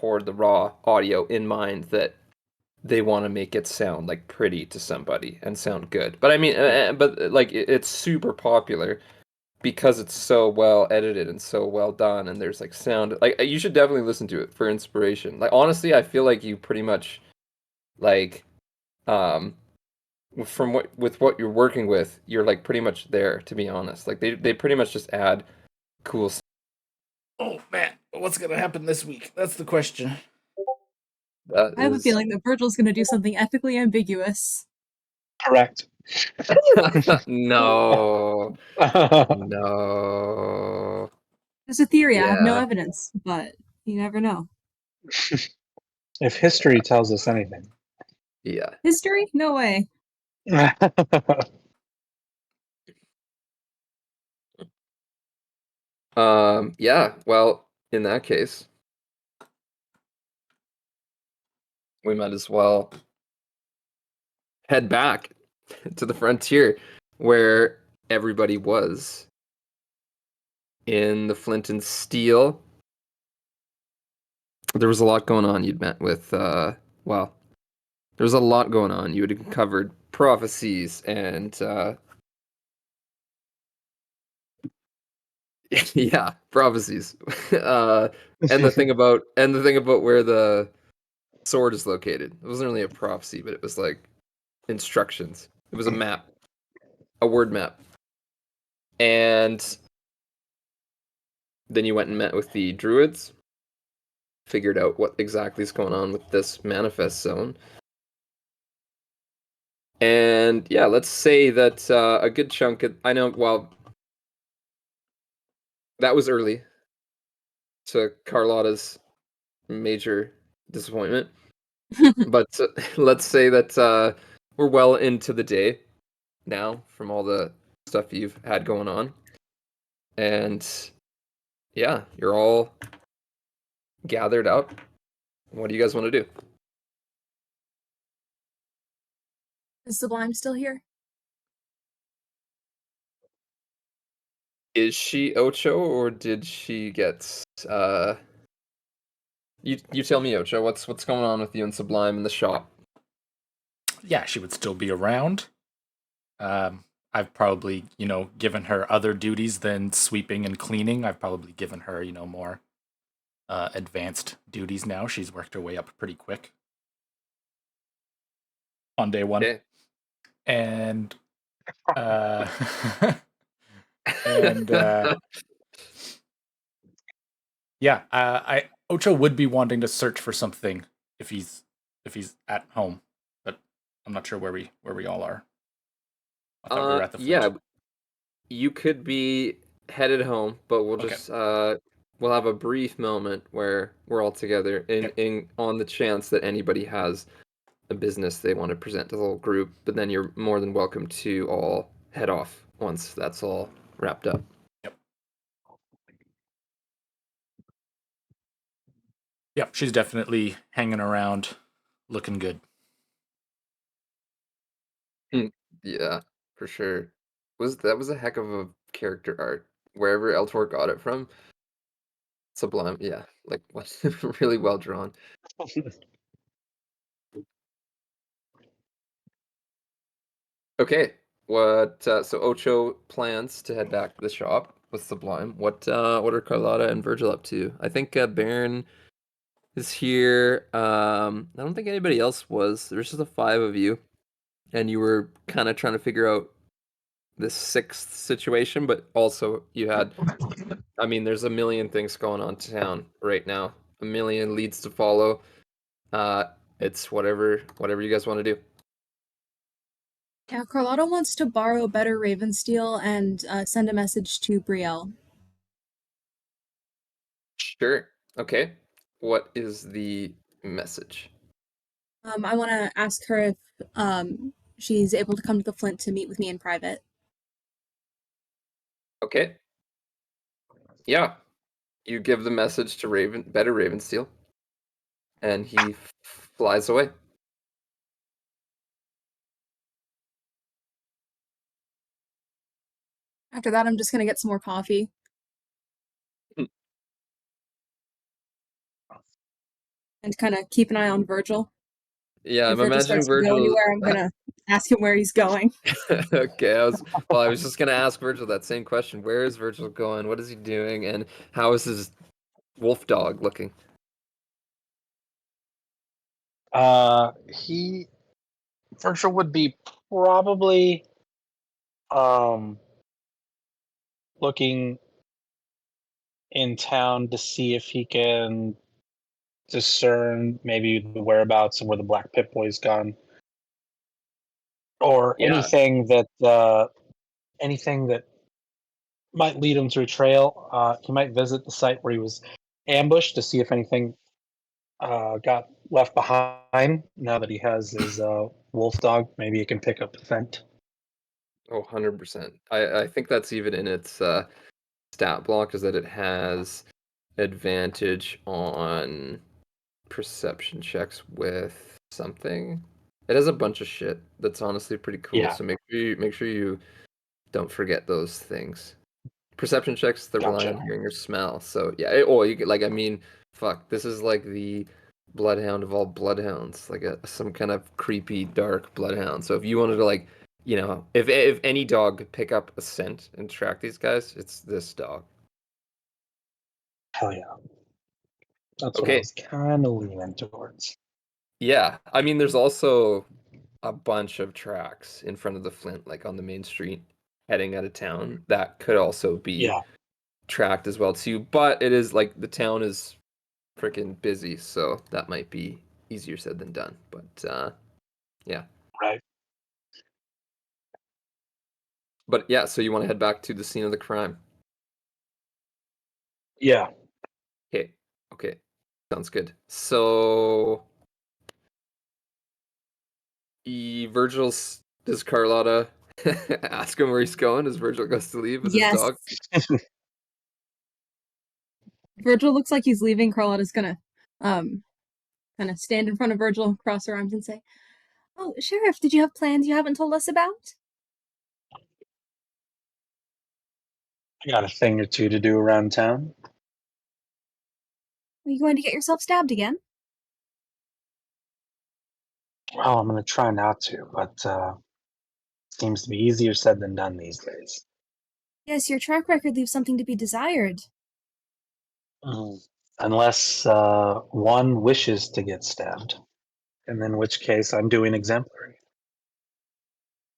record the raw audio in mind that they want to make it sound like pretty to somebody and sound good. But I mean, but like it's super popular because it's so well edited and so well done, and there's like sound. Like you should definitely listen to it for inspiration. Like honestly, I feel like you pretty much like um from what you're working with, you're like pretty much there, to be honest. Like they pretty much just add cool stuff. Oh man, what's gonna happen this week? That's the question. That I have a is feeling that Virgil's going to do something ethically ambiguous. Correct. no. No. It's a theory. I have no Yeah. evidence, but you never know. If history tells us anything. Yeah. History? No way. Yeah, well, in that case, we might as well head back to the frontier where everybody was in the Flint and Steel. There was a lot going on. You'd met with, well, there was a lot going on. You had covered prophecies and, yeah, prophecies. And the thing about where the sword is located. It wasn't really a prophecy, but it was like instructions. It was a map, a word map. And then you went and met with the druids, figured out what exactly is going on with this manifest zone. And yeah, let's say that a good chunk of, I know, well, that was early to Carlotta's major disappointment. But let's say that we're well into the day now from all the stuff you've had going on. And yeah, you're all gathered up. What do you guys want to do? Is Sublime still here? Is she Ocho or did she get you tell me, Ocho, what's going on with you and Sublime in the shop? Yeah, she would still be around. I've probably, given her other duties than sweeping and cleaning. I've probably given her, more advanced duties now. She's worked her way up pretty quick on day one. Okay. And uh and yeah, I Ocho would be wanting to search for something if he's at home, but I'm not sure where we all are. I thought we were at the Yeah, Flint. you could be headed home, but we'll Okay. just we'll have a brief moment where we're all together Yep. in on the chance that anybody has a business they want to present to the whole group, but then you're more than welcome to all head off once that's all wrapped up. Yep. Yep. She's definitely hanging around, looking good. Yeah, for sure. That was a heck of a character art. Wherever Eltor got it from, sublime. Yeah, like what really well drawn. Okay, what? So Ocho plans to head back to the shop with Sublime. What are Carlotta and Virgil up to? I think Baron is here. I don't think anybody else was. There's just the five of you, and you were kind of trying to figure out this sixth situation, but also you had. I mean, there's a million things going on in town right now. A million leads to follow. Uh, it's whatever you guys want to do. Yeah, Carlotta wants to borrow better Ravensteel and send a message to Brielle. Sure. Okay. What is the message? I want to ask her if she's able to come to the Flint to meet with me in private. Okay. Yeah. You give the message to better Ravensteel, and he flies away. After that, I'm just gonna get some more coffee. and kind of keep an eye on Virgil. Yeah, If I'm Virgil imagining starts to go Virgil. anywhere, I'm gonna ask him where he's going. Okay, I was just gonna ask Virgil that same question. Where is Virgil going? What is he doing? And how is his wolf dog looking? He Virgil would be probably looking in town to see if he can discern maybe the whereabouts of where the Black Pit Boy's gone, or Yeah. anything that might lead him to a trail. He might visit the site where he was ambushed to see if anything got left behind. Now that he has his wolf dog, maybe he can pick up the scent. Oh, 100%. I think that's even in its stat block is that it has advantage on perception checks with something. It has a bunch of shit that's honestly pretty cool. Yeah, So make sure you don't forget those things. Perception checks that rely gotcha. on hearing or smell. So yeah, you could, like I mean, fuck, this is like the bloodhound of all bloodhounds, like some kind of creepy dark bloodhound. So if you wanted to like, if any dog could pick up a scent and track these guys, it's this dog. Hell yeah. That's what I Okay, was kind of leaning towards. yeah. I mean, there's also a bunch of tracks in front of the Flint, like on the main street, heading out of town. That could also be Yeah, tracked as well too. But it is like the town is freaking busy, so that might be easier said than done. But yeah. right. But yeah, so you want to head back to the scene of the crime. Yeah. Okay. Okay. Sounds good. So Virgil's does Carlotta ask him where he's going as Virgil goes to leave with his Yes. dog? Virgil looks like he's leaving. Carlotta's gonna um kind of stand in front of Virgil, cross her arms, and say, "Oh, Sheriff, did you have plans you haven't told us about? I got a thing or two to do around town. Are you going to get yourself stabbed again?" Well, I'm going to try not to, but seems to be easier said than done these days. Yes, your track record leaves something to be desired. Unless one wishes to get stabbed, and in which case I'm doing exemplary.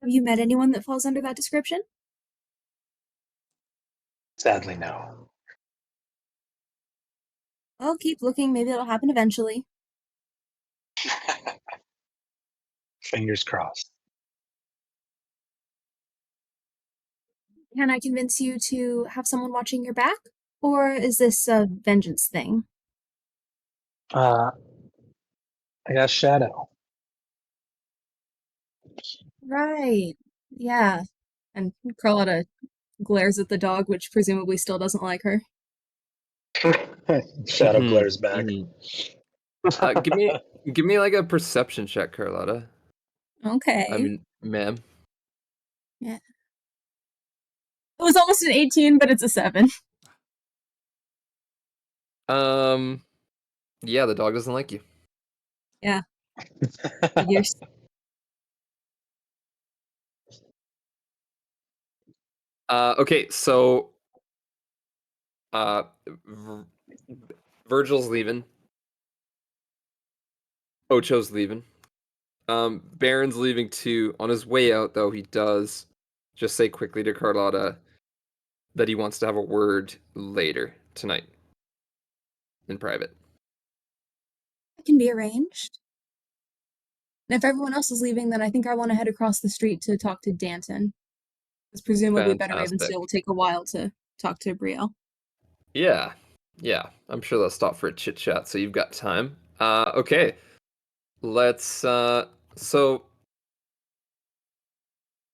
Have you met anyone that falls under that description? Sadly, no. Well, keep looking. Maybe it'll happen eventually. Fingers crossed. Can I convince you to have someone watching your back? Or is this a vengeance thing? I got Shadow. Right. Yeah. And Carlotta glares at the dog, which presumably still doesn't like her. Shadow glares Mm-hmm. back. Mm-hmm. Give me like a perception check, Carlotta. I Okay. mean, ma'am. Yeah. It was almost an 18, but it's a 7. Yeah, the dog doesn't like you. Yeah. Figures. Okay, so uh, Vir- Virgil's leaving. Ocho's leaving. Baron's leaving too. On his way out, though, he does just say quickly to Carlotta that he wants to have a word later tonight in private. It can be arranged. And if everyone else is leaving, then I think I want to head across the street to talk to Danton. Because presumably Better Fantastic. Ravensdale will take a while to talk to Brielle. Yeah, yeah. I'm sure they'll stop for a chit chat, so you've got time. Okay. Let's. So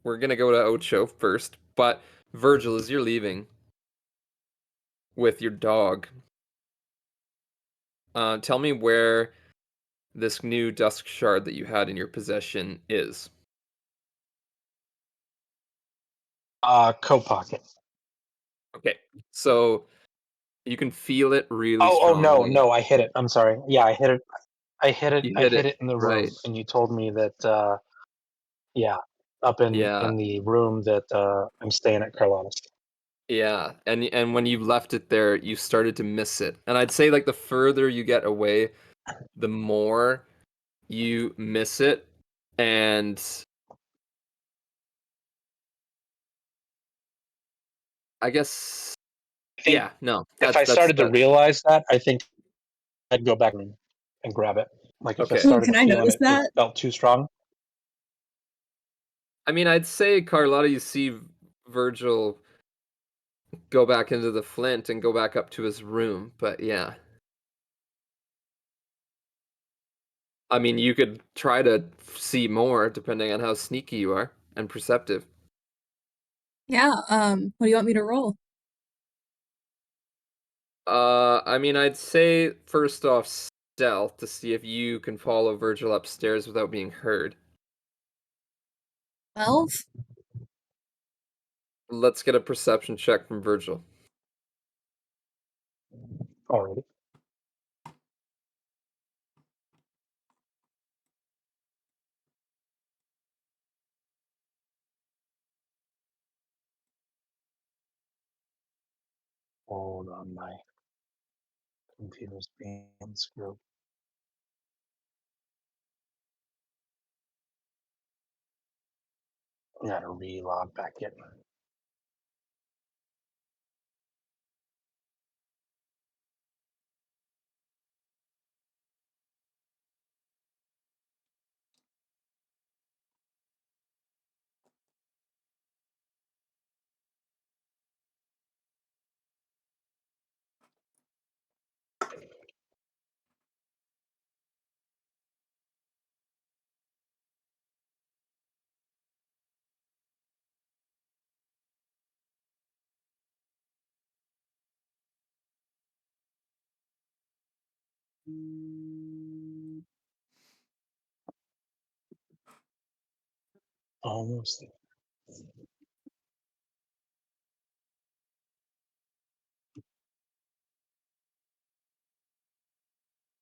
we're gonna go to Ocho first, but Virgil, as you're leaving with your dog, tell me where this new dusk shard that you had in your possession is. Coat pocket. Okay, so You can feel it really Oh no, strongly. no, I hit it. I'm sorry. Yeah, I hit it. You I hit hit it, it in the room, right. and you told me that yeah, up in Yeah. the room that I'm staying at Carlotta's. Yeah, and when you left it there, you started to miss it. And I'd say like the further you get away, the more you miss it. And I guess I think yeah, no. if I That's started to that. realize that, I think I'd go back and grab it. Like if I Okay. Ooh, started can to I feeling notice it, it that? felt too strong. I mean, I'd say Carlotta, you see Virgil go back into the flint and go back up to his room, but yeah. I mean, you could try to see more depending on how sneaky you are and perceptive. Yeah, what do you want me to roll? I mean, I'd say first off stealth to see if you can follow Virgil upstairs without being heard. 12? Let's get a perception check from Virgil. Already. Hold on, my computer's being screwed. I gotta re-log back in. Almost there.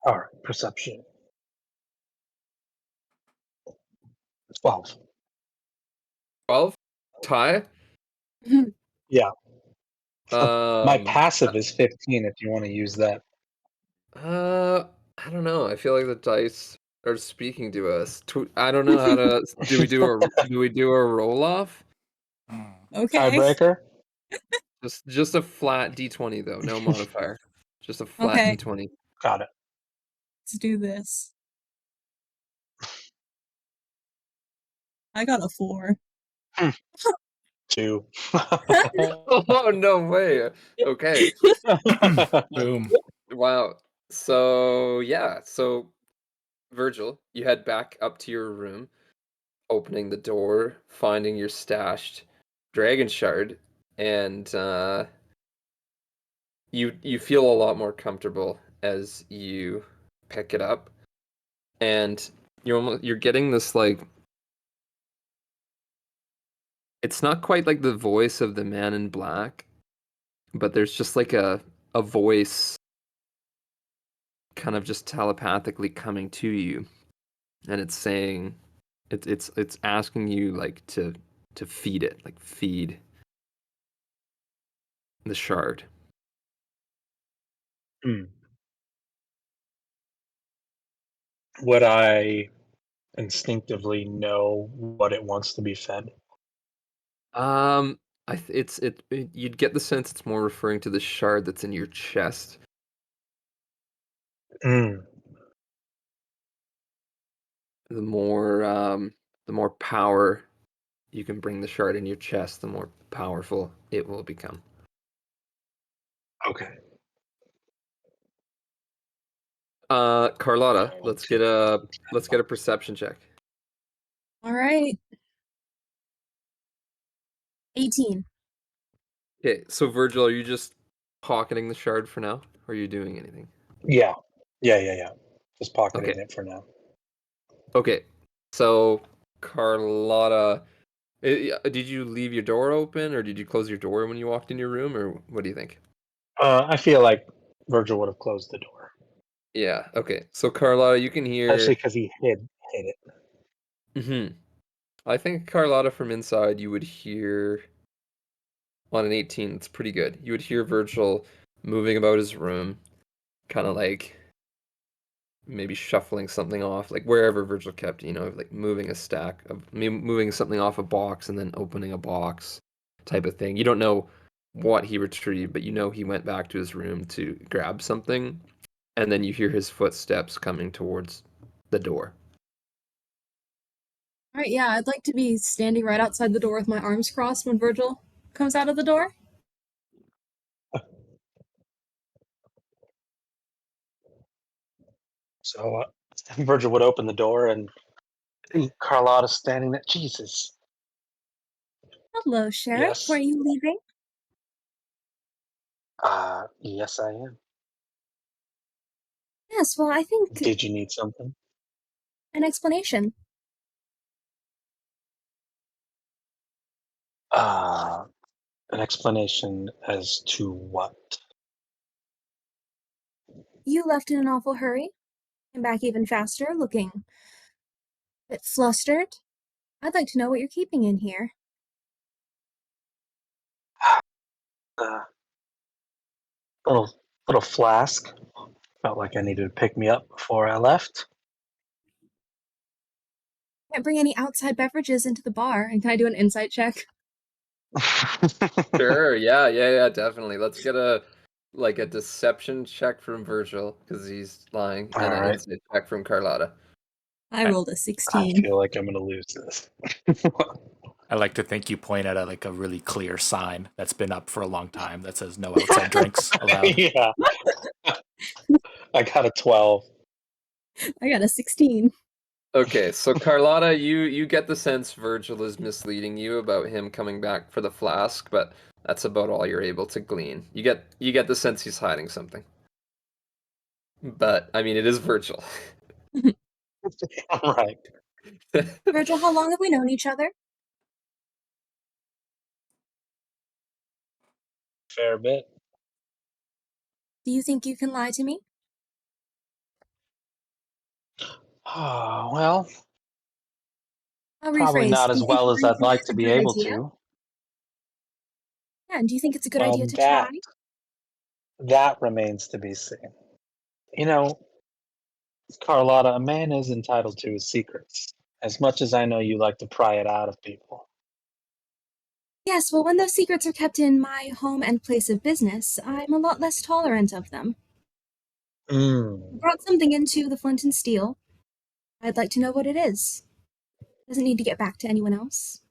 All right, perception 12. 12? Tie? Yeah, my Um, passive is 15. If you want to use that. uh, I don't know. I feel like the dice are speaking to us. I don't know how to. Do we do a roll off? Hmm. Okay. Tiebreaker. Just a flat d20 though, no modifier. Just a flat Okay, d20. Got it. let's do this. I got a 4. 2. Oh no way. Okay. Boom. Wow. So yeah, so Virgil, you head back up to your room, opening the door, finding your stashed dragon shard, and you feel a lot more comfortable as you pick it up, and you're getting this like it's not quite like the voice of the man in black, but there's just like a voice kind of just telepathically coming to you, and it's saying it's asking you like to feed it, like feed the shard. Hmm. Would I instinctively know what it wants to be fed? Um, you'd get the sense it's more referring to the shard that's in your chest. Mm. The more power you can bring the shard in your chest, the more powerful it will become. Okay. Carlotta, Going let's get a perception check. All right. 18. Okay, so Virgil, are you just pocketing the shard for now? Or are you doing anything? Yeah. Yeah. Just pocketing Okay. it for now. Okay. So Carlotta, did you leave your door open or did you close your door when you walked in your room or what do you think? I feel like Virgil would have closed the door, Yeah. Okay. So Carlotta, you can especially hear. because he hid it. I think Carlotta from inside you would hear on an 18. It's pretty good. You would hear Virgil moving about his room, kind of like maybe shuffling something off, like wherever Virgil kept, like moving a stack of moving something off a box and then opening a box type of thing. You don't know what he retrieved, but you know he went back to his room to grab something, and then you hear his footsteps coming towards the door. All right, yeah, I'd like to be standing right outside the door with my arms crossed when Virgil comes out of the door. So Virgil would open the door and Carlotta standing there. Jesus. Hello, Sheriff. Were Yes. you leaving? Yes, I am. Yes, well, I think Did you need something? an explanation. An explanation as to what? You left in an awful hurry, came back even faster, looking a bit flustered. I'd like to know what you're keeping in here. Uh, little flask. Felt like I needed to pick me up before I left. Can't bring any outside beverages into the bar. And can I do an insight check? Sure, yeah, definitely. Let's get a deception check from Virgil because he's lying, All and an right. insight check from Carlotta. I rolled a I 16. feel like I'm gonna lose this. I like to think you point at like a really clear sign that's been up for a long time that says no outside drinks allowed. Yeah, I got a 12. I got a 16. Okay, so Carlotta, you get the sense Virgil is misleading you about him coming back for the flask, but that's about all you're able to glean. You get the sense he's hiding something. But I mean, it is Virgil. All right. Virgil, how long have we known each other? Fair bit. Do you think you can lie to me? Oh, well, I'll probably rephrase. not Do as you think well as lying I'd to me like is to a be good able idea? to. Yeah, and do you think it's a good idea Well, to try? that remains to be seen. You know, Carlotta, a man is entitled to his secrets. As much as I know you like to pry it out of people. Yes, well, when those secrets are kept in my home and place of business, I'm a lot less tolerant of them. I Mm, brought something into the Flint and Steel. I'd like to know what it is. Doesn't need to get back to anyone else.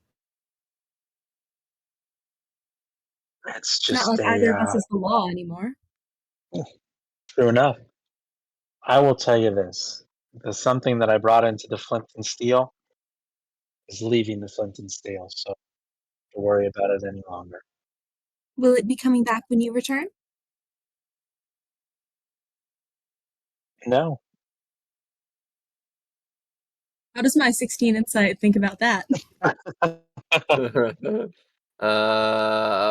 it's It's not just like either of us is the law anymore. true enough. I will tell you this. The something that I brought into the Flint and Steel is leaving the Flint and Steel, so don't worry about it any longer. Will it be coming back when you return? No. How does my 16 insight think about that?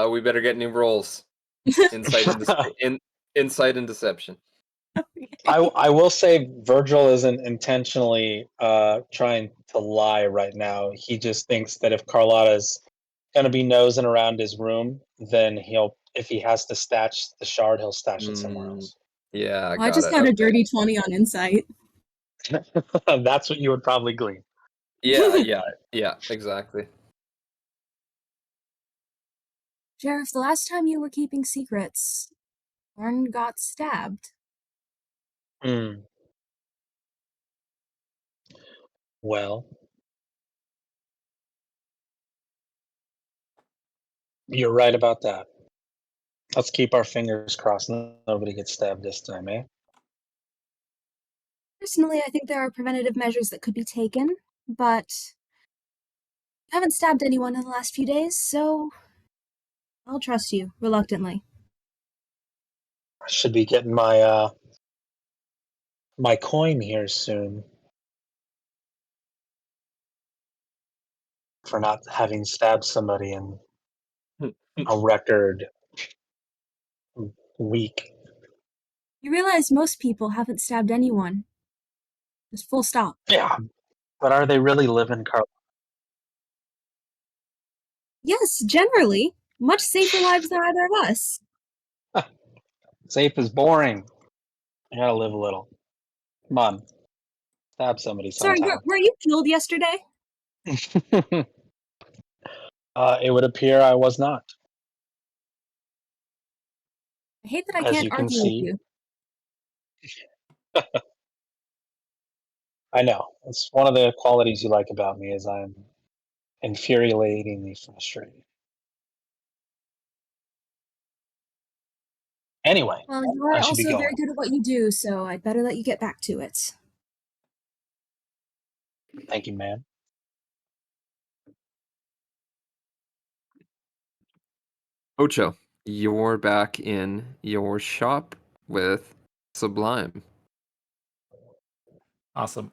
We better get new rolls. Insight and insight and deception. I will say Virgil isn't intentionally trying to lie right now. He just thinks that if Carlotta's gonna be nosing around his room, then if he has to stash the shard, he'll stash it somewhere Mm, else. yeah, I Well, I got just it. got a Okay. dirty 20 on insight. That's what you would probably glean. Yeah, exactly. Sheriff, the last time you were keeping secrets, Warren got stabbed. Hmm. Well, you're right about that. Let's keep our fingers crossed. Nobody gets stabbed this time, eh? Personally, I think there are preventative measures that could be taken, but I haven't stabbed anyone in the last few days, so I'll trust you, reluctantly. I should be getting my coin here soon for not having stabbed somebody in a record weak. You realize most people haven't stabbed anyone. Just full stop. Yeah, but are they really living, Carl? Yes, generally. Much safer lives than either of us. Safe is boring. I gotta live a little. Come on, stab somebody Sorry, sometime. were you killed yesterday? It would appear I was not. I hate that I As can't you can argue with see, you. I know. It's one of the qualities you like about me is I'm infuriatingly frustrated. Anyway, Well, you are I should be also very going. good at what you do, so I'd better let you get back to it. Thank you, ma'am. Ocho, you're back in your shop with Sublime. Awesome.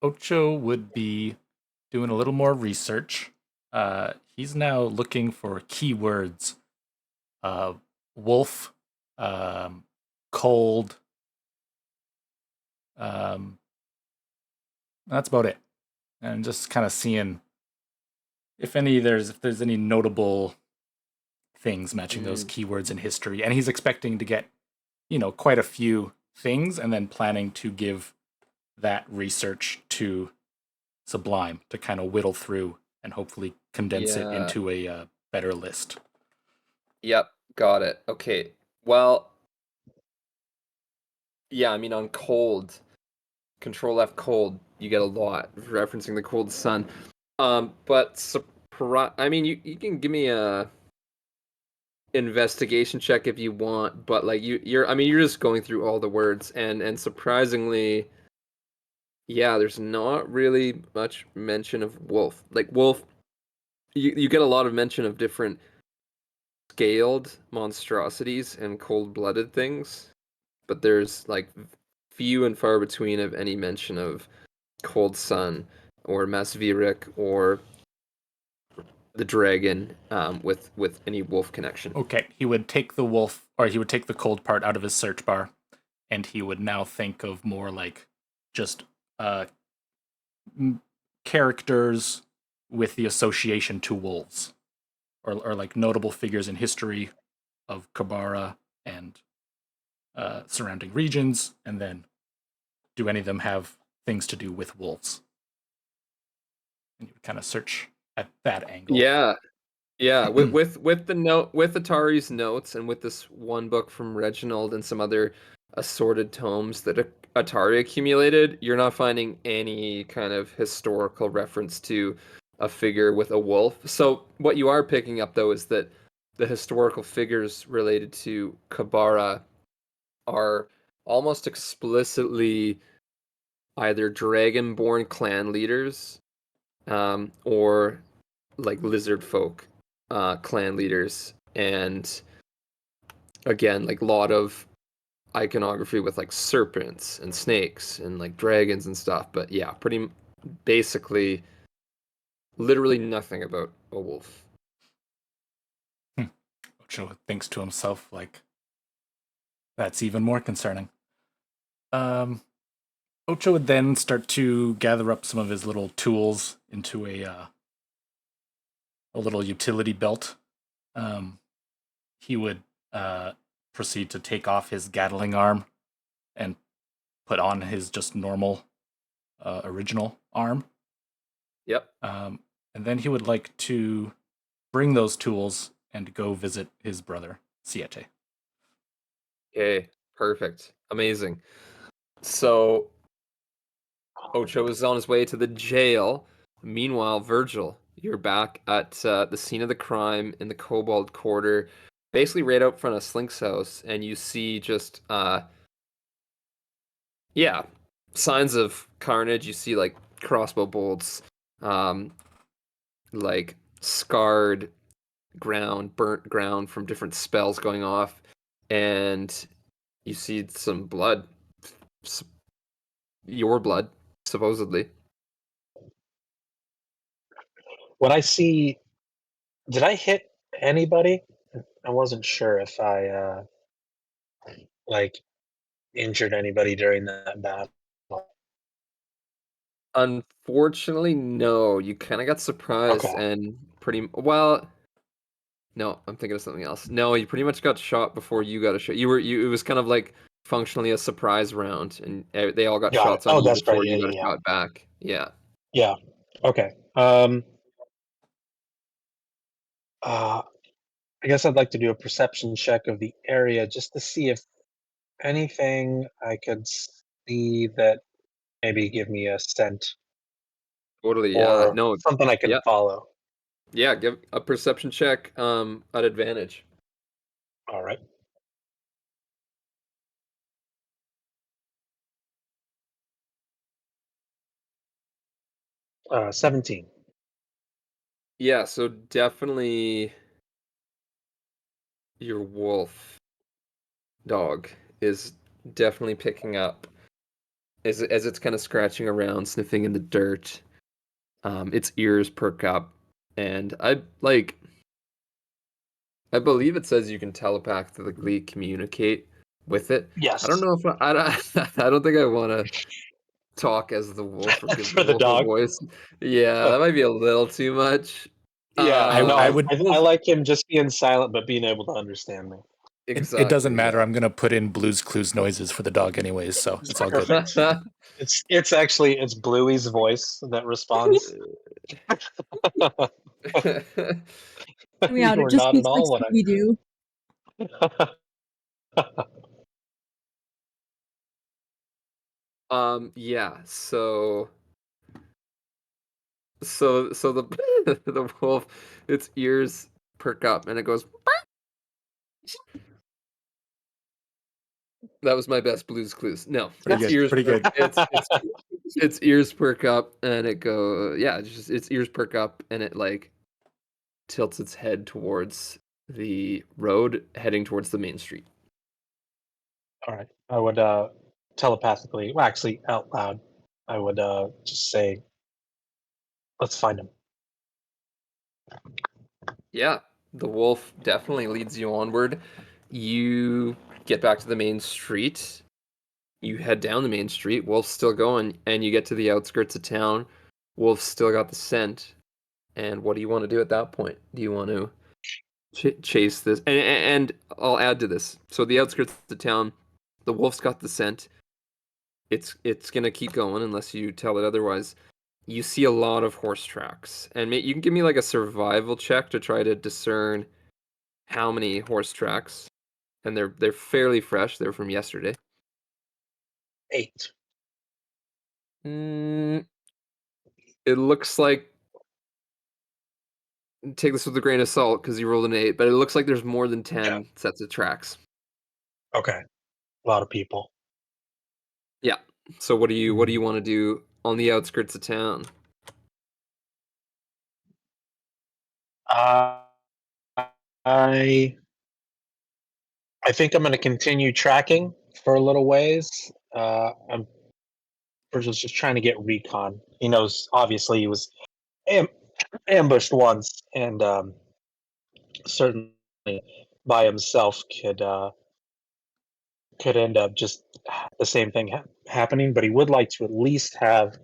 Ocho would be doing a little more research. He's now looking for keywords. Wolf, um, cold. Um, that's about it. And just kind of seeing if there's any notable things matching those Mm, keywords in history. And he's expecting to get, quite a few things and then planning to give that research to Sublime to kind of whittle through and hopefully condense it yeah. into a better list. Yep. Got it. Okay. Well, yeah. I mean, on cold, Control F cold, you get a lot referencing the cold sun. But I mean, you can give me a investigation check if you want, but like I mean, you're just going through all the words, and surprisingly, yeah, there's not really much mention of wolf. Like wolf, you get a lot of mention of different scaled monstrosities and cold-blooded things, but there's like few and far between of any mention of cold sun or Masvirik or the dragon with any wolf connection. Okay, he would take the wolf, or he would take the cold part out of his search bar, and he would now think of more like just uh, characters with the association to wolves, or like notable figures in history of Kabara and surrounding regions, and then do any of them have things to do with wolves? And you would kind of search at that angle. Yeah, yeah. With the note with Atari's notes and with this one book from Reginald and some other assorted tomes that Atari accumulated, you're not finding any kind of historical reference to a figure with a wolf. So what you are picking up though is that the historical figures related to Kabara are almost explicitly either dragonborn clan leaders, or like lizard folk clan leaders, and again like a lot of iconography with like serpents and snakes and like dragons and stuff. But yeah, pretty basically literally nothing about a wolf. Ocho thinks to himself, like, that's even more concerning. Um, Ocho would then start to gather up some of his little tools into a little utility belt. He would proceed to take off his Gatling arm and put on his just normal original arm. Yep. And then he would like to bring those tools and go visit his brother, Siete. Okay, perfect, amazing. So Ocho is on his way to the jail. Meanwhile, Virgil, you're back at the scene of the crime in the Kobold Quarter, basically right out front of Slink's house, and you see just yeah, signs of carnage. You see like crossbow bolts, um, like scarred ground, burnt ground from different spells going off, and you see some blood, your blood, supposedly. When I see, did I hit anybody? I wasn't sure if I like injured anybody during that battle? Unfortunately, no. You kind of got surprised Okay. and well. No, I'm thinking of something else. No, you pretty much got shot before you got a shot. It was kind of like functionally a surprise round, and they all got Got it. shots on Oh, you that's right. before Yeah, you got yeah, a yeah. shot back. Yeah. Yeah. Okay. Uh, I guess I'd like to do a perception check of the area just to see if anything I could see that maybe give me a scent Totally. Yeah. or No. something I can Yeah. follow. Yeah. Give a perception check. At advantage. All right. 17. Yeah. So definitely, your wolf dog is definitely picking up as it's kind of scratching around, sniffing in the dirt. Its ears perk up, and I believe it says you can telepathically communicate with it. I don't Yes. know if I don't think I want to talk as the wolf or give the For the wolf a dog. voice. Yeah, that might be a little too much. Yeah. No, I would. I Wolf, like him just being silent but being able to understand me. It doesn't exactly. matter. Yeah. I'm gonna put in Blue's Clues noises for the dog anyways, so it's all good. Perfect. It's actually it's Bluey's voice that responds. Hear me out. You It are just not at speaks like all what Scooby Doo. I. Yeah. So the the wolf, its ears perk up and it goes. That was my best Blues Clues. No, Pretty good. Pretty good. its ears perk up and it go yeah, just its ears perk up and it like tilts its head towards the road heading towards the main street. All right. I would telepathically, well, actually out loud, I would just say, "Let's find him." Yeah, the wolf definitely leads you onward. You get back to the main street. You head down the main street. Wolf's still going, and you get to the outskirts of town. Wolf's still got the scent. And what do you want to do at that point? Do you want to chase this? And I'll add to this. So the outskirts of town, the wolf's got the scent. It's gonna keep going unless you tell it otherwise. You see a lot of horse tracks, and you can give me like a survival check to try to discern how many horse tracks. And they're fairly fresh. They're from yesterday. 8. Mm, it looks like take this with a grain of salt because you rolled an 8, but it looks like there's more than Yeah. 10 sets of tracks. Okay. A lot of people. Yeah. So what do you want to do on the outskirts of town? Uh, I I think I'm going to continue tracking for a little ways. I'm Virgil's just trying to get recon. He knows obviously he was am- ambushed once, and certainly by himself could end up just the same thing happening. But he would like to at least have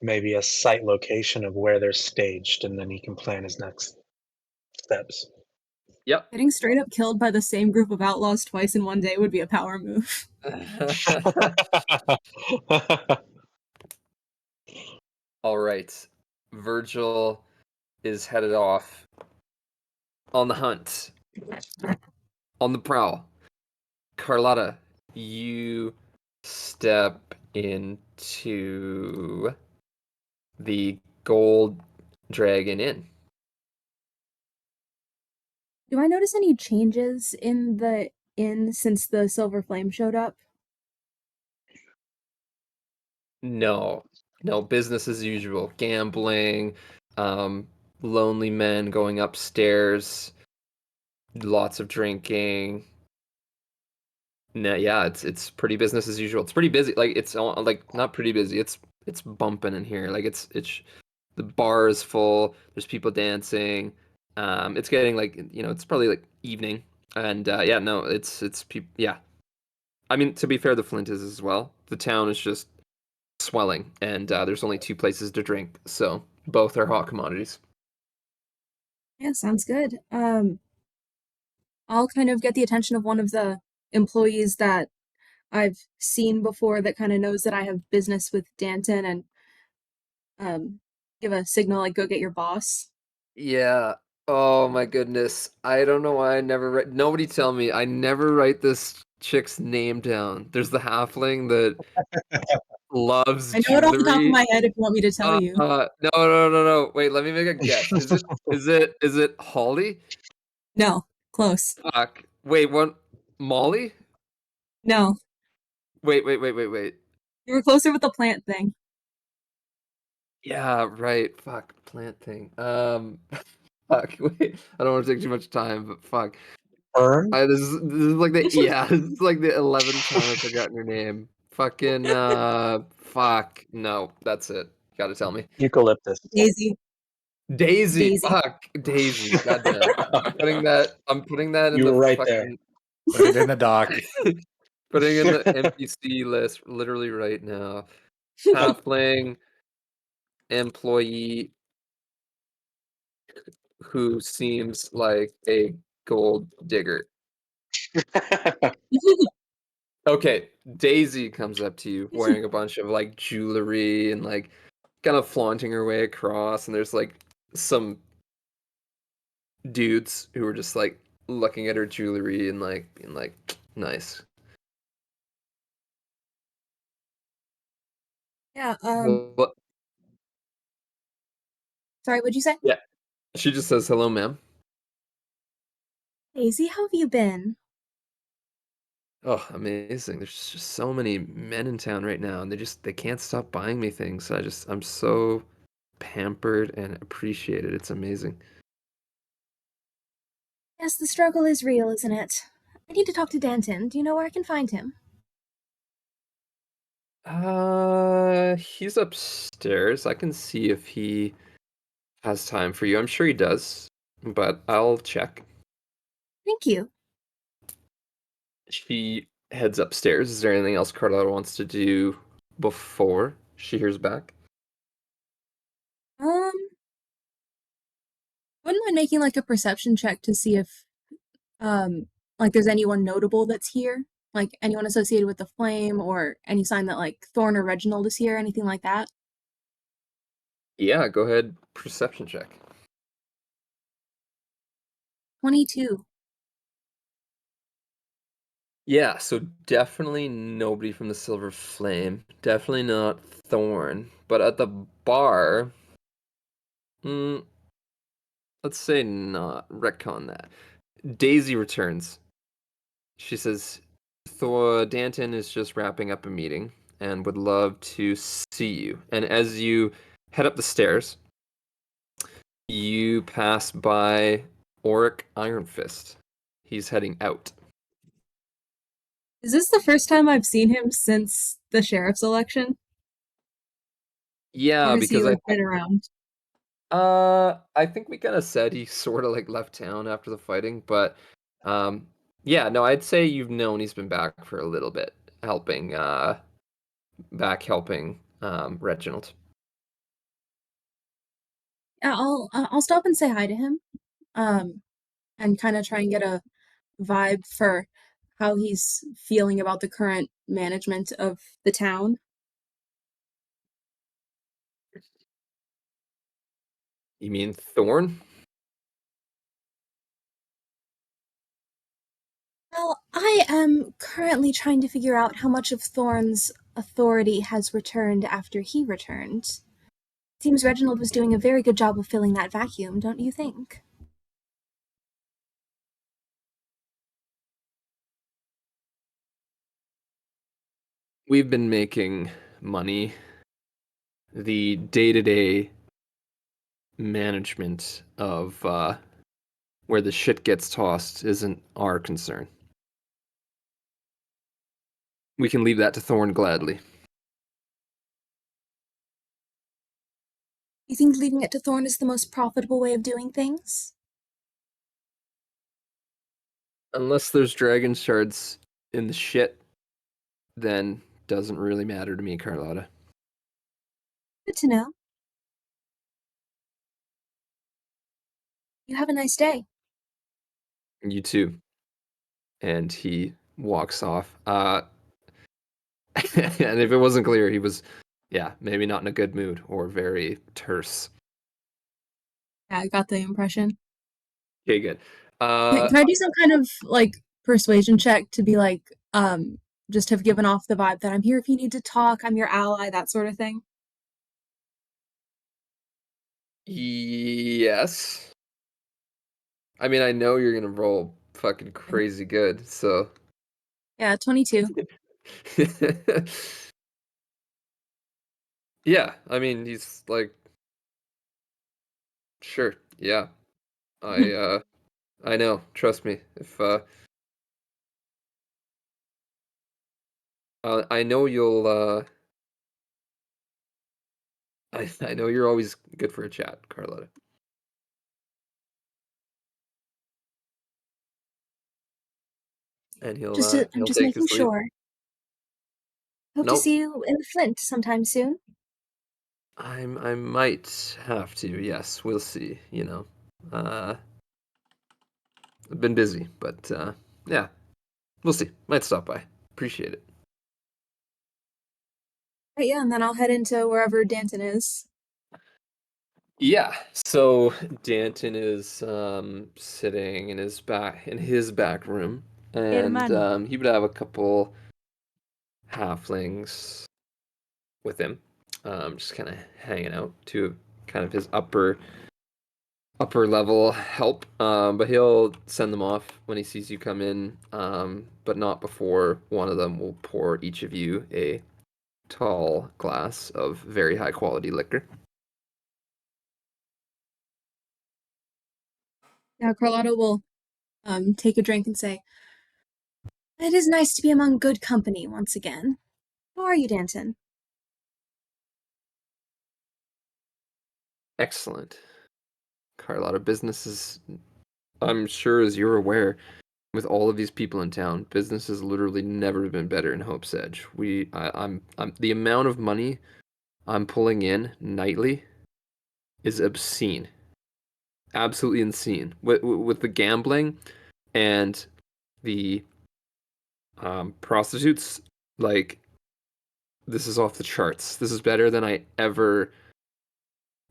maybe a site location of where they're staged, and then he can plan his next steps. Yep. Getting straight up killed by the same group of outlaws twice in one day would be a power move. All right. Virgil is headed off on the hunt, on the prowl. Carlotta, you step into the Gold Dragon Inn. Do I notice any changes in the inn since the Silver Flame showed up? No, no, business as usual. Gambling, um, lonely men going upstairs, lots of drinking. No, yeah, it's pretty business as usual. It's pretty busy. Like like not pretty busy. It's bumping in here. Like the bar is full. There's people dancing. It's getting like it's probably like evening. And yeah, no, it's people. Yeah, I mean, to be fair, the Flint is as well. The town is just swelling, and there's only 2 places to drink, so both are hot commodities. Yeah, sounds good. I'll kind of get the attention of one of the employees that I've seen before that kind of knows that I have business with Danton and um give a signal like go get your boss. Yeah. Oh my goodness. I don't know why I never write. Nobody tell me. I never write this chick's name down. There's the halfling that loves I know it off the top of jewelry. my head if you want me to tell you. No, no, no, no. Wait, let me make a guess. Is it Holly? No, close. Fuck. Wait, what? Molly? No, Wait. you were closer with the plant thing. Yeah, right. Fuck, plant thing. Fuck. Wait. I don't want to take too much time, but fuck. Fern? This is like this is like the 11th time I've forgotten your name. Fucking fuck. No, that's it. Gotta tell me. Eucalyptus. Daisy. Daisy. Daisy. Fuck. Daisy. Goddamn. I'm putting that in You the were right there. fucking Put it in the doc. putting in the NPC list literally right now. Halfling employee who seems like a gold digger. Okay, Daisy comes up to you wearing a bunch of like jewelry and like kind of flaunting her way across, and there's like some dudes who are just like looking at her jewelry and like being like, nice. Yeah, Well, sorry, what'd you say? yeah, she just says hello, ma'am. Daisy, how have you been? Oh, amazing. There's just so many men in town right now, and they can't stop buying me things. I'm so pampered and appreciated. It's amazing. Yes, the struggle is real, isn't it? I need to talk to Danton. Do you know where I can find him? He's upstairs. I can see if he has time for you. I'm sure he does, but I'll check. Thank you. She heads upstairs. Is there anything else Carlotta wants to do before she hears back? Um, wouldn't mind making like a perception check to see if like there's anyone notable that's here? Like anyone associated with the flame or any sign that like Thorn or Reginald is here, anything like that? Yeah, go ahead. Perception check. 22. Yeah, so definitely nobody from the Silver Flame. Definitely not Thorn. But at the bar, mm, let's say not. Retcon that. Daisy returns. She says, Thor Danton is just wrapping up a meeting and would love to see you. And as you head up the stairs, you pass by Auric Ironfist. He's heading out. Is this the first time I've seen him since the sheriff's election? Yeah, Or has he because like been around? I think we kind of said he sort of like left town after the fighting, but yeah, no, I'd say you've known he's been back for a little bit, helping helping Reginald. Yeah, I'll stop and say hi to him. Um, and kind of try and get a vibe for how he's feeling about the current management of the town. You mean Thorn? Well, I am currently trying to figure out how much of Thorn's authority has returned after he returned. Seems Reginald was doing a very good job of filling that vacuum, don't you think? We've been making money. The day-to-day management of where the shit gets tossed isn't our concern. We can leave that to Thorn gladly. You think leaving it to Thorn is the most profitable way of doing things? Unless there's dragon shards in the shit, then doesn't really matter to me, Carlotta. Good to know. You have a nice day. You too. And he walks off. And if it wasn't clear, he was, yeah, maybe not in a good mood or very terse. Yeah, I got the impression. Okay, good. Can I do some kind of like persuasion check to be like, just have given off the vibe that I'm here if you need to talk, I'm your ally, that sort of thing? Yes. I mean, I know you're gonna roll fucking crazy good, so. Yeah, 22. Yeah, I mean, he's like, sure, yeah. I know, trust me. If I know you'll I know you're always good for a chat, Carlotta. And I'm he'll just take making his leave. sure. Hope to Nope. see you in the Flint sometime soon. I might have to, yes, we'll see, you know. I've been busy, but yeah, we'll see. Might stop by. Appreciate it. Right, yeah, and then I'll head into wherever Danton is. Yeah, so Danton is sitting in his back room, and Man. he would have a couple halflings with him, just kind of hanging out to kind of his upper level help. But he'll send them off when he sees you come in, but not before one of them will pour each of you a tall glass of very high quality liquor. Now Carlotta will take a drink and say, "It is nice to be among good company once again. How are you, Danton?" Excellent. Carlotta, business is, I'm sure as you're aware, with all of these people in town, business has literally never been better in Hope's Edge. I'm the amount of money I'm pulling in nightly is obscene, absolutely insane. With the gambling and the prostitutes, like this is off the charts. This is better than I ever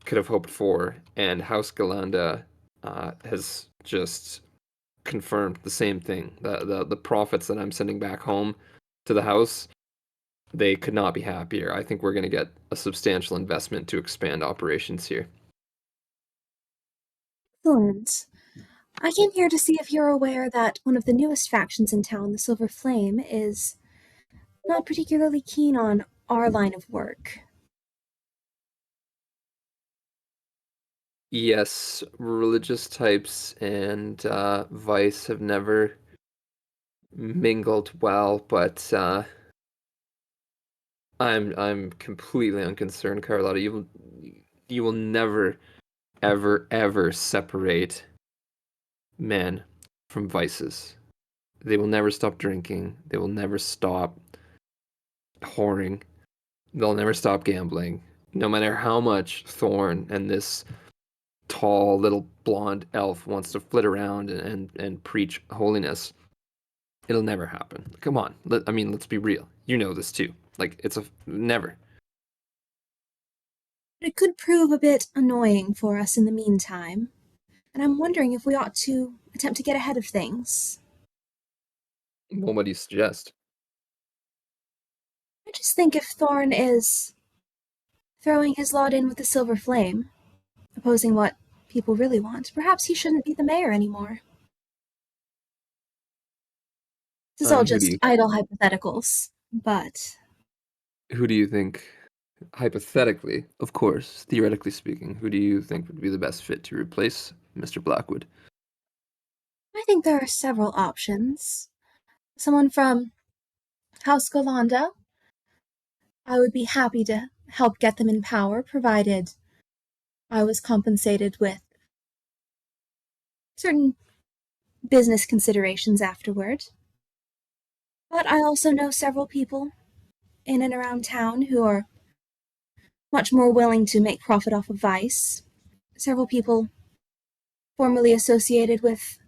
could have hoped for, and House Galanda has just confirmed the same thing. The profits that I'm sending back home to the house, they could not be happier. I think we're going to get a substantial investment to expand operations here. Excellent. I came here to see if you're aware that one of the newest factions in town, the Silver Flame, is not particularly keen on our line of work. Yes, religious types and vice have never mingled well, but I'm completely unconcerned, Carlotta. You will never, ever separate men from vices. They will never stop drinking. They will never stop whoring. They'll never stop gambling. No matter how much Thorn and this tall little blonde elf wants to flit around and preach holiness, it'll never happen. Come on. I mean, let's be real. You know this too. Like, it's a never. But it could prove a bit annoying for us in the meantime, and I'm wondering if we ought to attempt to get ahead of things. Well, what do you suggest? I just think if Thorn is throwing his lot in with the Silver Flame, opposing what people really want, perhaps he shouldn't be the mayor anymore. This is all Who do just you idle hypotheticals, but who do you think, hypothetically, of course, theoretically speaking, who do you think would be the best fit to replace Mr. Blackwood? I think there are several options. Someone from House Golanda. I would be happy to help get them in power, provided I was compensated with certain business considerations afterward. But I also know several people in and around town who are much more willing to make profit off of vice. Several people formerly associated with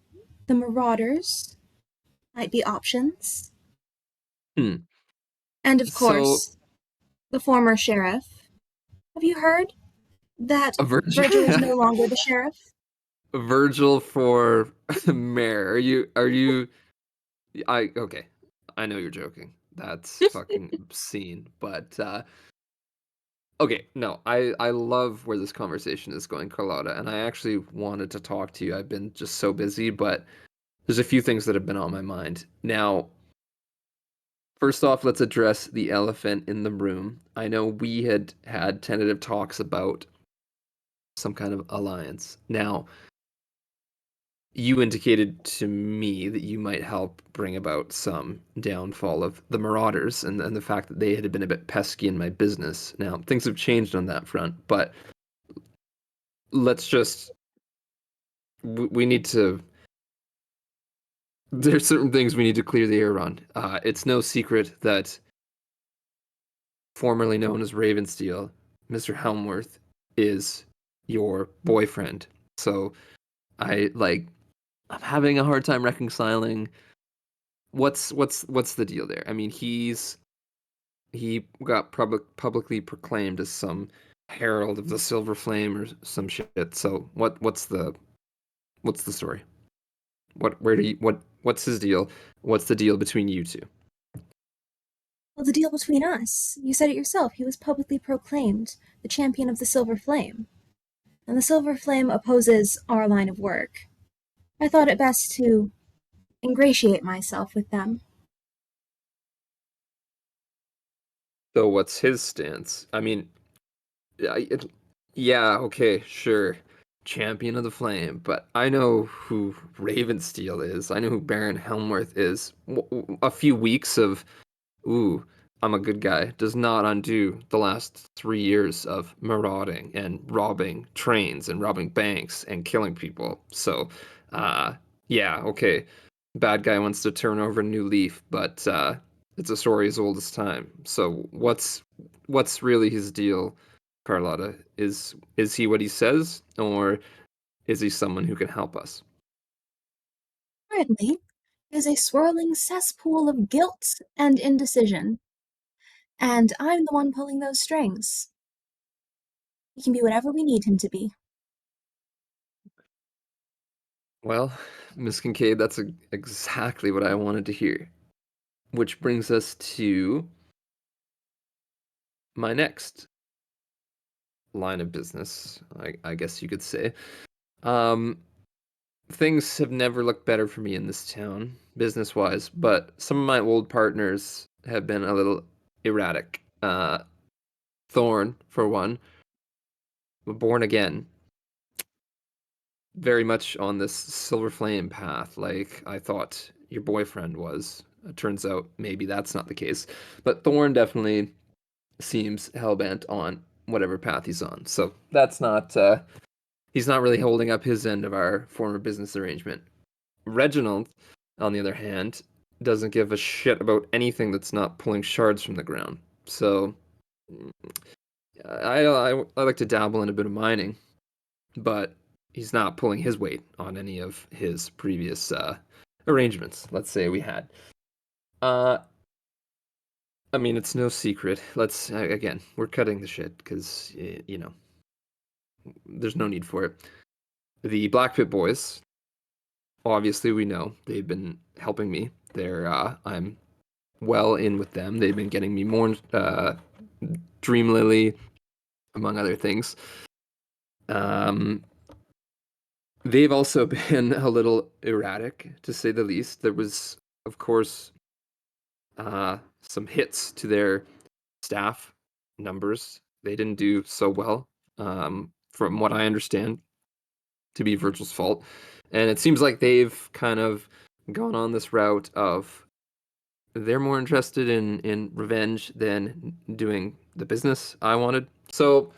the Marauders might be options. Hmm. And of So course, the former sheriff. Have you heard that a Virgil is no Virgil, longer the sheriff? Virgil for mayor. Are you? Okay. I know you're joking. That's fucking obscene. But okay, no, I love where this conversation is going, Carlotta, and I actually wanted to talk to you. I've been just so busy, but there's a few things that have been on my mind. Now, first off, let's address the elephant in the room. I know we had had tentative talks about some kind of alliance. Now, you indicated to me that you might help bring about some downfall of the Marauders and the fact that they had been a bit pesky in my business. Now, things have changed on that front, but let's just we need to there's certain things we need to clear the air on. It's no secret that formerly known as Ravensteel, Mr. Helmworth is your boyfriend. So I'm having a hard time reconciling what's the deal there. I mean, he got publicly proclaimed as some herald of the Silver Flame or some shit. So what's the story? What's his deal? What's the deal between you two? Well, the deal between us. You said it yourself. He was publicly proclaimed the champion of the Silver Flame. And the Silver Flame opposes our line of work. I thought it best to ingratiate myself with them. So what's his stance? I mean, yeah, okay, sure. Champion of the Flame, but I know who Ravensteel is. I know who Baron Helmworth is. A few weeks of, ooh, I'm a good guy, does not undo the last 3 years of marauding and robbing trains and robbing banks and killing people. So, uh, yeah, okay. Bad guy wants to turn over a new leaf, but it's a story as old as time. So what's really his deal, Carlotta? Is he what he says, or is he someone who can help us? Currently, is a swirling cesspool of guilt and indecision, and I'm the one pulling those strings. He can be whatever we need him to be. Well, Miss Kincaid, that's exactly what I wanted to hear. Which brings us to my next line of business, I guess you could say. Um, things have never looked better for me in this town, business wise, but some of my old partners have been a little erratic. Thorn, for one, born again, very much on this silver flame path, like I thought your boyfriend was. It turns out maybe that's not the case. But Thorn definitely seems hellbent on whatever path he's on. So that's not he's not really holding up his end of our former business arrangement. Reginald, on the other hand, doesn't give a shit about anything that's not pulling shards from the ground. So I like to dabble in a bit of mining, but he's not pulling his weight on any of his previous arrangements. Let's say we had. Uh, I mean, it's no secret. Let's again, we're cutting the shit because there's no need for it. The Blackpit boys, obviously, we know they've been helping me. I'm well in with them. They've been getting me more Dream Lily, among other things. Um, they've also been a little erratic, to say the least. There was, of course, some hits to their staff numbers. They didn't do so well, from what I understand, to be Virgil's fault. And it seems like they've kind of gone on this route of they're more interested in revenge than doing the business I wanted. So,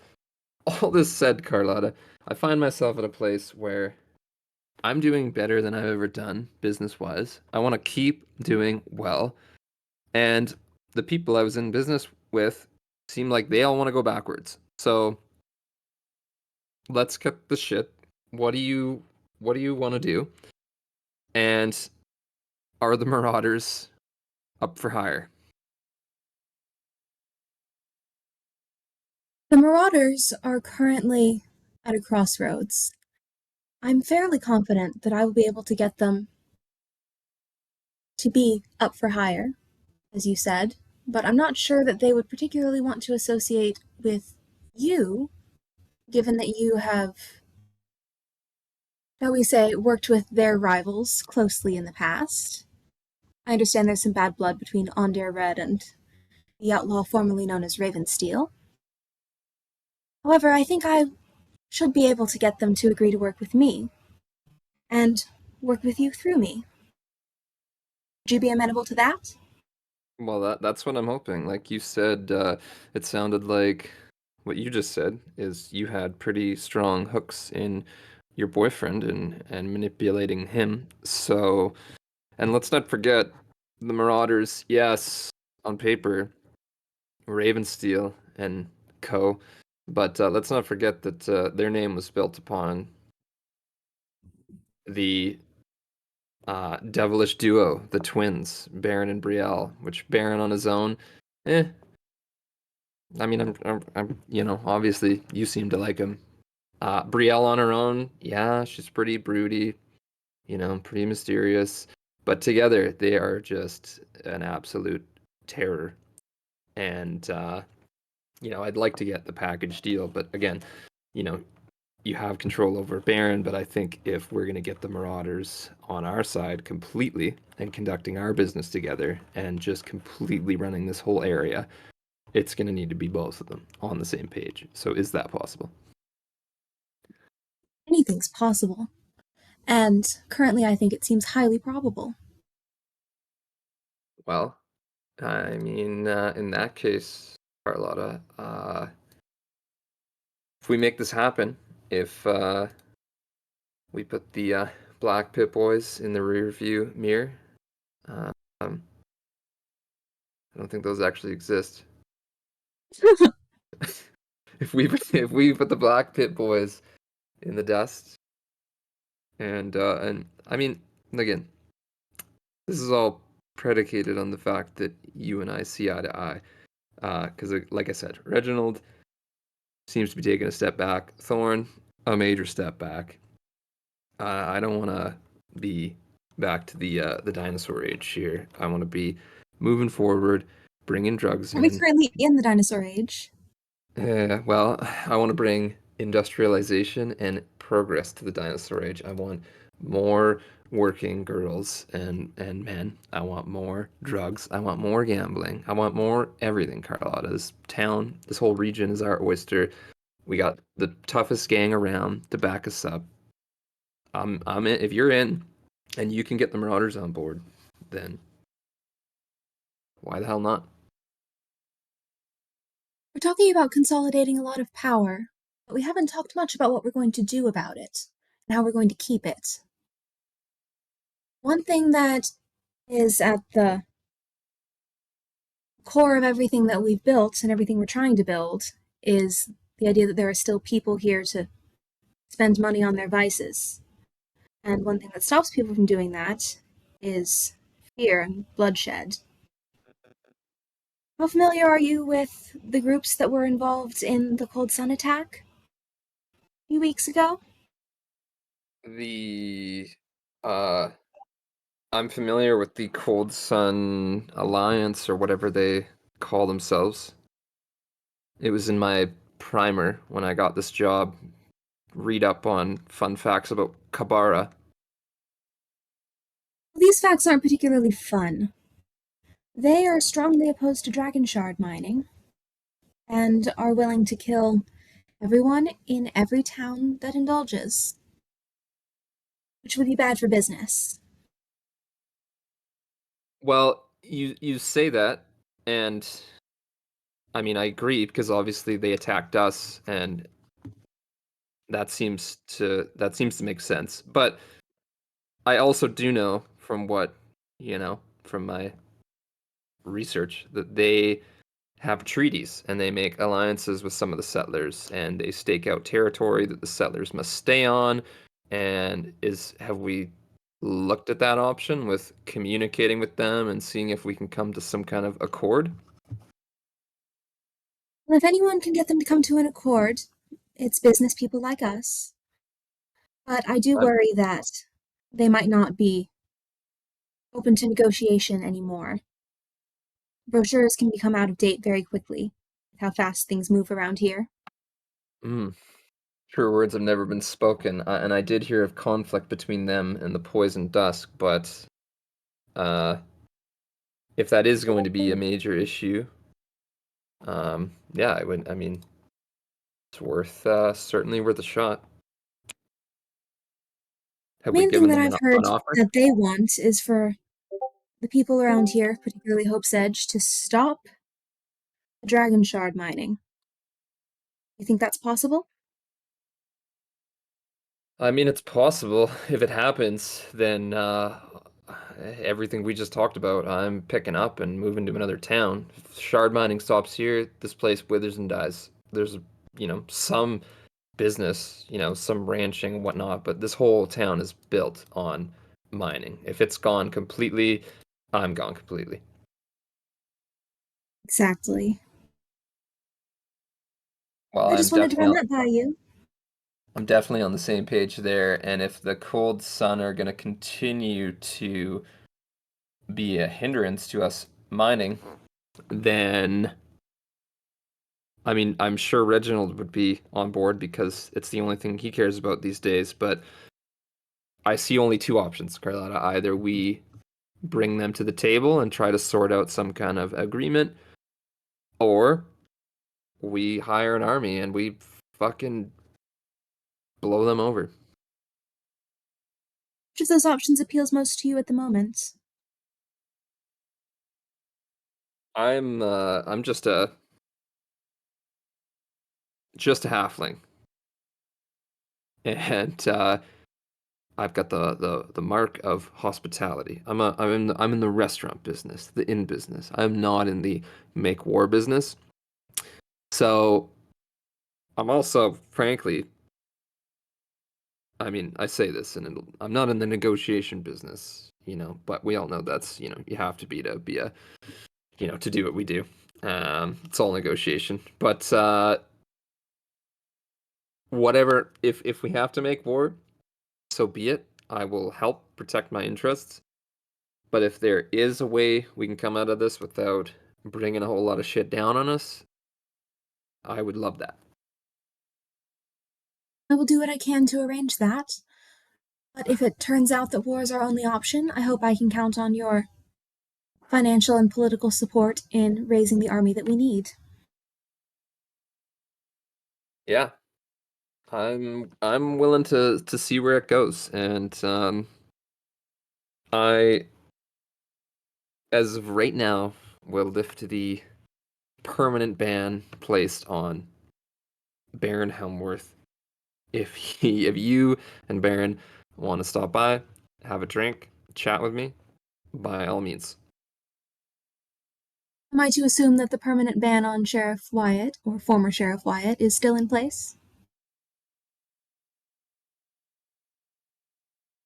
all this said, Carlotta, I find myself at a place where I'm doing better than I've ever done business wise. I want to keep doing well. And the people I was in business with seem like they all want to go backwards. So let's cut the shit. What do you want to do? And are the Marauders up for hire? The Marauders are currently at a crossroads. I'm fairly confident that I will be able to get them to be up for hire, as you said, but I'm not sure that they would particularly want to associate with you, given that you have, shall we say, worked with their rivals closely in the past. I understand there's some bad blood between Onder Red and the outlaw formerly known as Ravensteel. However, I think I should be able to get them to agree to work with me, and work with you through me. Would you be amenable to that? Well, that's what I'm hoping. Like you said, it sounded like what you just said is you had pretty strong hooks in your boyfriend and manipulating him. So, and let's not forget the Marauders, yes, on paper, Ravensteel and co. But let's not forget that their name was built upon the devilish duo, the twins, Baron and Brielle. Which Baron on his own, eh. I mean, obviously you seem to like him. Brielle on her own, yeah, she's pretty broody, pretty mysterious. But together, they are just an absolute terror. And I'd like to get the package deal, but again, you know, you have control over Baron, but I think if we're going to get the Marauders on our side completely and conducting our business together and just completely running this whole area, it's going to need to be both of them on the same page. So is that possible? Anything's possible. And currently I think it seems highly probable. Well, I mean, in that case, Carlotta, if we make this happen, if we put the Black Pit Boys in the rear view mirror, um, I don't think those actually exist. if we put the Black Pit Boys in the dust, and I mean, again, this is all predicated on the fact that you and I see eye to eye. Because, like I said, Reginald seems to be taking a step back. Thorn, a major step back. I don't want to be back to the dinosaur age here. I want to be moving forward, bringing drugs Are we in. currently in the dinosaur age? Well, I want to bring industrialization and progress to the dinosaur age. I want more working girls and men. I want more drugs. I want more gambling. I want more everything, Carlotta. This town, this whole region is our oyster. We got the toughest gang around to back us up. I'm in. If you're in, and you can get the Marauders on board, then why the hell not? We're talking about consolidating a lot of power, but we haven't talked much about what we're going to do about it, and how we're going to keep it. One thing that is at the core of everything that we've built and everything we're trying to build is the idea that there are still people here to spend money on their vices. And one thing that stops people from doing that is fear and bloodshed. How familiar are you with the groups that were involved in the Cold Sun attack a few weeks ago? The uh I'm familiar with the Cold Sun Alliance or whatever they call themselves. It was in my primer when I got this job. Read up on fun facts about Kabara. These facts aren't particularly fun. They are strongly opposed to dragon shard mining and are willing to kill everyone in every town that indulges, which would be bad for business. Well, you say that, and I mean I agree because obviously they attacked us, and that seems to make sense. But I also do know from what from my research that they have treaties and they make alliances with some of the settlers and they stake out territory that the settlers must stay on. And have we looked at that option with communicating with them and seeing if we can come to some kind of accord? Well, if anyone can get them to come to an accord, it's business people like us. But I do Um, worry that they might not be open to negotiation anymore. Brochures can become out of date very quickly, with how fast things move around here. mm, True words have never been spoken, and I did hear of conflict between them and the Poison Dusk, but uh, if that is going to be a major issue, yeah, I mean, it's certainly worth a shot. Have we Main thing given that them I've an heard offer? that they want is for the people around here, particularly Hope's Edge, to stop the dragon shard mining. You think that's possible? I mean, it's possible. If it happens, then everything we just talked about, I'm picking up and moving to another town. If shard mining stops here, this place withers and dies. There's, some business, some ranching and whatnot, but this whole town is built on mining. If it's gone completely, I'm gone completely. Exactly. Well, I just wanted to run that by you. I'm definitely on the same page there, and if the cold sun are going to continue to be a hindrance to us mining, then I mean, I'm sure Reginald would be on board because it's the only thing he cares about these days, but I see only two options, Carlotta. Either we bring them to the table and try to sort out some kind of agreement, or we hire an army and we fucking blow them over. Which of those options appeals most to you at the moment? I'm just a halfling. And I've got the mark of hospitality. I'm in the restaurant business, the inn business. I'm not in the make war business. So I'm also, frankly, I mean, I say this, and I'm not in the negotiation business, but we all know that's, you have to be a, to do what we do. It's all negotiation. But whatever, if we have to make war, so be it. I will help protect my interests. But if there is a way we can come out of this without bringing a whole lot of shit down on us, I would love that. I will do what I can to arrange that. But if it turns out that war is our only option, I hope I can count on your financial and political support in raising the army that we need. Yeah, I'm willing to see where it goes, and I, as of right now, will lift the permanent ban placed on Baron Helmworth. If you and Baron want to stop by, have a drink, chat with me, by all means. Am I to assume that the permanent ban on Sheriff Wyatt, or former Sheriff Wyatt, is still in place?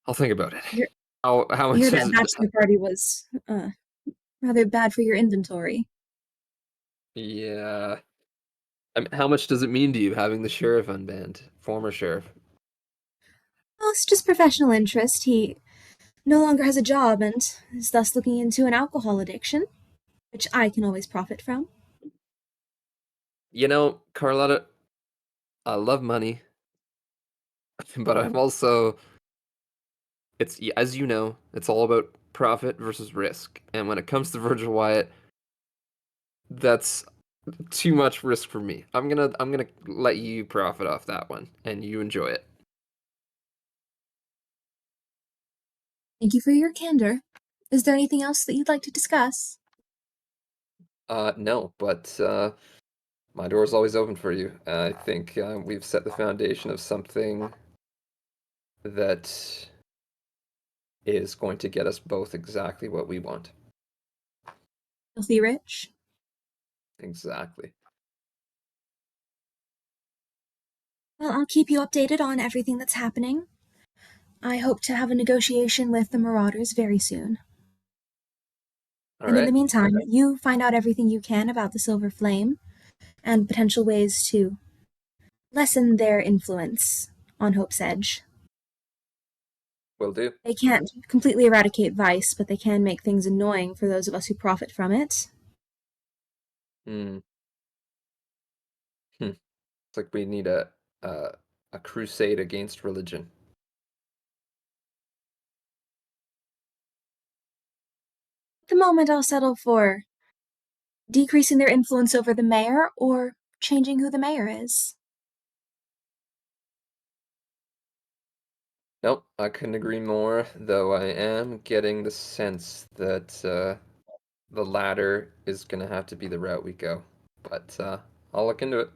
I'll think about it. You're, How I hear much that is it? bachelor party was rather bad for your inventory. Yeah. I mean, how much does it mean to you having the sheriff unbanned? Former sheriff. Well, it's just professional interest. He no longer has a job and is thus looking into an alcohol addiction, which I can always profit from. Carlotta, I love money, but I'm also, as you know, it's all about profit versus risk. And when it comes to Virgil Wyatt, that's too much risk for me. I'm gonna let you profit off that one and you enjoy it. Thank you for your candor. Is there anything else that you'd like to discuss? No, but my door is always open for you. I think we've set the foundation of something that is going to get us both exactly what we want. Filthy rich. Exactly. Well, I'll keep you updated on everything that's happening. I hope to have a negotiation with the Marauders very soon. All And in the right. meantime, you find out everything you can about the Silver Flame and potential ways to lessen their influence on Hope's Edge. Will do. They can't completely eradicate vice, but they can make things annoying for those of us who profit from it. Hmm. It's like we need a crusade against religion. At the moment, I'll settle for decreasing their influence over the mayor or changing who the mayor is. Nope, I couldn't agree more, though I am getting the sense that the latter is going to have to be the route we go. But I'll look into it.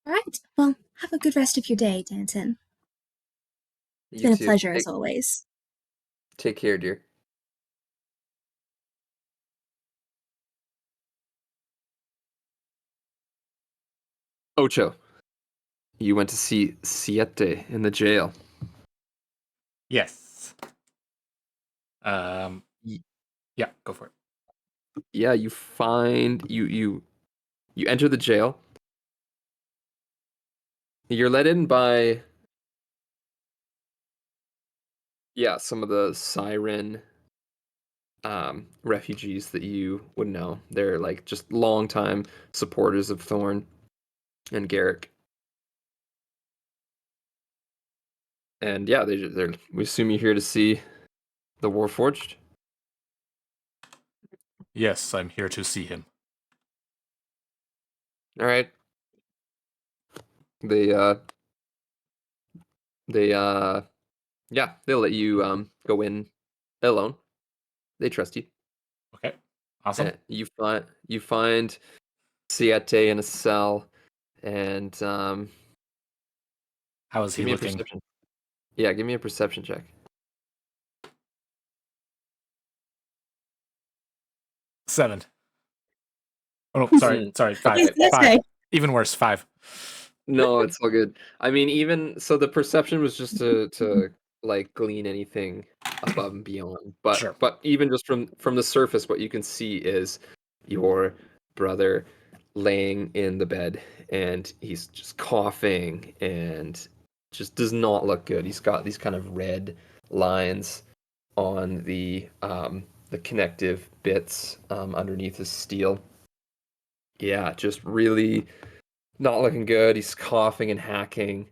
All right. Well, have a good rest of your day, Danton. It's You been a too. pleasure as always. Take care, dear. Ocho, you went to see Siete in the jail. Yes. Y- Yeah, go for it. Yeah, you find you enter the jail. You're let in by some of the Siren refugees that you would know. They're like just longtime supporters of Thorn and Garrick. And yeah, they're we assume you're here to see the Warforged. Yes, I'm here to see him. All right. They they yeah, they'll let you go in alone. They trust you. Okay. Awesome. You find Siete in a cell, and How is he give me a looking? perception. Yeah, give me a perception check. 7. Oh no, sorry, Mm, sorry, 5. okay. Yes, 5. Even worse, 5. No, it's all good. I mean, even so, the perception was just to like glean anything above and beyond. But Sure. even just from the surface, what you can see is your brother laying in the bed, and he's just coughing and just does not look good. He's got these kind of red lines on the connective bits underneath his steel. Yeah, just really not looking good. He's coughing and hacking.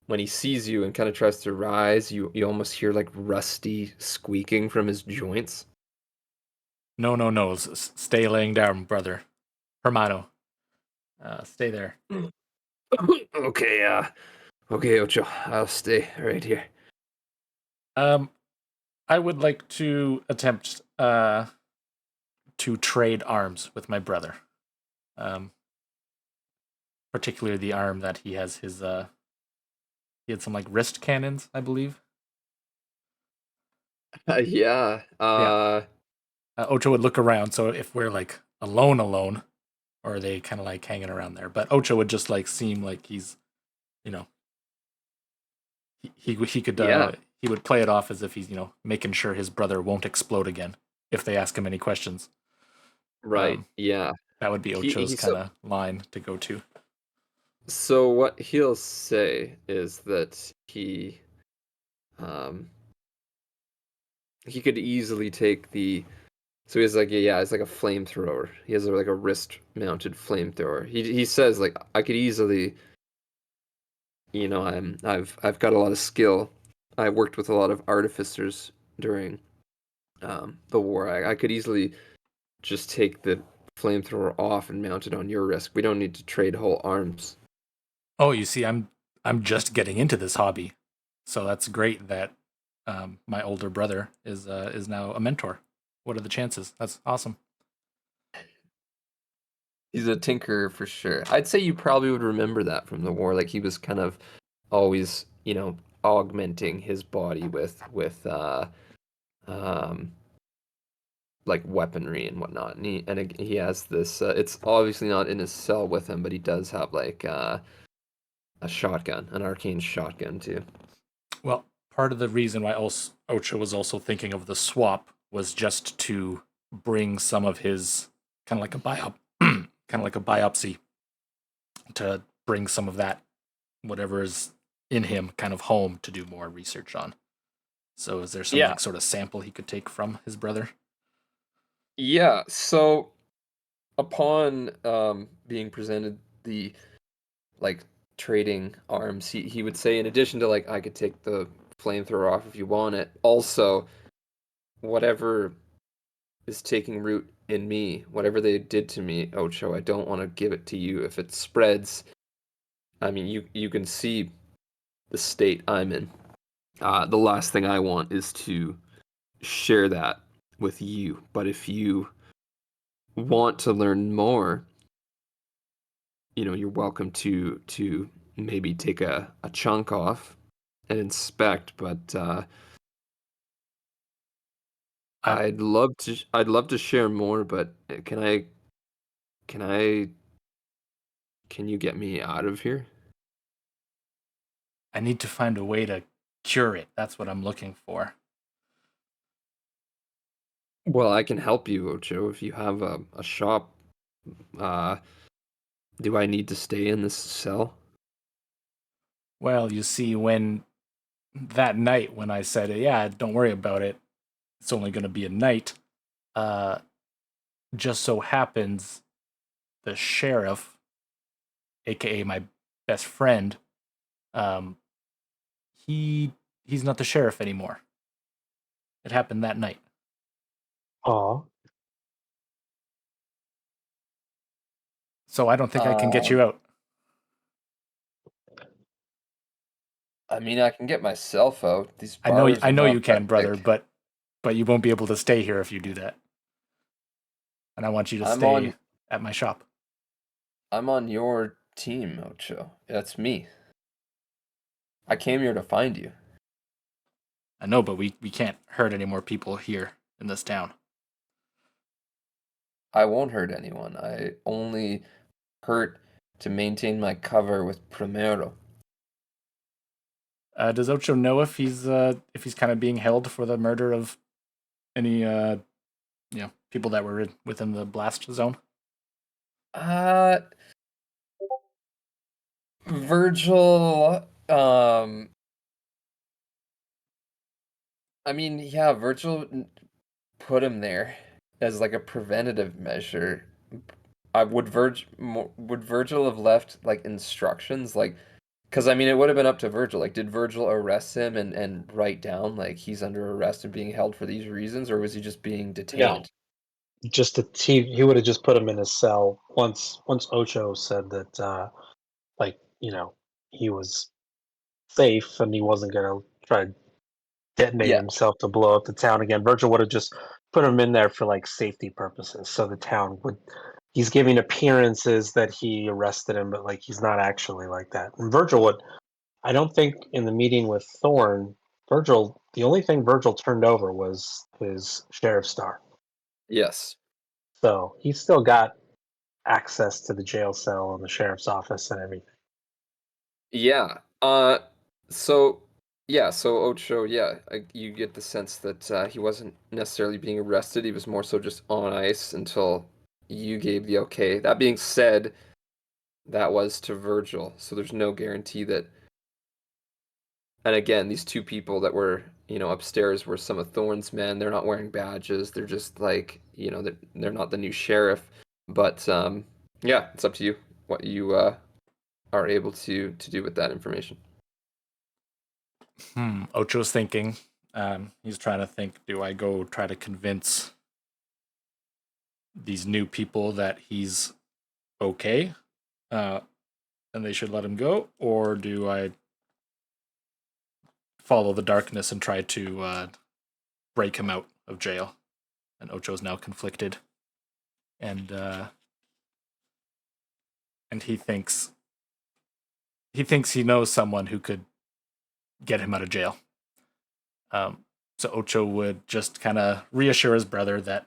When he sees you and kind of tries to rise, you almost hear like rusty squeaking from his joints. No, no, no. Stay laying down, brother. Hermano. Stay there. Okay, okay, Ocho, I'll stay right here. I would like to attempt to trade arms with my brother. Um, Particularly the arm that he has his he had some like wrist cannons, I believe. Yeah. Yeah. Ocho would look around, so if we're like alone, or are they kind of like hanging around there? But Ocho would just like seem like he's, you know, he could Yeah. he would play it off as if he's making sure his brother won't explode again if they ask him any questions. Right. Yeah. That would be Ocho's He kind of line to go to. so what he'll say is that um he could easily take the so he has like it's like a flamethrower. He has like a wrist mounted flamethrower. He says like I could easily I've got a lot of skill. I worked with a lot of artificers during the war. I could easily just take the flamethrower off and mount it on your wrist. We don't need to trade whole arms. Oh, you see, I'm just getting into this hobby, so that's great that my older brother is now a mentor. What are the chances? That's awesome. He's a tinkerer for sure. I'd say you probably would remember that from the war. Like he was kind of always, augmenting his body with like weaponry and whatnot. And he has this. It's obviously not in his cell with him, but he does have like a shotgun, an arcane shotgun too. Well, part of the reason why Ocho was also thinking of the swap was just to bring some of his kind of like a kind of like a biopsy, to bring some of that whatever is in him kind of home to do more research on. So is there some Yeah, like sort of sample he could take from his brother? yeah. So upon being presented the like trading arms, he would say, in addition to like, I could take the flamethrower off if you want it. Also, whatever is taking root in me, whatever they did to me, Ocho, I don't want to give it to you. If it spreads, I mean, you can see the state I'm in. The last thing I want is to share that with you. But if you want to learn more, you're welcome to maybe take a chunk off and inspect. But I I'd love to share more. But can I can you get me out of here? I need to find a way to cure it. That's what I'm looking for. Well, I can help you, Ocho, if you have a shop. Uh, do I need to stay in this cell? Well, you see, when that night when I said, "Yeah, don't worry about it. It's only going to be a night," uh, just so happens the sheriff, aka my best friend, um, he he's not the sheriff anymore. It happened that night. Aw. So I don't think I can get Um, you out. I mean, I can get myself out. These bars I are know you not that can, brother, thick. but you won't be able to stay here if you do that. And I want you to I'm stay on at my shop. I'm on your team, Ocho. That's me. I came here to find you. I know, but we can't hurt any more people here in this town. I won't hurt anyone. I only hurt to maintain my cover with Primero. Does Ocho know if he's kind of being held for the murder of any people that were within the blast zone? Uh, Virgil, I mean, yeah, put him there as like a preventative measure. I would Virgil have left like instructions, like, because I mean it would have been up to Virgil. Like, did Virgil arrest him and write down like he's under arrest and being held for these reasons, or was he just being No, detained? just he would have just put him in his cell once Ocho said that like he was safe and he wasn't gonna try to detonate Yeah, himself to blow up the town again. Virgil would have just put him in there for like safety purposes, so the town would. He's giving appearances that he arrested him, but like he's not actually like that. And Virgil would. I don't think in the meeting with Thorn, Virgil. The only thing Virgil turned over was his sheriff star. yes. So he's still got access to the jail cell and the sheriff's office and everything. Yeah. So so Ocho, yeah, you get the sense that he wasn't necessarily being arrested. He was more so just on ice until you gave the okay. That being said, that was to Virgil, so there's no guarantee that. And again, these two people that were, upstairs were some of Thorne's men. They're not wearing badges. They're just like, they're not the new sheriff. But yeah, it's up to you what you are able to do with that information. Ocho's thinking. He's trying to think, do I go try to convince these new people that he's okay, uh, and they should let him go, or do I follow the darkness and try to break him out of jail? And Ocho's now conflicted, and and he thinks he knows someone who could get him out of jail. So Ocho would just kind of reassure his brother that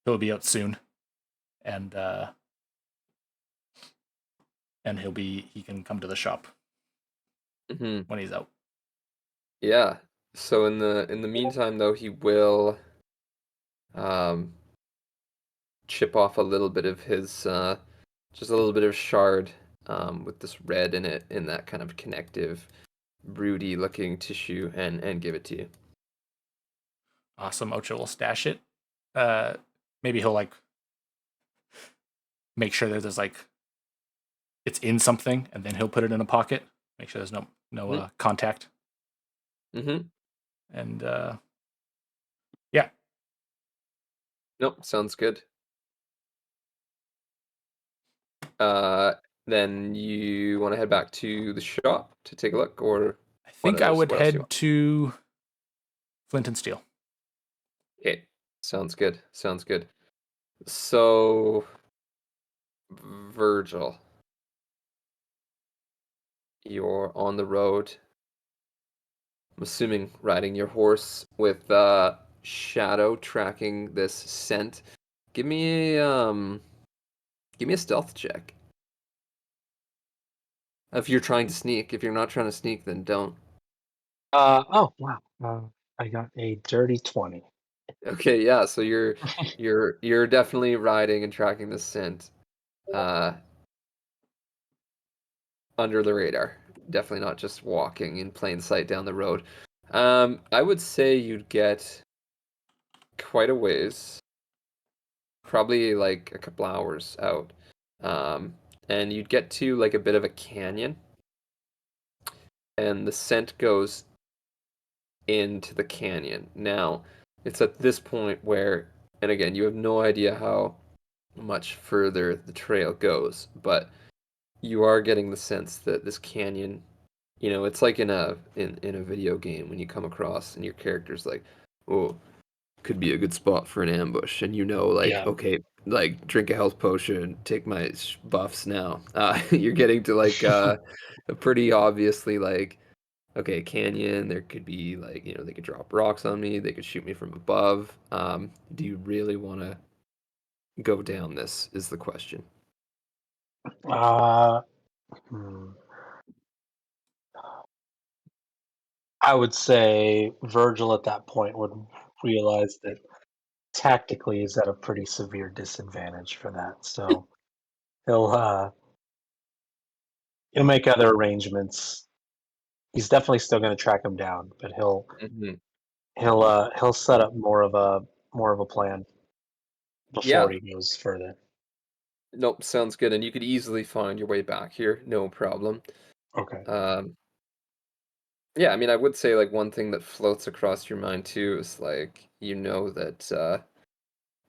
he'll be out soon, and he can come to the shop Hmm. when he's out. Yeah. So in the meantime, though, he will um, chip off a little bit of his just a little bit of shard with this red in it, in that kind of connective, broody looking tissue, and give it to you. Awesome. Ocho will stash it. Maybe he'll like make sure that there's like it's in something, and then he'll put it in a pocket. Make sure there's no contact. Mm-hmm. And yeah, Nope, sounds good. Uh, then you want to head back to the shop to take a look, or I think I would what else do you head want? to Flint and Steel. Okay, sounds good. Sounds good. So, Virgil, you're on the road. I'm assuming riding your horse with Shadow tracking this scent. Give me give me a stealth check. If you're trying to sneak, if you're not trying to sneak, then don't. Oh wow. I got a dirty 20. Okay, yeah, so you're definitely riding and tracking this scent uh under the radar. Definitely not just walking in plain sight down the road. I would say you'd get quite a ways, probably like a couple hours out. Um, and you'd get to like a bit of a canyon, and the scent goes into the canyon. Now, it's at this point where, and again, you have no idea how much further the trail goes, but you are getting the sense that this canyon, it's like in a video game when you come across and your character's like, oh, could be a good spot for an ambush, and like, Yeah. okay, like drink a health potion, take my buffs now. You're getting to like a pretty obviously like, okay, canyon. There could be like, they could drop rocks on me. They could shoot me from above. Do you really want to go down this? Is the question. Uh, hmm. I would say Virgil at that point would realize that tactically he's at a pretty severe disadvantage for that. So he'll uh, he'll make other arrangements. He's definitely still going to track him down, but Hmm. he'll set up more of a plan before Yeah. he goes further. Nope. Sounds good. And you could easily find your way back here. No problem. Okay. Um, yeah. I mean, I would say like one thing that floats across your mind too is like, that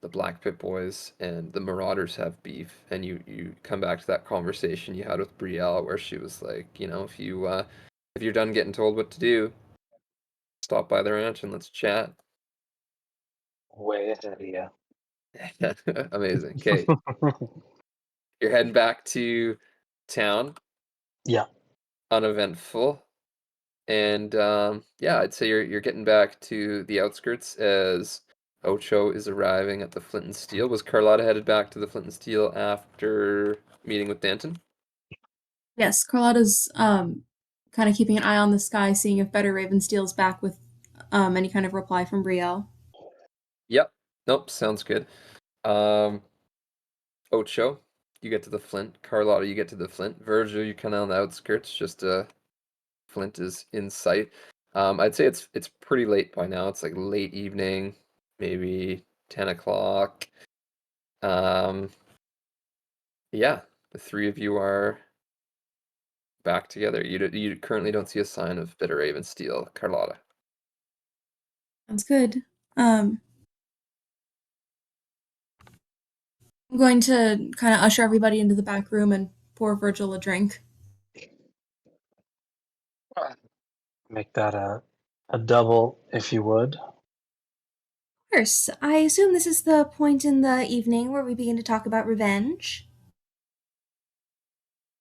the Black Pit Boys and the Marauders have beef, and you come back to that conversation you had with Brielle, where she was like, if you're done getting told what to do, stop by the ranch and let's chat. Way ahead of you. Amazing. Okay, you're heading back to town, Yeah. uneventful, and yeah, I'd say you're getting back to the outskirts as Ocho is arriving at the Flint and Steel. Was Carlotta headed back to the Flint and Steel after meeting with Danton? Yes, Carlotta's kind of keeping an eye on the sky, seeing if Better Ravensteel's back with any kind of reply from Brielle. Yep. Nope. Sounds good. Um, Ocho, you get to the Flint. Carlotta, you get to the Flint. Virgil, you kind of on the outskirts. Just Flint is in sight. I'd say it's pretty late by now. It's like late evening, maybe 10 o'clock. Um, yeah, the three of you are back together. You currently don't see a sign of Bitter Raven Steel, Carlotta. Sounds good. Um, I'm going to kind of usher everybody into the back room and pour Virgil a drink. Make that a double, if you would. Of course, I assume this is the point in the evening where we begin to talk about revenge.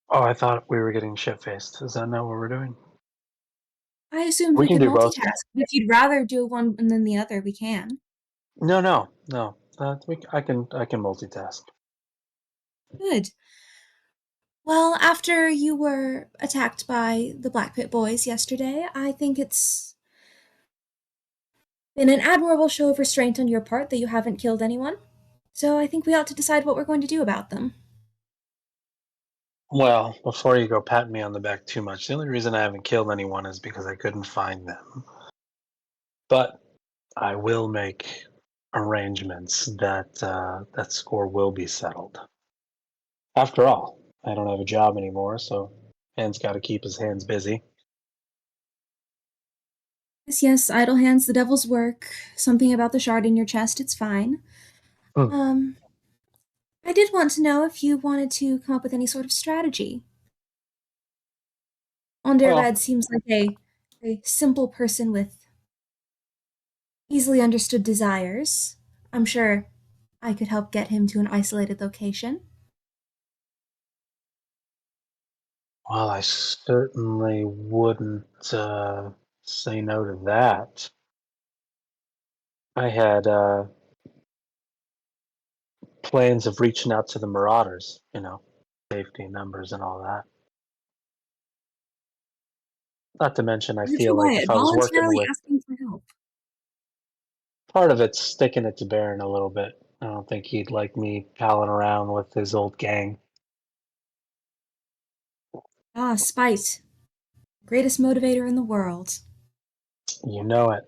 Oh, I thought we were getting shit faced. Is that not what we're doing? I assumed We we can could do both. multitask. If you'd rather do one and then the other, we can. No. I can multitask. I can multitask. Good. Well, after you were attacked by the Black Pit Boys yesterday, I think it's been an admirable show of restraint on your part that you haven't killed anyone. So I think we ought to decide what we're going to do about them. Well, before you go patting me on the back too much, the only reason I haven't killed anyone is because I couldn't find them. But I will make arrangements that that score will be settled. After all, I don't have a job anymore, so Han's got to keep his hands busy. Yes, idle hands, the devil's work. Something about the shard in your chest, it's fine. Hmm. I did want to know if you wanted to come up with any sort of strategy. Well, Onderred seems like a simple person with easily understood desires. I'm sure I could help get him to an isolated location. well, I certainly wouldn't say no to that. I had plans of reaching out to the Marauders, safety numbers and all that. Not to mention, I You're feel like if Wyatt, I was working voluntarily with asking for help. part of it's sticking it to Baron a little bit. I don't think he'd like me palling around with his old gang. Ah, spite. Greatest motivator in the world. You know it.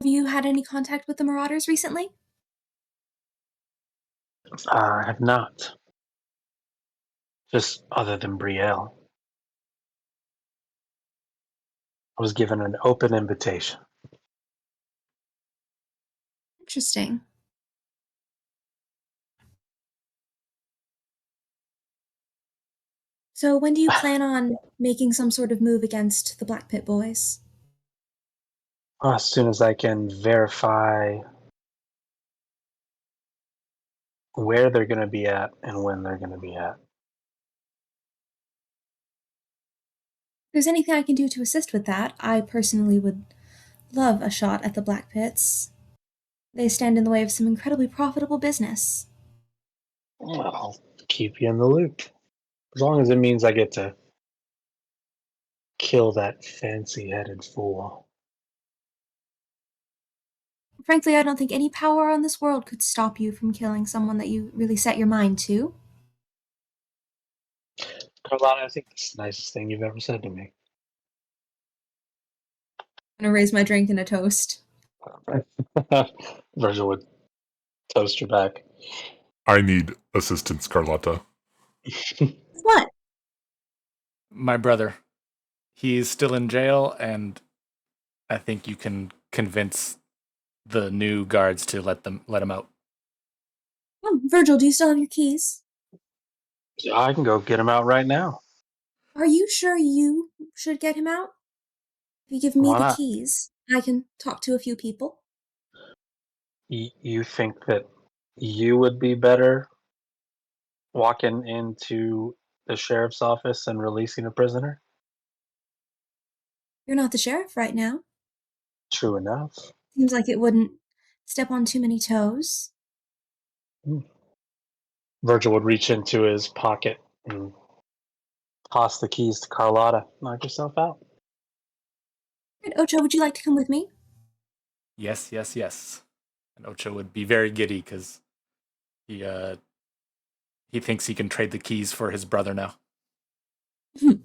Have you had any contact with the Marauders recently? I have not. Just other than Brielle. I was given an open invitation. Interesting. So when do you plan on making some sort of move against the Black Pit Boys? As soon as I can verify where they're going to be at and when they're going to be at. If there's anything I can do to assist with that, I personally would love a shot at the Black Pits. They stand in the way of some incredibly profitable business. I'll keep you in the loop. As long as it means I get to kill that fancy-headed fool. Frankly, I don't think any power on this world could stop you from killing someone that you really set your mind to. Carlotta, I think that's the nicest thing you've ever said to me. I'm gonna raise my drink in a toast. Virgil would toast her back. I need assistance, Carlotta. What? My brother. He's still in jail, and I think you can convince the new guards to let him out. Oh, Virgil, do you still have your keys? I can go get him out right now. Are you sure you should get him out? If you give me Why the not? keys, I can talk to a few people. You think that you would be better walking into the sheriff's office and releasing a prisoner? You're not the sheriff right now. True enough. Seems like it wouldn't step on too many toes. Virgil would reach into his pocket and toss the keys to Carlotta. Knock yourself out. Right, Ocho, would you like to come with me? Yes, yes, yes. And Ocho would be very giddy because he thinks he can trade the keys for his brother now. Virgil,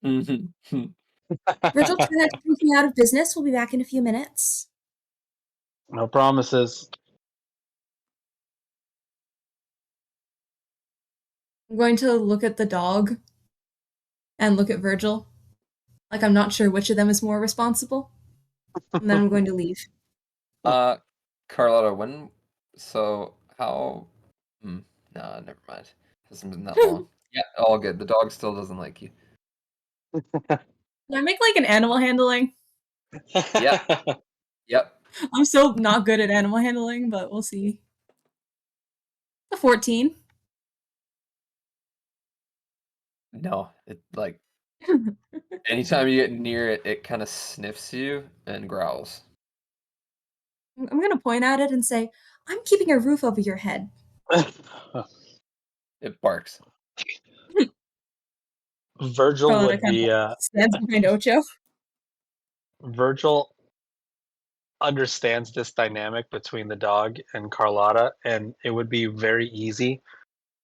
try not to take me out of business. We'll be back in a few minutes. No promises. I'm going to look at the dog and look at Virgil. Like I'm not sure which of them is more responsible. And then I'm going to leave. Carlotta, how... Nah, never mind. Hasn't been that long. Yeah, all good. The dog still doesn't like you. Can I make like an animal handling? Yeah. Yep. I'm still not good at animal handling, but we'll see. A 14. No, it like anytime you get near it, it kind of sniffs you and growls. I'm gonna point at it and say, I'm keeping a roof over your head. It barks. Virgil Carlotta would kind be of stands behind Ocho. Virgil understands this dynamic between the dog and Carlotta, and it would be very easy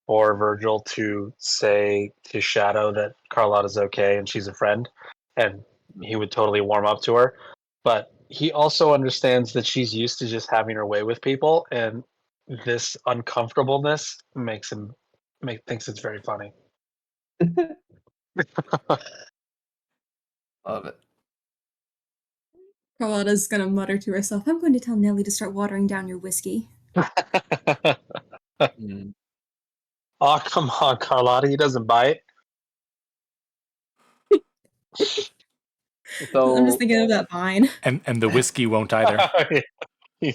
for Virgil to say to Shadow that Carlotta's okay and she's a friend, and he would totally warm up to her. But he also understands that she's used to just having her way with people, and this uncomfortableness makes him thinks it's very funny. Love it. Carlotta's gonna mutter to herself, I'm going to tell Nellie to start watering down your whiskey. Mm. Oh, come on, Carlotta. He doesn't bite. I'm just So thinking of that vine. And the whiskey won't either. He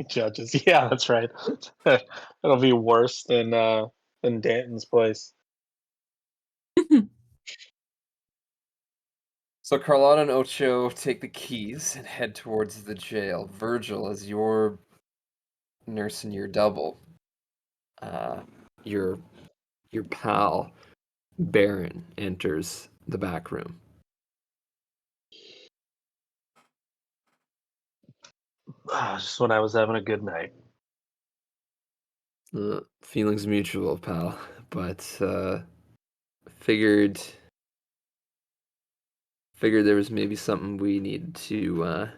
judges. Yeah, that's right. It'll be worse than Danton's place. So Carlotta and Ocho take the keys and head towards the jail. Virgil, as your nurse and your double, uh, your pal Baron enters the back room. Just when I was having a good night. Feelings mutual, pal. But figured there was maybe something we needed to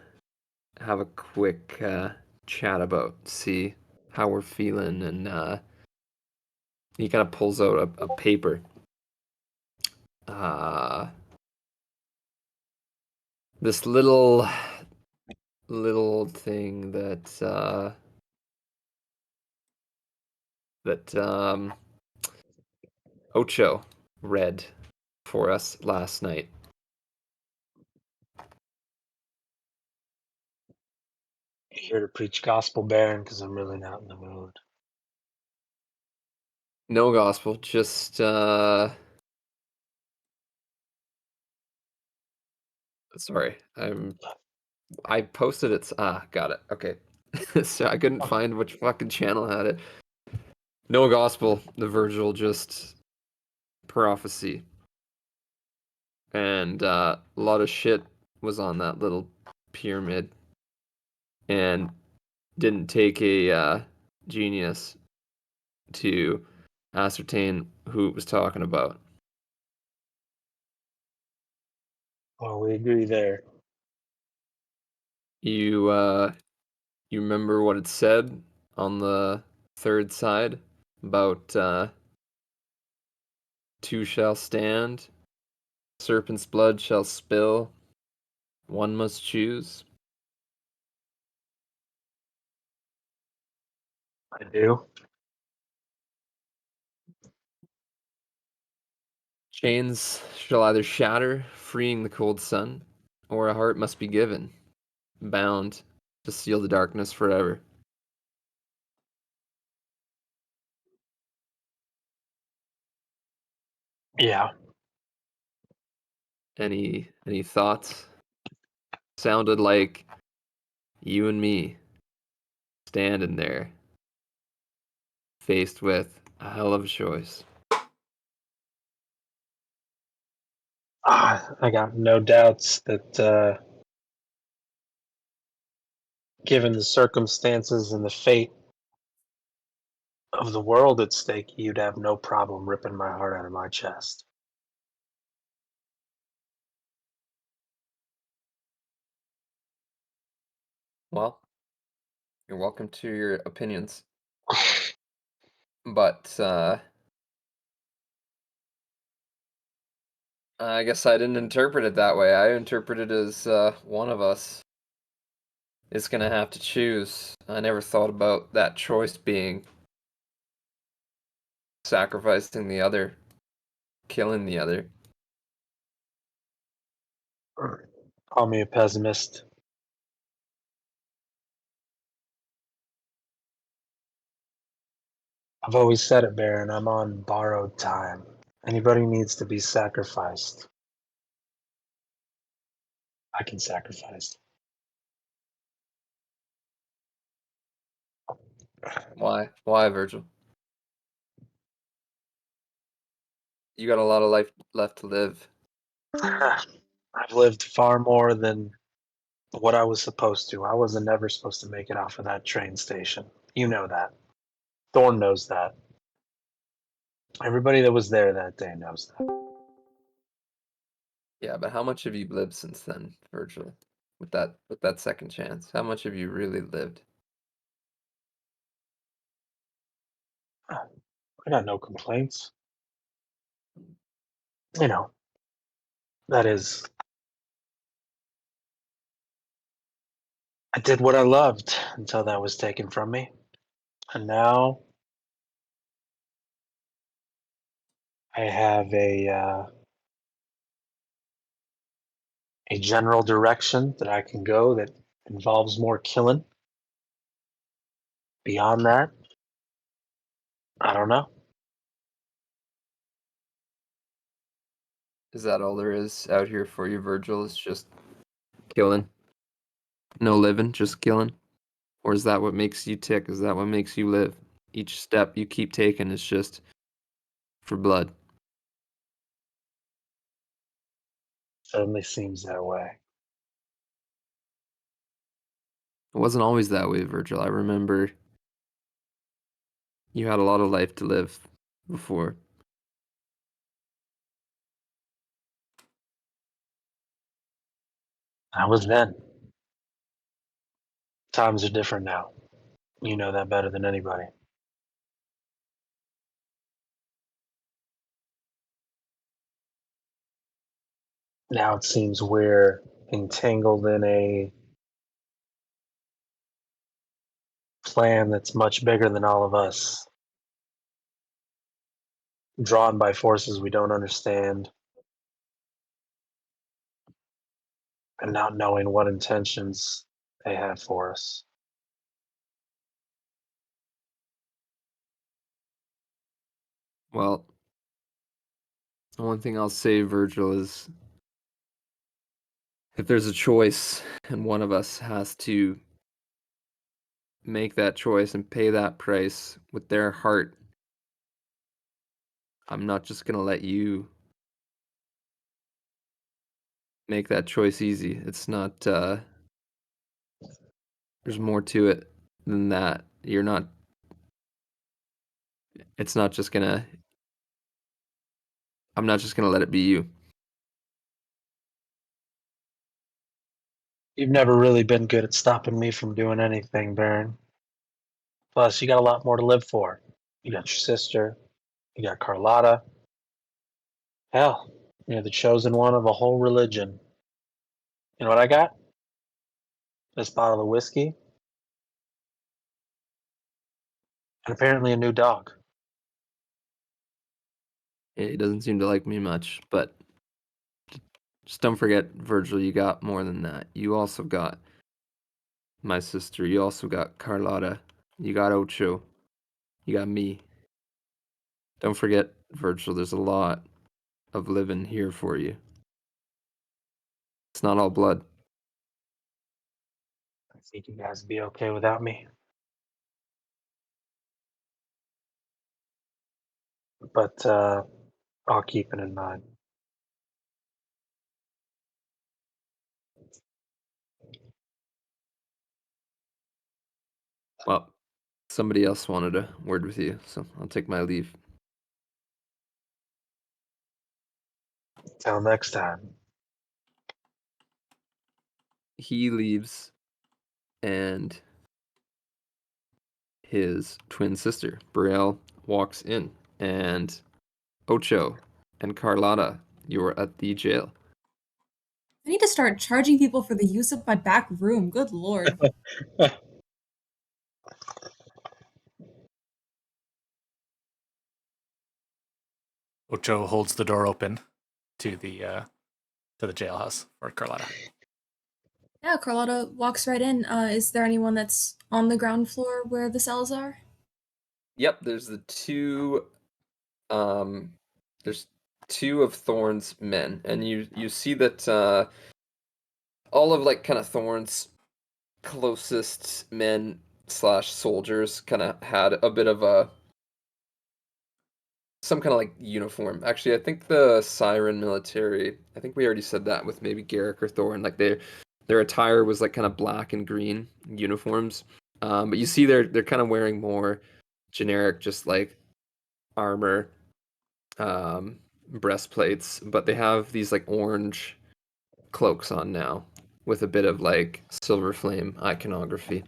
have a quick chat about, see how we're feeling, and he kind of pulls out a paper. This little thing that Ocho read for us last night. Here to preach gospel, Baron, because I'm really not in the mood. No gospel, just sorry. I posted it. Got it. Okay. So I couldn't find which fucking channel had it. No gospel, the Virgil, just prophecy. And a lot of shit was on that little pyramid. And didn't take a genius to ascertain who it was talking about. Well, we agree there. You remember what it said on the third side about two shall stand, serpent's blood shall spill, one must choose. I do. Chains shall either shatter, freeing the cold sun, or a heart must be given, bound to seal the darkness forever. Yeah. Any thoughts? Sounded like you and me standing there, faced with a hell of a choice. I got no doubts that given the circumstances and the fate of the world at stake, you'd have no problem ripping my heart out of my chest. Well, you're welcome to your opinions, but I guess I didn't interpret it that way. I interpreted it as one of us is gonna have to choose. I never thought about that choice being sacrificing the other, killing the other. Call me a pessimist. I've always said it, Baron. I'm on borrowed time. Anybody needs to be sacrificed. I can sacrifice. Why? Why, Virgil? You got a lot of life left to live. I've lived far more than what I was supposed to. I wasn't never supposed to make it off of that train station. You know that. Thorn knows that. Everybody that was there that day knows that. Yeah, but how much have you lived since then, Virgil? With that second chance, how much have you really lived? I got no complaints. You know, that is, I did what I loved until that was taken from me. And now I have a general direction that I can go that involves more killing. Beyond that, I don't know. Is that all there is out here for you, Virgil? Is just killing? No living, just killing? Or is that what makes you tick? Is that what makes you live? Each step you keep taking is just for blood. Certainly seems that way. It wasn't always that way, Virgil. I remember you had a lot of life to live before. I was then. Times are different now. You know that better than anybody. Now it seems we're entangled in a plan that's much bigger than all of us, drawn by forces we don't understand, and not knowing what intentions they have for us. Well, the one thing I'll say, Virgil, is if there's a choice and one of us has to make that choice and pay that price with their heart, I'm not just going to let you make that choice easy. It's not, there's more to it than that. It's not just going to, I'm not just going to let it be you. You've never really been good at stopping me from doing anything, Baron. Plus, you got a lot more to live for. You got your sister, you got Carlotta. Hell, you're the chosen one of a whole religion. You know what I got? This bottle of whiskey, and apparently a new dog. He doesn't seem to like me much, but just don't forget, Virgil, you got more than that. You also got my sister. You also got Carlotta. You got Ocho. You got me. Don't forget, Virgil, there's a lot of living here for you. It's not all blood. I think you guys would be okay without me. But I'll keep it in mind. Well, somebody else wanted a word with you, so I'll take my leave. Till next time. He leaves, and his twin sister, Brielle, walks in, and Ocho and Carlotta, you're at the jail. I need to start charging people for the use of my back room. Good lord. Ocho holds the door open to the jailhouse for Carlotta. Yeah, Carlotta walks right in. Is there anyone that's on the ground floor where the cells are? Yep, there's the two. There's two of Thorn's men, and you see that all of like kind of Thorn's closest men slash soldiers kind of had a bit of a some kind of like uniform. Actually, I think the Siren military. I think we already said that with maybe Garrick or Thorn. Like their attire was like kind of black and green uniforms. But you see they're kind of wearing more generic, just like armor, breastplates, but they have these like orange cloaks on now with a bit of like silver flame iconography.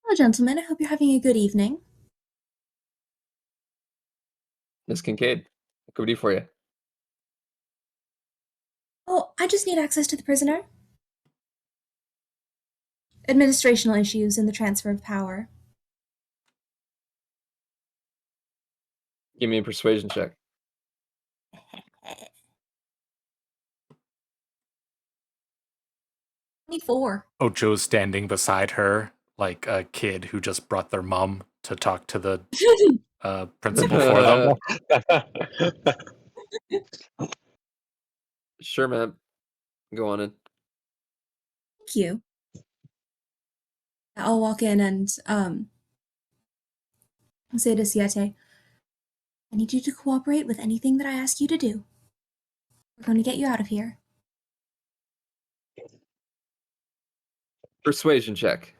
Hello, gentlemen. I hope you're having a good evening. Miss Kincaid, what can we do for you? Oh, I just need access to the prisoner. Administrational issues in the transfer of power. Give me a persuasion check. 24. Ocho's standing beside her like a kid who just brought their mom to talk to the principal for them. Sure, man. Go on in. Thank you. I'll walk in and say to Siete, I need you to cooperate with anything that I ask you to do. We're going to get you out of here. Persuasion check.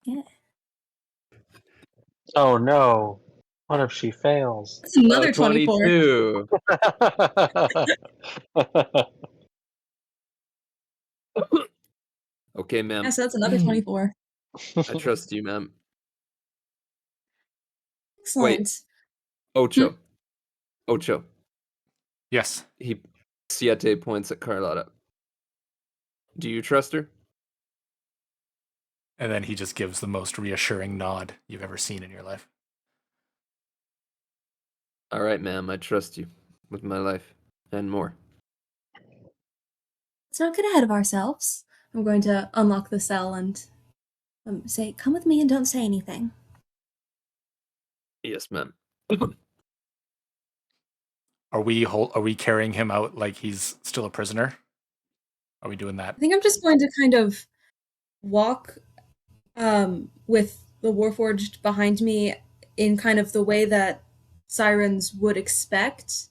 Yeah. Oh no. What if she fails? That's another 24. 22. Okay, ma'am. Yeah, so that's another 24. I trust you, ma'am. Excellent. Ocho. Ocho. Yes. Siete points at Carlotta. Do you trust her? And then he just gives the most reassuring nod you've ever seen in your life. All right, ma'am. I trust you with my life and more. Let's not get ahead of ourselves. I'm going to unlock the cell and say, come with me and don't say anything. Yes, ma'am. Are we carrying him out like he's still a prisoner? Are we doing that? I think I'm just going to kind of walk with the Warforged behind me in kind of the way that sirens would expect.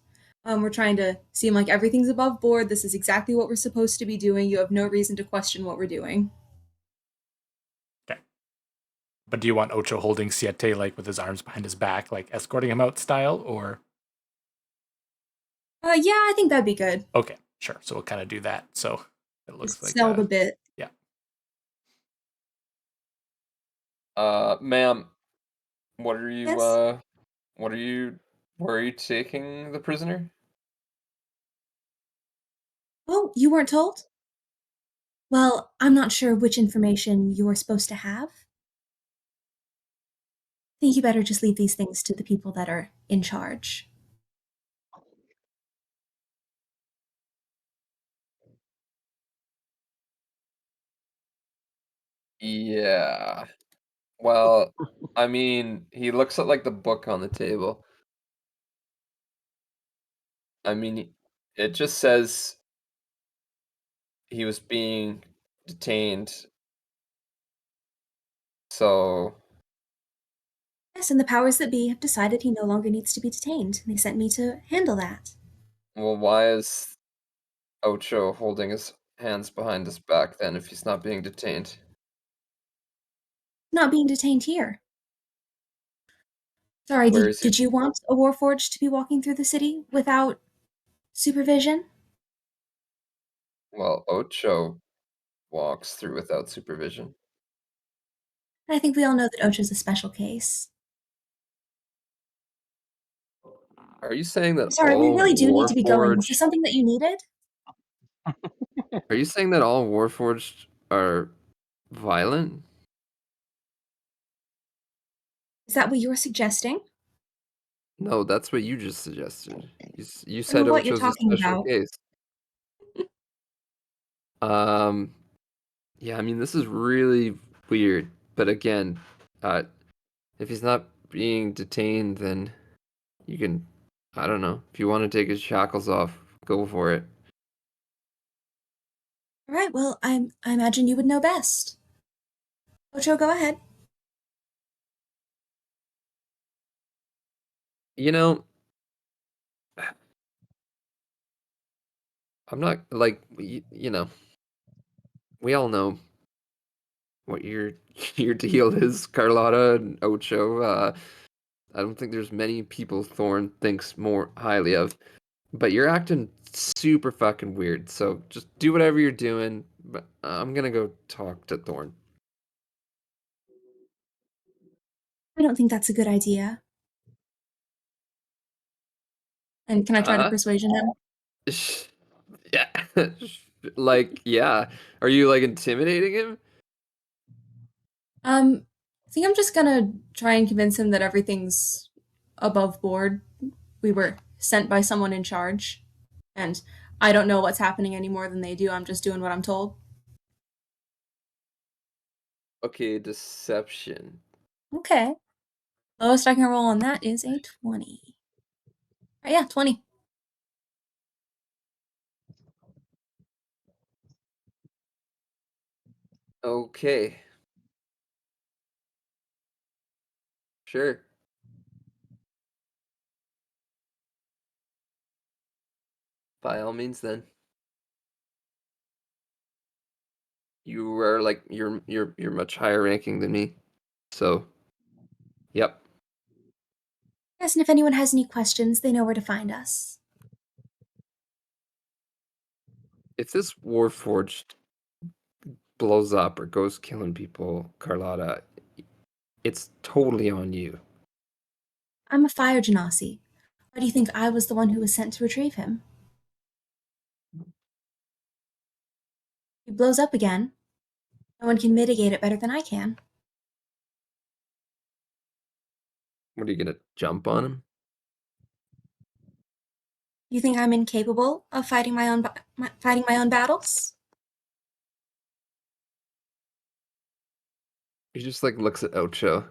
We're trying to seem like everything's above board. This is exactly what we're supposed to be doing. You have no reason to question what we're doing. Okay. But do you want Ocho holding Siete like with his arms behind his back, like escorting him out style, or? Yeah, I think that'd be good. Okay, sure. So we'll kind of do that. So it looks Just like sell the bit. yeah. Ma'am, what are you Yes? where are you taking the prisoner? Oh, you weren't told? Well, I'm not sure which information you're supposed to have. I think you better just leave these things to the people that are in charge. Yeah. Well, I mean, he looks at like the book on the table. I mean, it just says he was being detained. So, Yes, and the powers that be have decided he no longer needs to be detained. They sent me to handle that. well, why is Ocho holding his hands behind his back then if he's not being detained? Not being detained here. Sorry, Where is he? did you want a Warforged to be walking through the city without supervision? Well, Ocho walks through without supervision. I think we all know that Ocho's a special case. Are you saying that Sorry, we all really do need to be going. Was Warforged? this something that you needed? Are you saying that all Warforged are violent? Is that what you were suggesting? No, that's what you just suggested. You I don't said know what you're Ocho's a talking special about. case. Um, yeah, I mean, this is really weird. But again, uh, if he's not being detained, then you can, I don't know, if you want to take his shackles off, go for it. All right, well, I imagine you would know best. Ocho, go ahead. You know, I'm not like you know, we all know what your your deal is, Carlotta and Ocho. I don't think there's many people Thorn thinks more highly of, but you're acting super fucking weird. So just do whatever you're doing. But I'm gonna go talk to Thorn. I don't think that's a good idea. And can I try to Uh, persuasion him? yeah, like yeah. Are you like intimidating him? I think I'm just gonna try and convince him that everything's above board. We were sent by someone in charge, and I don't know what's happening any more than they do. I'm just doing what I'm told. Okay, deception. Okay. Lowest I can roll on that is a 20. Yeah, 20. Okay, sure. By all means, then. You are like you're much higher ranking than me. So, yep. Yes, and if anyone has any questions, they know where to find us. If this Warforged blows up or goes killing people, Carlotta, it's totally on you. I'm a fire genasi. Why do you think I was the one who was sent to retrieve him? He blows up again. No one can mitigate it better than I can. What are you gonna jump on him? You think I'm incapable of fighting fighting my own battles? He just like looks at Ocho.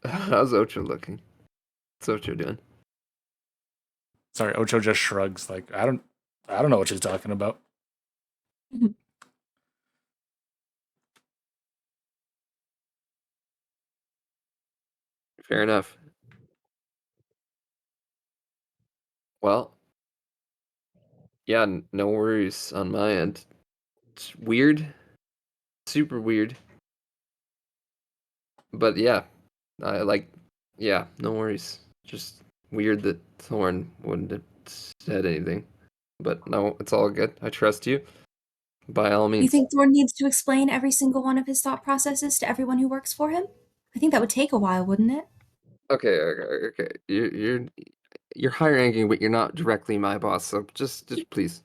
How's Ocho looking? What's Ocho doing? Sorry, Ocho just shrugs like I don't know what she's talking about. Fair enough. Well, yeah, no worries on my end. It's weird, super weird. But yeah, I like, yeah, no worries. Just weird that Thorn wouldn't have said anything. But no, it's all good. I trust you. By all You means. think Thorn needs to explain every single one of his thought processes to everyone who works for him? I think that would take a while, wouldn't it? Okay. You're high ranking, but you're not directly my boss. So just please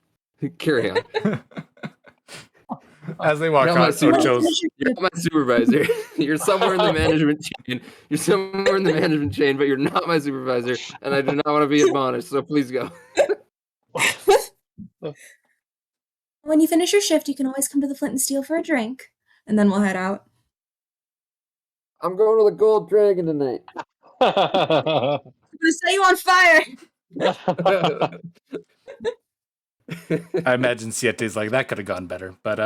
carry on. As they You're walk not my out, When you super, Ocho's finish your you're shift, not my supervisor. You're somewhere in the management chain. You're somewhere in the management chain, but you're not my supervisor, and I do not want to be admonished. So please go. when you finish your shift, you can always come to the Flint and Steel for a drink. And then we'll head out. I'm going to the Gold Dragon tonight. I'm gonna set you on fire! I imagine Siete's like that could have gone better, but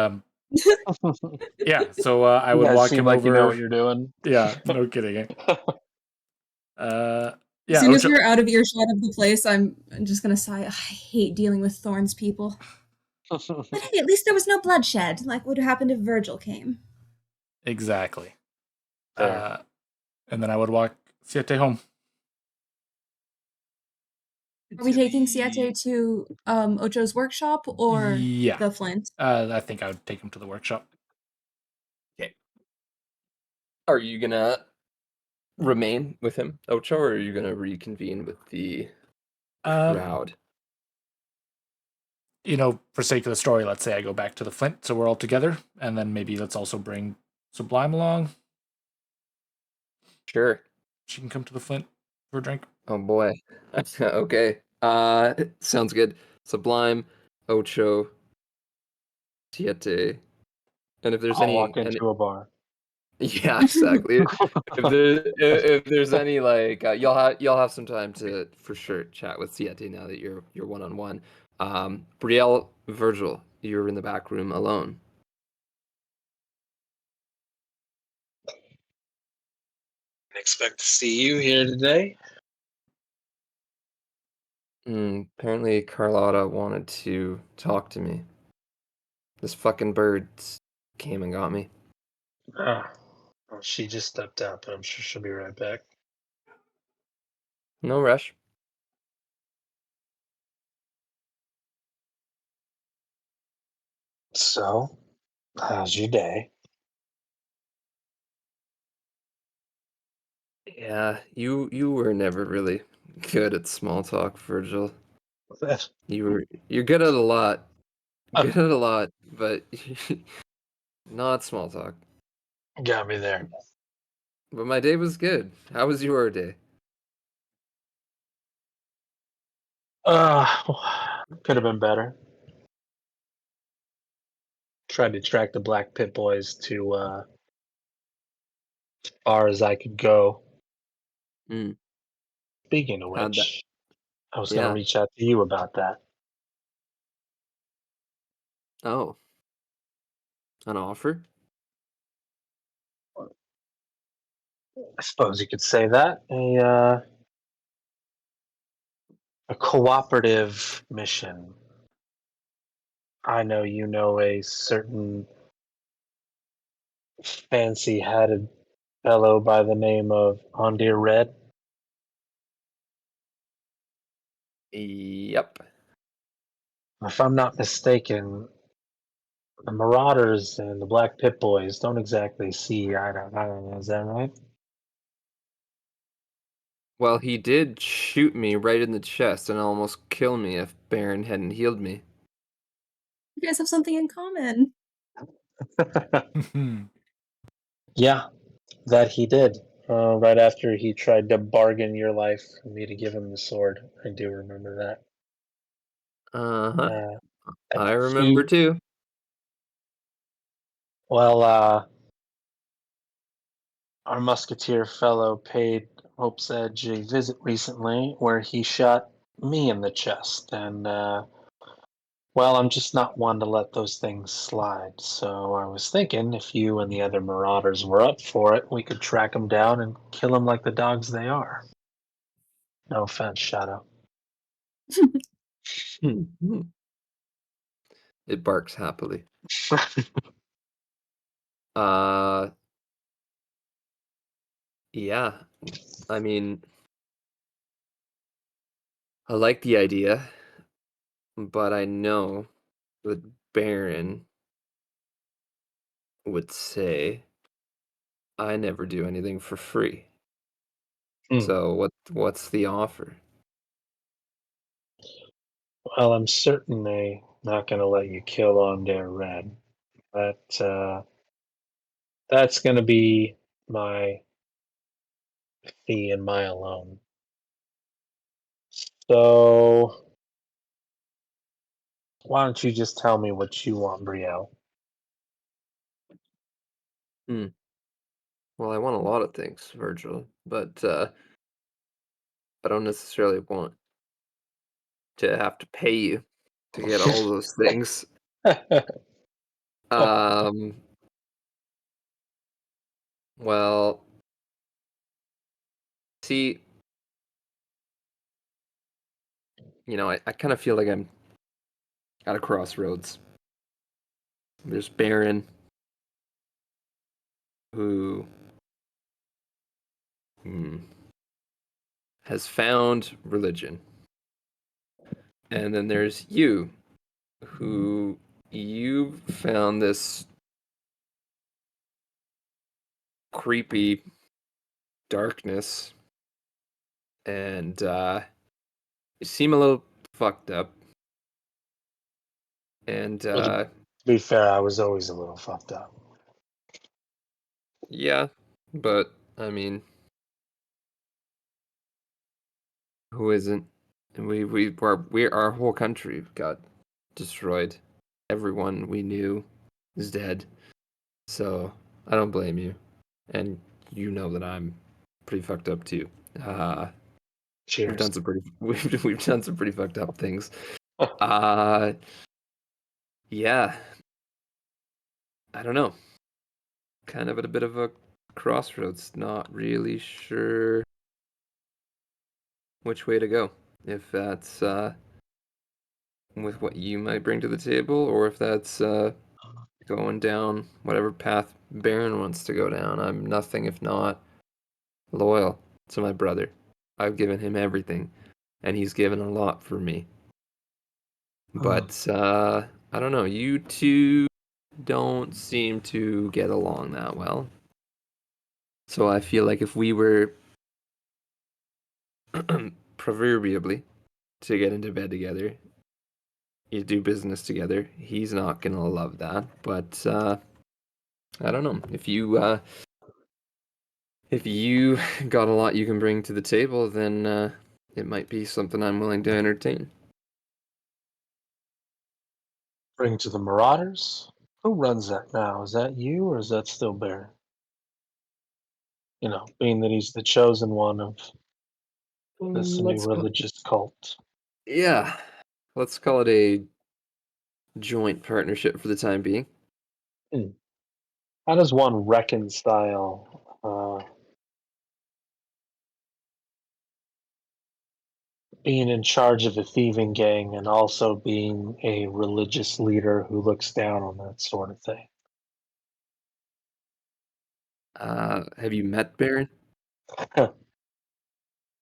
yeah. So I You would guys walk seem him like over. you know what you're doing. Yeah, no kidding. As Yeah, soon as Ocho. we're out of earshot of the place, I'm just gonna sigh. I hate dealing with Thorn's people. But hey, at least there was no bloodshed, like what would happen if Virgil came. Exactly. Fair. And then I would walk Siete home. Are we taking Siete to Ocho's workshop or Yeah. the Flint? I think I would take him to the workshop. Okay. Are you gonna remain with him, Ocho, or are you gonna reconvene with the crowd? For sake of the story, let's say I go back to the Flint, so we're all together, and then maybe let's also bring Sublime along. Sure. She can come to the Flint for a drink. Oh boy. Okay. Sounds good. Sublime, Ocho, Siete, and if there's I'll walk any, into a bar. Yeah, exactly. If there's any like you'll have some time to for sure chat with Siete now that you're one on one. Brielle, Virgil, you're in the back room alone. Didn't expect to see you here today. Apparently Carlotta wanted to talk to me. This fucking bird came and got me. Ah, well, she just stepped out, but I'm sure she'll be right back. No rush. So, how's your day? Yeah, you were never really good at small talk, Virgil. You're good at a lot. Good at a lot, but not small talk. Got me there. But my day was good. How was your day? Uh, could have been better. Tried to track the Black Pit Boys to far as I could go. Mm, Speaking of how'd that? which, I was going to Yeah. reach out to you about that. Oh, an offer? I suppose you could say that. A cooperative mission. I know you know a certain fancy hatted fellow by the name of Ondir Red. Yep. If I'm not mistaken, the Marauders and the Black Pit Boys don't exactly see eye to eye. Is that right? Well, he did shoot me right in the chest and almost kill me if Baron hadn't healed me. You guys have something in common. Yeah, that he did. Right after he tried to bargain your life for me to give him the sword. I do remember that. Uh-huh. And I a remember few, too. well, our musketeer fellow paid Hope's Edge a visit recently where he shot me in the chest. And, well, I'm just not one to let those things slide. So I was thinking if you and the other marauders were up for it, we could track them down and kill them like the dogs they are. No offense, Shadow. It barks happily. Uh, yeah. I mean, I like the idea, but I know that Baron would say I never do anything for free. Hmm. So what's the offer? Well, I'm certainly not going to let you kill on their red. That's going to be my fee and my alone. So why don't you just tell me what you want, Brielle? Hmm. Well, I want a lot of things, Virgil, but I don't necessarily want to have to pay you to get all those things. Um, well, see, I kind of feel like I'm at a crossroads. There's Baron, who has found religion. And then there's you, who you found this creepy darkness, and you seem a little fucked up. And Well, to be fair, I was always a little fucked up. yeah, but I mean, who isn't? And our whole country got destroyed. Everyone we knew is dead. So I don't blame you. and you know that I'm pretty fucked up too. We've Cheers. done some pretty we've done some pretty fucked up things. Uh, yeah, I don't know. Kind of at a bit of a crossroads. Not really sure which way to go. If that's with what you might bring to the table, or if that's going down whatever path Baron wants to go down. I'm nothing if not loyal to my brother. I've given him everything, and he's given a lot for me. But I don't know. You two don't seem to get along that well. So I feel like if we were proverbially to get into bed together, you do business together, he's not gonna love that. But I don't know. If you got a lot you can bring to the table, then it might be something I'm willing to entertain. Bring to the Marauders? Who runs that now? Is that you or is that still Baron? You know, being that he's the chosen one of this new Let's call religious cult. yeah, let's call it a joint partnership for the time being. How does one reconcile being in charge of a thieving gang and also being a religious leader who looks down on that sort of thing? Have you met Baron?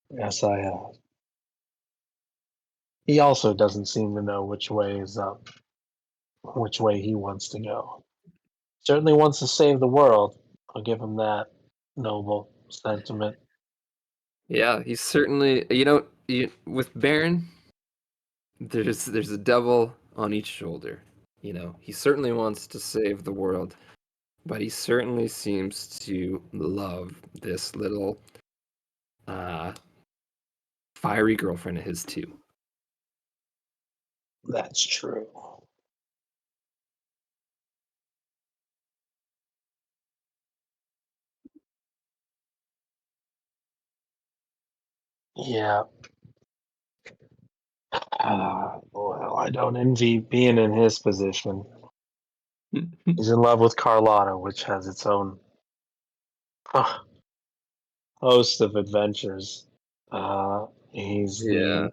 Yes, I have. He also doesn't seem to know which way is up, which way he wants to go. Certainly wants to save the world. I'll give him that noble sentiment. Yeah, he's certainly. With Baron, there's a devil on each shoulder. He certainly wants to save the world, but he certainly seems to love this little uh, fiery girlfriend of his too. That's true. Yeah. Well, I don't envy being in his position. He's in love with Carlotta, which has its own host of adventures. He's Yeah.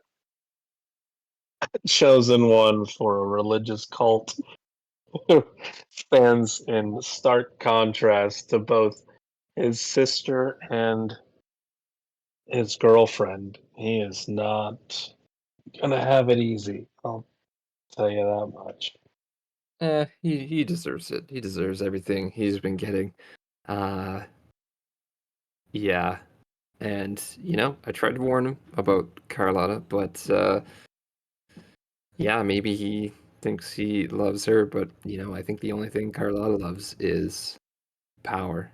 the chosen one for a religious cult who stands in stark contrast to both his sister and his girlfriend. He is not gonna have it easy. I'll tell you that much. He deserves it. He deserves everything he's been getting. Uh, yeah. And, I tried to warn him about Carlotta, but, yeah, maybe he thinks he loves her, but, I think the only thing Carlotta loves is power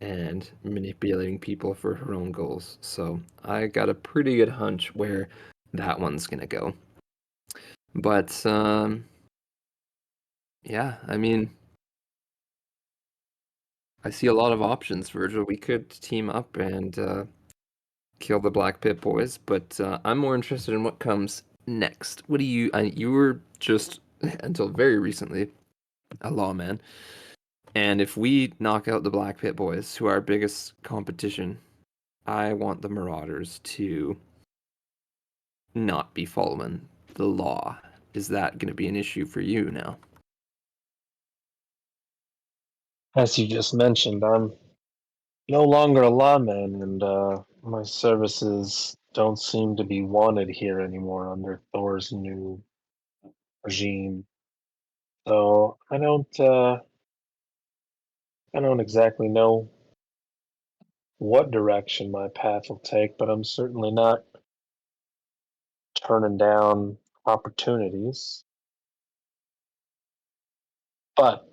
and manipulating people for her own goals. So I got a pretty good hunch where that one's gonna go. But, yeah, I mean, I see a lot of options, Virgil. We could team up and kill the Black Pit Boys, but I'm more interested in what comes next. What do you were just until very recently a lawman, and if we knock out the Black Pit Boys, who are our biggest competition, I want the Marauders to not be following the law. Is that going to be an issue for you now? As you just mentioned, I'm no longer a lawman, and my services don't seem to be wanted here anymore under Thor's new regime. So I don't exactly know what direction my path will take, but I'm certainly not turning down opportunities. But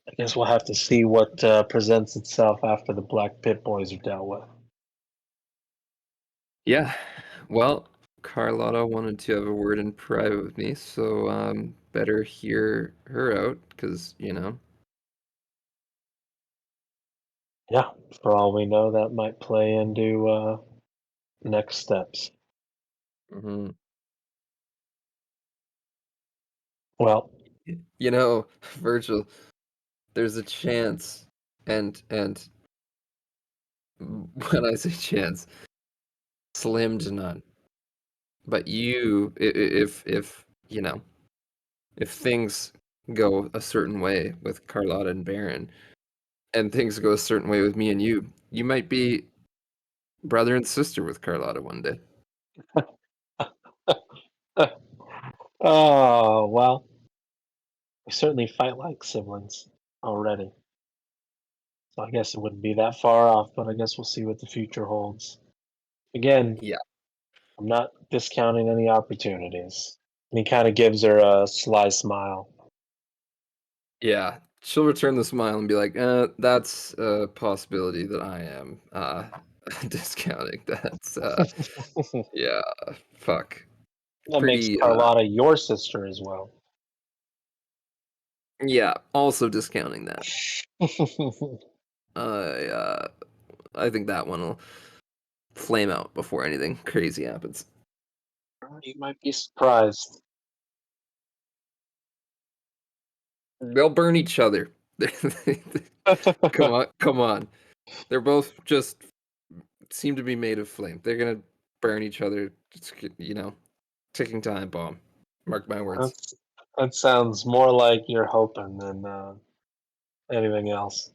I guess we'll have to see what presents itself after the Black Pit Boys are dealt with. Yeah. Well, Carlotta wanted to have a word in private with me, so better hear her out, because Yeah, for all we know, that might play into next steps. Hmm. Well, You know, Virgil, there's a chance, and when I say chance, slim to none. But you, if you know, if things go a certain way with Carlotta and Baron, and things go a certain way with me and you might be brother and sister with Carlotta one day. oh well, we certainly fight like siblings already. So I guess it wouldn't be that far off, but I guess we'll see what the future holds. Again, Yeah. I'm not discounting any opportunities. And he kind of gives her a sly smile. Yeah. She'll return the smile and be like, that's a possibility that I am discounting. That's yeah, fuck. That makes Pretty Carlotta your sister as well. yeah, also discounting that. I think that one will flame out before anything crazy happens. You might be surprised. They'll burn each other. Come on. They're both just seem to be made of flame. They're gonna burn each other. It's, ticking time bomb. Mark my words. That sounds more like you're hoping than anything else.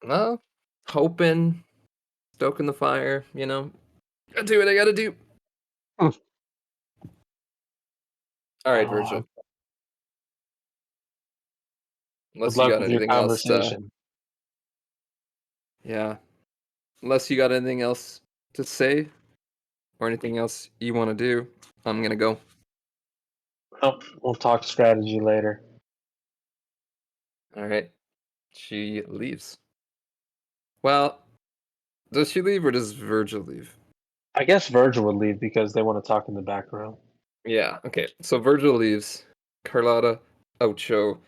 Well, hoping, stoking the fire. Gotta do what I gotta do. Hmm. All right, Virgil. Good Unless you luck got with your anything else. conversation. Yeah. Unless you got anything else to say or anything else you want to do, I'm gonna go. Oh, we'll talk strategy later. All right. She leaves. Well, does she leave or does Virgil leave? I guess Virgil would leave because they want to talk in the back room. Yeah, okay. So Virgil leaves. Carlotta, Ocho,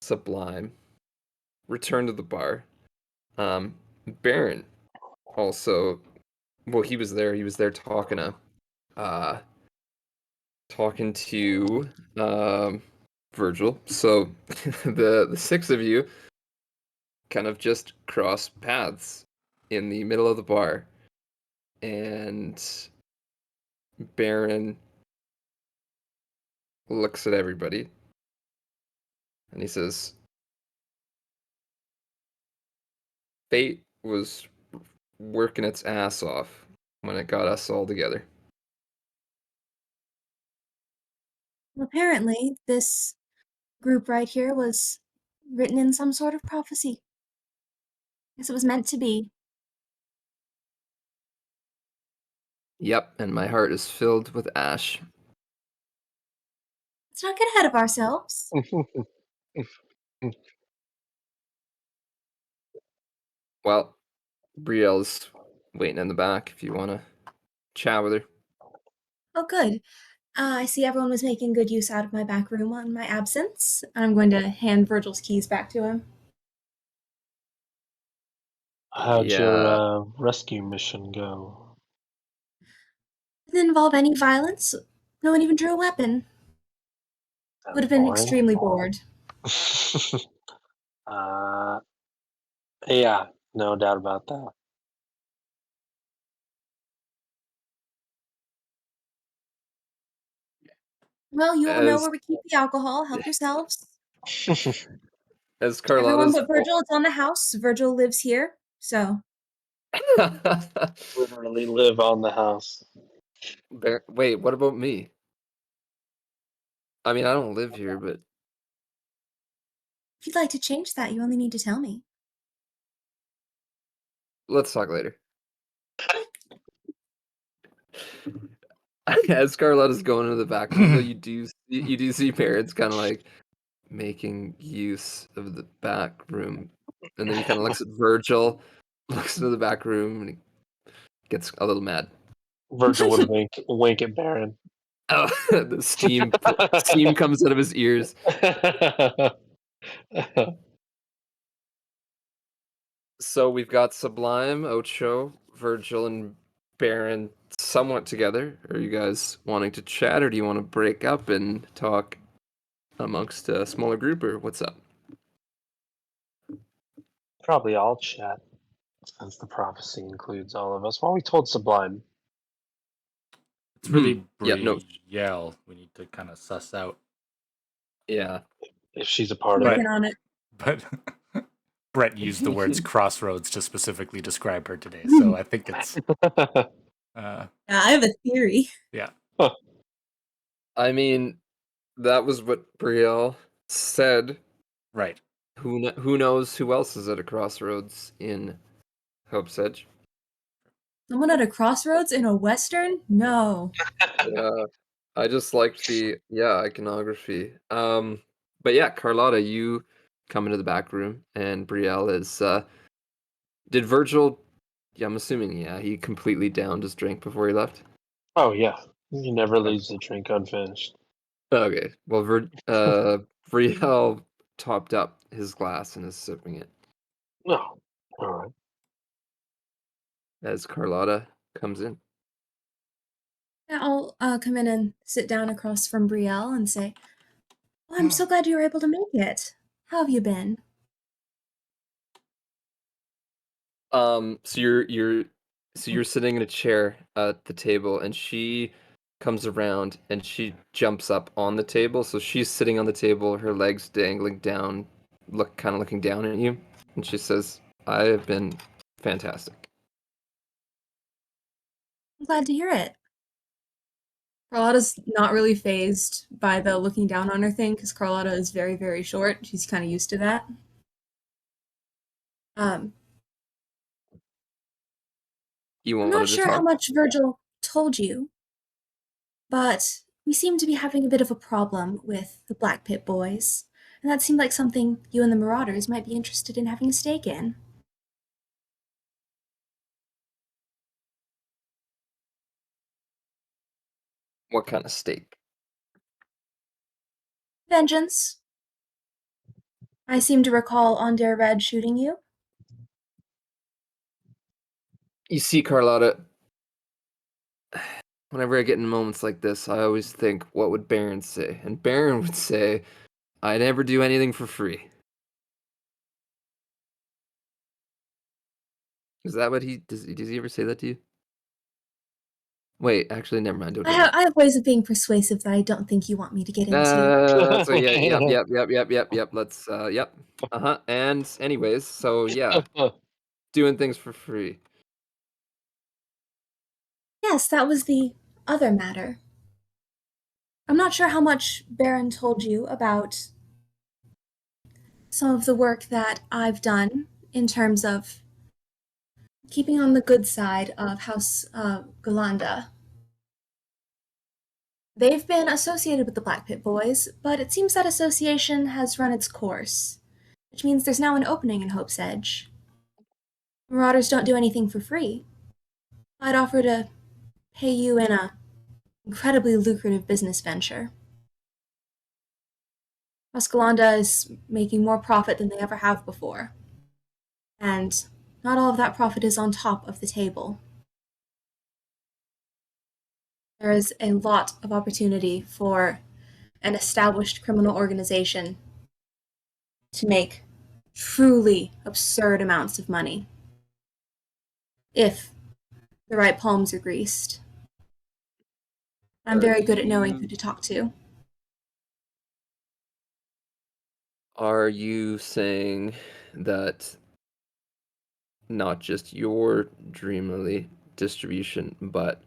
Sublime return to the bar. Baron also, well, he was there. He was there uh, talking to Virgil. So the six of you kind of just cross paths in the middle of the bar, and Baron looks at everybody and he says, "Fate was working its ass off when it got us all together." Apparently, this group right here was written in some sort of prophecy. Guess it was meant to be. Yep, and my heart is filled with ash. Let's not get ahead of ourselves. Well, Brielle's waiting in the back if you want to chat with her. Oh, good. I see everyone was making good use out of my back room on my absence. I'm going to hand Virgil's keys back to him. How'd your Yeah, rescue mission go? Didn't involve any violence. No one even drew a weapon. Would Sounds have been boring. extremely bored. uh, yeah, no doubt about that. Well, you all know as where we keep the alcohol. Help yourselves. as Everyone Carlotta's but Virgil, it's on the house. Virgil lives here, so Literally live on the house. Wait, what about me? I mean, I don't live here, but if you'd like to change that, you only need to tell me. let's talk later. As Carlotta's going into the back room, though, you do see parents kind of like making use of the back room, and then he kind of looks at Virgil, looks into the back room, and he gets a little mad. Virgil would wink at Baron. Oh, the steam comes out of his ears. So we've got Sublime, Ocho, Virgil, and Baron somewhat together. Are you guys wanting to chat, or do you want to break up and talk amongst a smaller group, or what's up? Probably all chat, since the prophecy includes all of us. While we told Sublime, It's really Yeah, no, Brielle we need to kind of suss out. yeah. if she's a part of But Working on it. but Brett used the words crossroads to specifically describe her today, so I think it's it. uh, Yeah, I have a theory. yeah. I mean, that was what Brielle said. Right. Who knows who else is at a crossroads in Hope's Edge? Someone at a crossroads in a western? No. Yeah, I just liked the iconography. But yeah, Carlotta, you come into the back room, and Brielle is. Did Virgil? Yeah, I'm assuming. Yeah, he completely downed his drink before he left. Oh yeah, he never leaves the drink unfinished. Okay, well, Brielle topped up his glass and is sipping it No, all right. as Carlotta comes in. Yeah, I'll come in and sit down across from Brielle and say, "Oh, I'm so glad you were able to make it. How have you been?" So you're sitting in a chair at the table, and she comes around and she jumps up on the table. So she's sitting on the table, her legs dangling down, looking down at you, and she says, "I have been fantastic." I'm glad to hear it. Carlotta's not really phased by the looking down on her thing because Carlotta is very, very short. She's kind of used to that. Um, You I'm wanted not to sure how talk? much Virgil told you, but we seem to be having a bit of a problem with the Black Pit boys, and that seemed like something you and the Marauders might be interested in having a stake in. What kind of steak? Vengeance. I seem to recall Onder Red shooting you. You see, Carlotta, whenever I get in moments like this, I always think, what would Baron say? And Baron would say, I never do anything for free. Is that what he does? Does he ever say that to you? Wait, actually, never mind. Don't I tell me. have, I have ways of being persuasive that I don't think you want me to get into. So yeah, yep. Let's yep. Uh-huh. And anyways, so yeah, doing things for free. Yes, that was the other matter. I'm not sure how much Baron told you about some of the work that I've done in terms of keeping on the good side of House Galanda. They've been associated with the Black Pit Boys, but it seems that association has run its course, which means there's now an opening in Hope's Edge. Marauders don't do anything for free. I'd offer to pay you in a incredibly lucrative business venture. Escalanda is making more profit than they ever have before. And not all of that profit is on top of the table. There is a lot of opportunity for an established criminal organization to make truly absurd amounts of money if the right palms are greased. I'm very good at knowing who to talk to. Are you saying that not just your Dreamlily distribution, but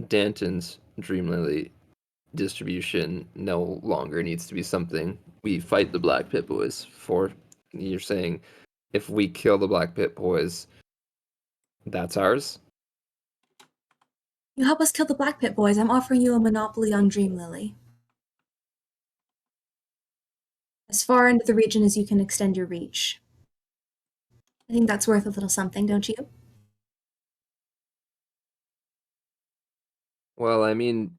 Danton's Dreamlily distribution no longer needs to be something we fight the Black Pit Boys for? You're saying if we kill the Black Pit Boys, that's ours? You help us kill the Black Pit Boys, I'm offering you a monopoly on Dreamlily. As far into the region as you can extend your reach. I think that's worth a little something, don't you? Well, I mean,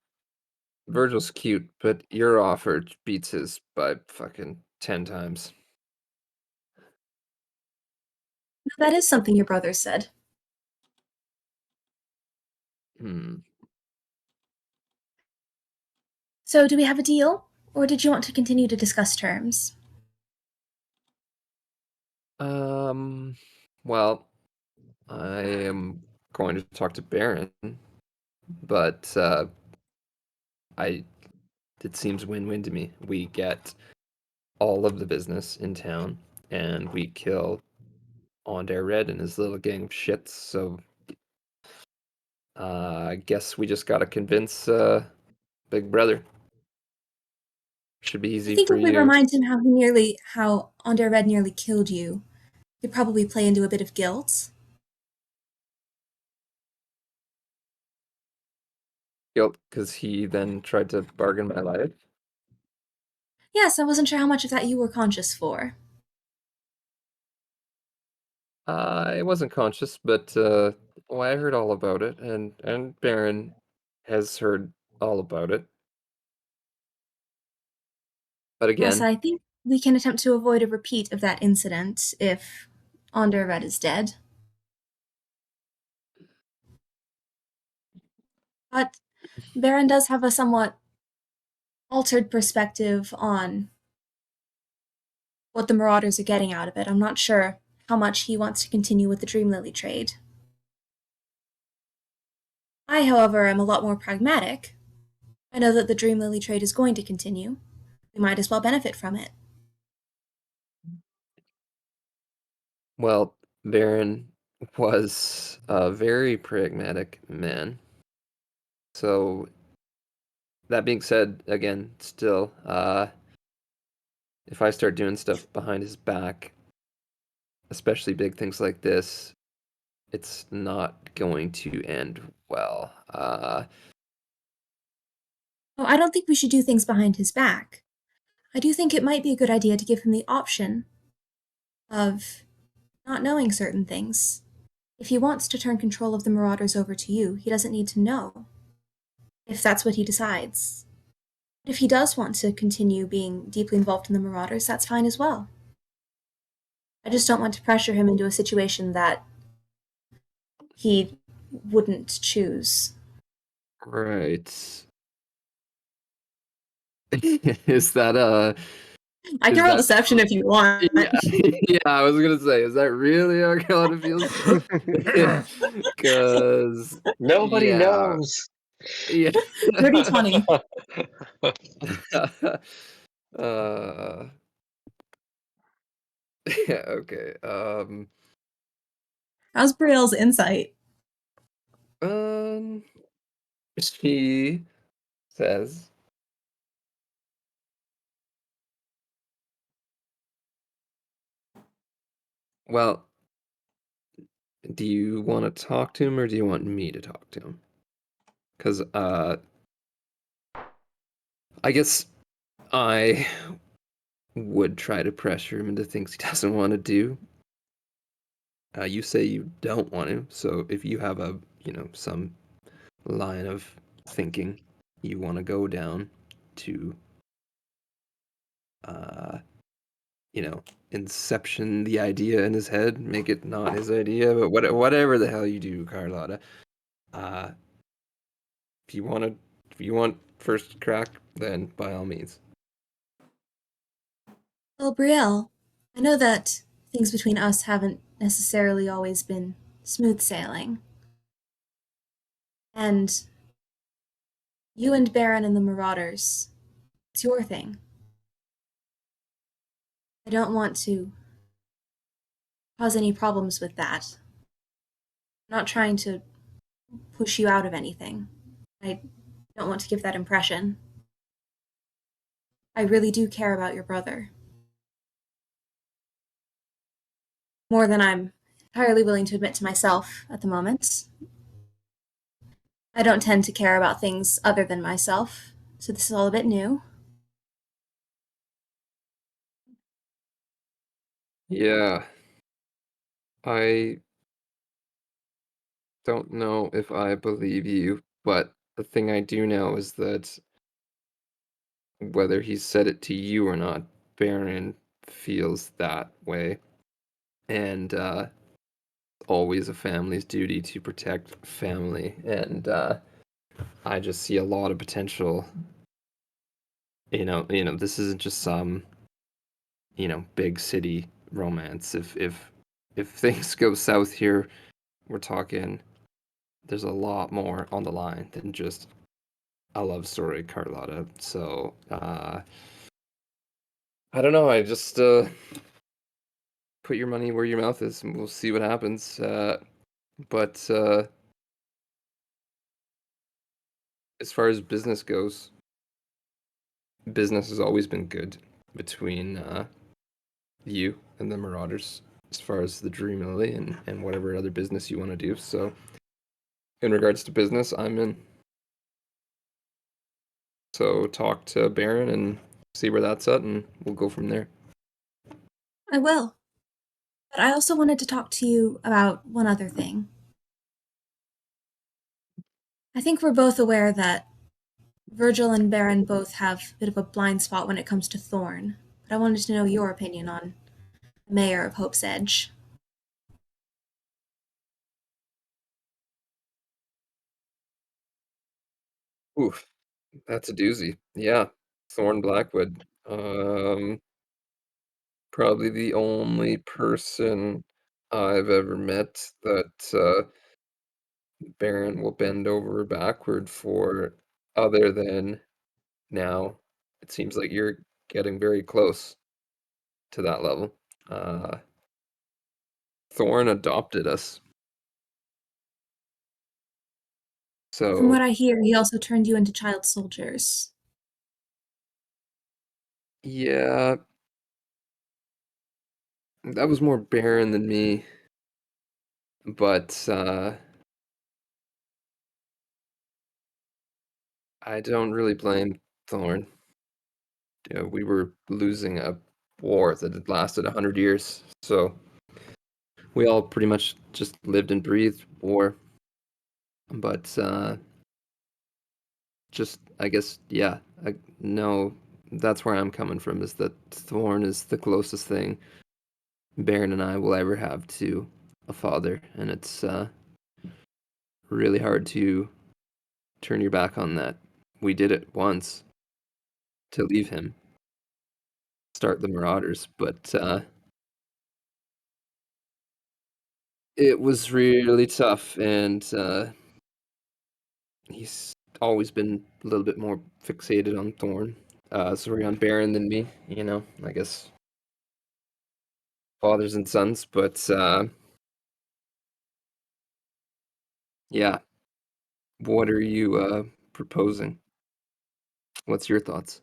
Virgil's cute, but your offer beats his by fucking 10 times. That is something your brother said. Hmm. So, do we have a deal? Or did you want to continue to discuss terms? Well, I am going to talk to Baron, but I it seems win-win to me. We get all of the business in town, and we kill Ondare Red and his little gang of shits. So I guess we just gotta convince Big Brother. Should be I easy think for if we you. remind him how Onder Red nearly killed you, he'd probably play into a bit of guilt. Guilt because he then tried to bargain my life. Yes, I wasn't sure how much of that you were conscious for. I wasn't conscious, but well, I heard all about it, and Baron has heard all about it. But Yes, again, I think we can attempt to avoid a repeat of that incident if Onder Red is dead. But Baron does have a somewhat altered perspective on what the Marauders are getting out of it. I'm not sure how much he wants to continue with the Dream Lily trade. I, however, am a lot more pragmatic. I know that the Dream Lily trade is going to continue. We might as well benefit from it. well, Baron was a very pragmatic man. So that being said, again, still, if I start doing stuff behind his back, especially big things like this, it's not going to end well. Oh, I don't think we should do things behind his back. I do think it might be a good idea to give him the option of not knowing certain things. If he wants to turn control of the Marauders over to you, he doesn't need to know, if that's what he decides. But if he does want to continue being deeply involved in the Marauders, that's fine as well. I just don't want to pressure him into a situation that he wouldn't choose. Right. Is that I is can roll that deception if you want. yeah, yeah, I was gonna say, is that really how Carlotta feels? Because Nobody yeah, knows. yeah. Dirty 20. uh yeah, okay. How's Brielle's insight? Um she says, well, do you want to talk to him or do you want me to talk to him? Because I guess I would try to pressure him into things he doesn't want to do. You say you don't want to, so if you have a, some line of thinking you want to go down to, uh, inception the idea in his head, make it not his idea, but whatever the hell you do, Carlotta. Uh, if you want to, if you want first crack, then by all means. Well, Brielle, I know that things between us haven't necessarily always been smooth sailing. And you and Baron and the Marauders, it's your thing. I don't want to cause any problems with that. I'm not trying to push you out of anything. I don't want to give that impression. I really do care about your brother. More than I'm entirely willing to admit to myself at the moment. I don't tend to care about things other than myself, so this is all a bit new. Yeah, I don't know if I believe you, but the thing I do know is that whether he said it to you or not, Baron feels that way. And always a family's duty to protect family, and I just see a lot of potential. This isn't just some big city romance. If things go south here, we're talking. There's a lot more on the line than just a love story, Carlotta. So I don't know. I just put your money where your mouth is, and we'll see what happens. But as far as business goes, business has always been good between you and the Marauders, as far as the Dream Lily and whatever other business you want to do. So, in regards to business, I'm in. So, talk to Baron and see where that's at, and we'll go from there. I will. But I also wanted to talk to you about one other thing. I think we're both aware that Virgil and Baron both have a bit of a blind spot when it comes to Thorn. But I wanted to know your opinion on the Mayor of Hope's Edge. Oof, that's a doozy. Yeah, Thorn Blackwood. Probably the only person I've ever met that Baron will bend over backward for, other than now. It seems like you're getting very close to that level. Uh, Thorn adopted us. From what So, I hear, he also turned you into child soldiers. yeah, that was more Baron than me. But I don't really blame Thorn. We were losing a war that had lasted 100 years. So we all pretty much just lived and breathed war. But just, I guess, yeah, no, that's where I'm coming from, is that Thorn is the closest thing Baron and I will ever have to a father. And it's really hard to turn your back on that. We did it once to leave him, start the Marauders, but it was really tough, and he's always been a little bit more fixated on Thorn. Sorry, on Baron than me, I guess fathers and sons, but yeah. What are you proposing? What's your thoughts?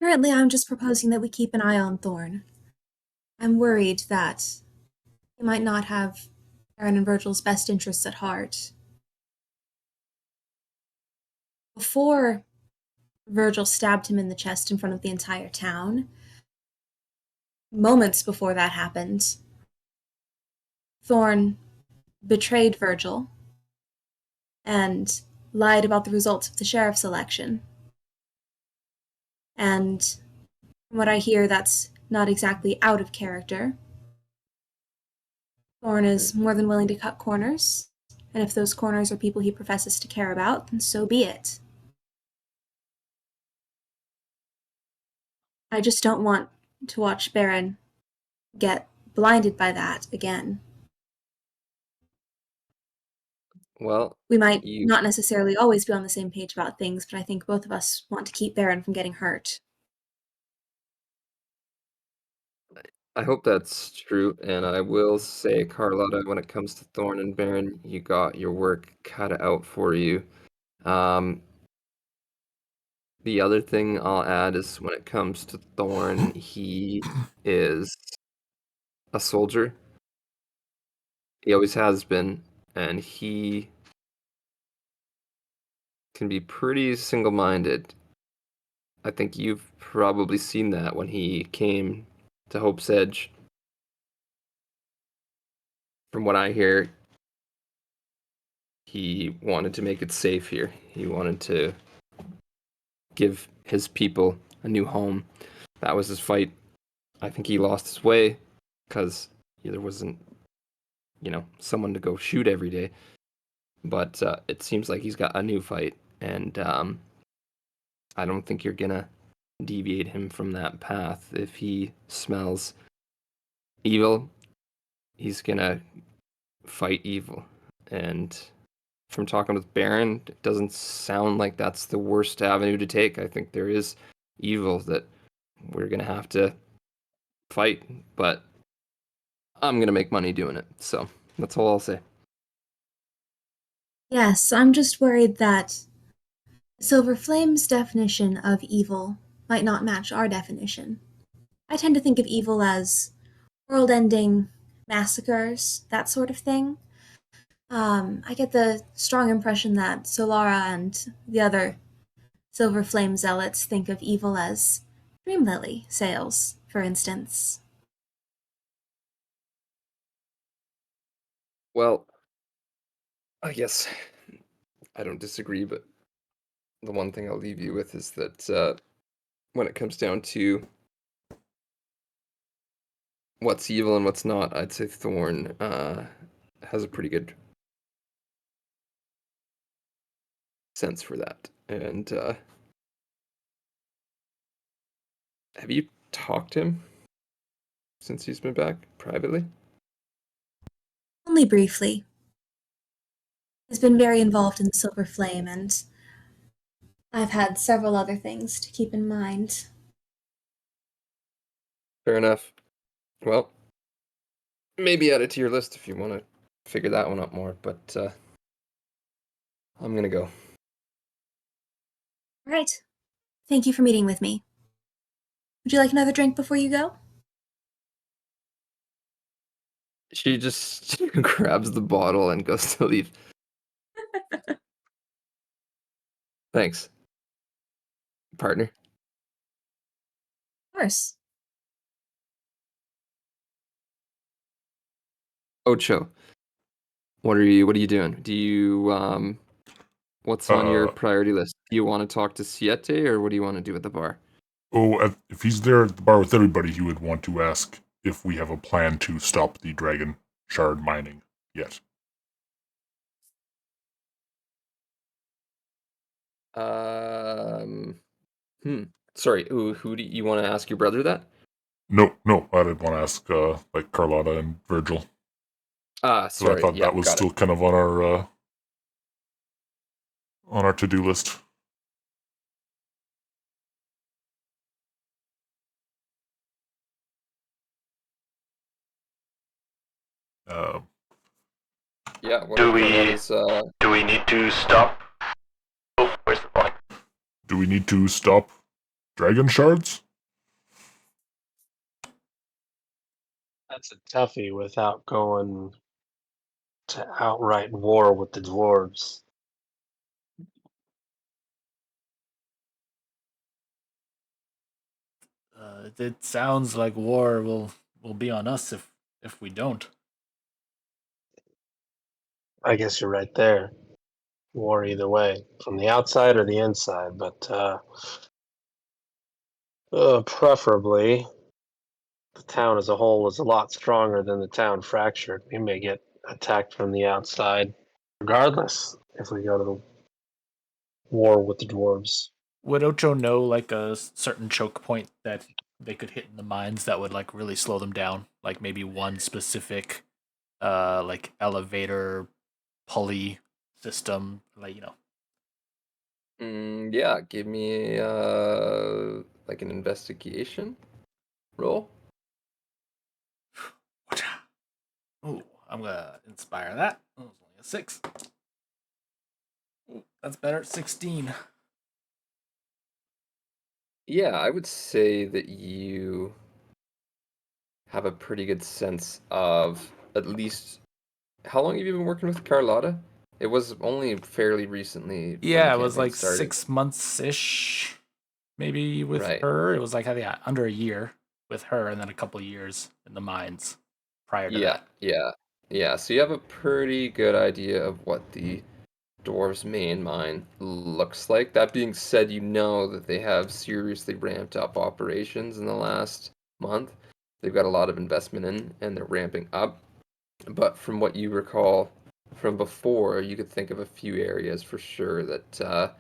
Currently, I'm just proposing that we keep an eye on Thorn. I'm worried that he might not have Baron and Virgil's best interests at heart. Before Virgil stabbed him in the chest in front of the entire town, moments before that happened, Thorn betrayed Virgil and lied about the results of the sheriff's election. And from what I hear, that's not exactly out of character. Thorn is more than willing to cut corners, and if those corners are people he professes to care about, then so be it. I just don't want to watch Baron get blinded by that again. Well, We might you not necessarily always be on the same page about things, but I think both of us want to keep Baron from getting hurt. I hope that's true, and I will say, Carlotta, when it comes to Thorn and Baron, you got your work cut out for you. Um, the other thing I'll add is, when it comes to Thorn, he is a soldier. He always has been, and he can be pretty single-minded. I think you've probably seen that when he came to Hope's Edge. From what I hear, he wanted to make it safe here. He wanted to give his people a new home. That was his fight. I think he lost his way because there wasn't someone to go shoot every day. But it seems like he's got a new fight, and I don't think you're gonna deviate him from that path. If he smells evil, he's gonna fight evil. And from talking with Baron, it doesn't sound like that's the worst avenue to take. I think there is evil that we're gonna have to fight, but I'm gonna make money doing it. So that's all I'll say. Yes, I'm just worried that Silver Flame's definition of evil might not match our definition. I tend to think of evil as world ending massacres, that sort of thing. I get the strong impression that Solara and the other Silver Flame zealots think of evil as Dream Lily sales, for instance. Well, I guess I don't disagree, but the one thing I'll leave you with is that when it comes down to what's evil and what's not, I'd say Thorn has a pretty good sense for that. And have you talked to him since he's been back privately? Only briefly. He's been very involved in the Silver Flame, and I've had several other things to keep in mind. Fair enough. Well, maybe add it to your list if you want to figure that one out more, but I'm gonna go. All right. Thank you for meeting with me. Would you like another drink before you go? She just grabs the bottle and goes to leave. Thanks, partner. Of course. Ocho, what are you doing? Do you what's on your priority list? Do you want to talk to Siete, or what do you want to do at the bar? If he's there at the bar with everybody, he would want to ask if we have a plan to stop the dragon shard mining yet. Um, Sorry, who do you want to ask your brother that? No, I didn't want to ask like Carlotta and Virgil. So I Sorry, thought yeah, that was got still it. kind of on our to-do list. Yeah, what Do are we- Carlotta's, Do we need to stop? Oh, where's the point? Do we need to stop dragon shards? That's a toughie without going to outright war with the dwarves. It sounds like war will be on us if we don't. I guess you're right there. War either way, from the outside or the inside, but preferably the town as a whole is a lot stronger than the town fractured. We may get attacked from the outside, regardless if we go to the war with the dwarves. Would Ocho know like a certain choke point that they could hit in the mines that would like really slow them down? Like maybe one specific like elevator pulley system, like yeah, give me like an investigation roll. Ooh, I'm gonna inspire that. Oh, it's only a 6. Ooh, that's better. 16. Yeah, I would say that you have a pretty good sense of at least how long have you been working with Carlotta? It was only fairly recently when the Yeah, it was campaign like started. 6 months ish, maybe with Right. her. It was like yeah, under a year with her, and then a couple years in the mines prior to that. Yeah. So you have a pretty good idea of what the dwarves' main mine looks like. That being said, you know that they have seriously ramped up operations in the last month. They've got a lot of investment in, and they're ramping up. but from what you recall from before, you could think of a few areas for sure that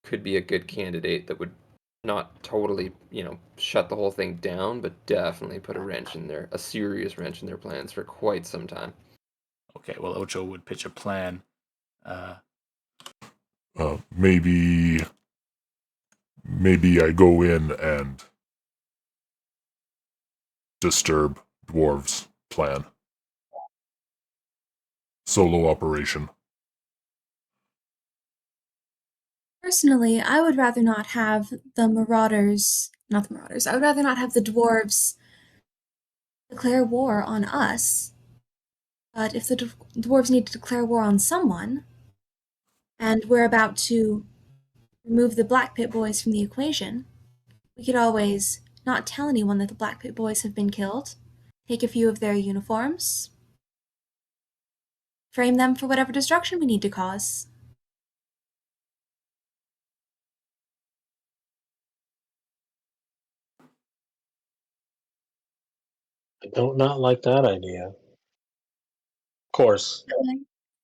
could be a good candidate that would not totally, shut the whole thing down, but definitely put a serious wrench in their plans for quite some time. Okay, well, Ocho would pitch a plan. Maybe I go in and disturb dwarves' plan. Solo operation. Personally, I would rather not have the marauders, not the marauders, I would rather not have the dwarves declare war on us. But if the dwarves need to declare war on someone, and we're about to remove the Black Pit Boys from the equation, we could always not tell anyone that the Black Pit Boys have been killed, take a few of their uniforms, frame them for whatever destruction we need to cause. I don't not like that idea. Of course,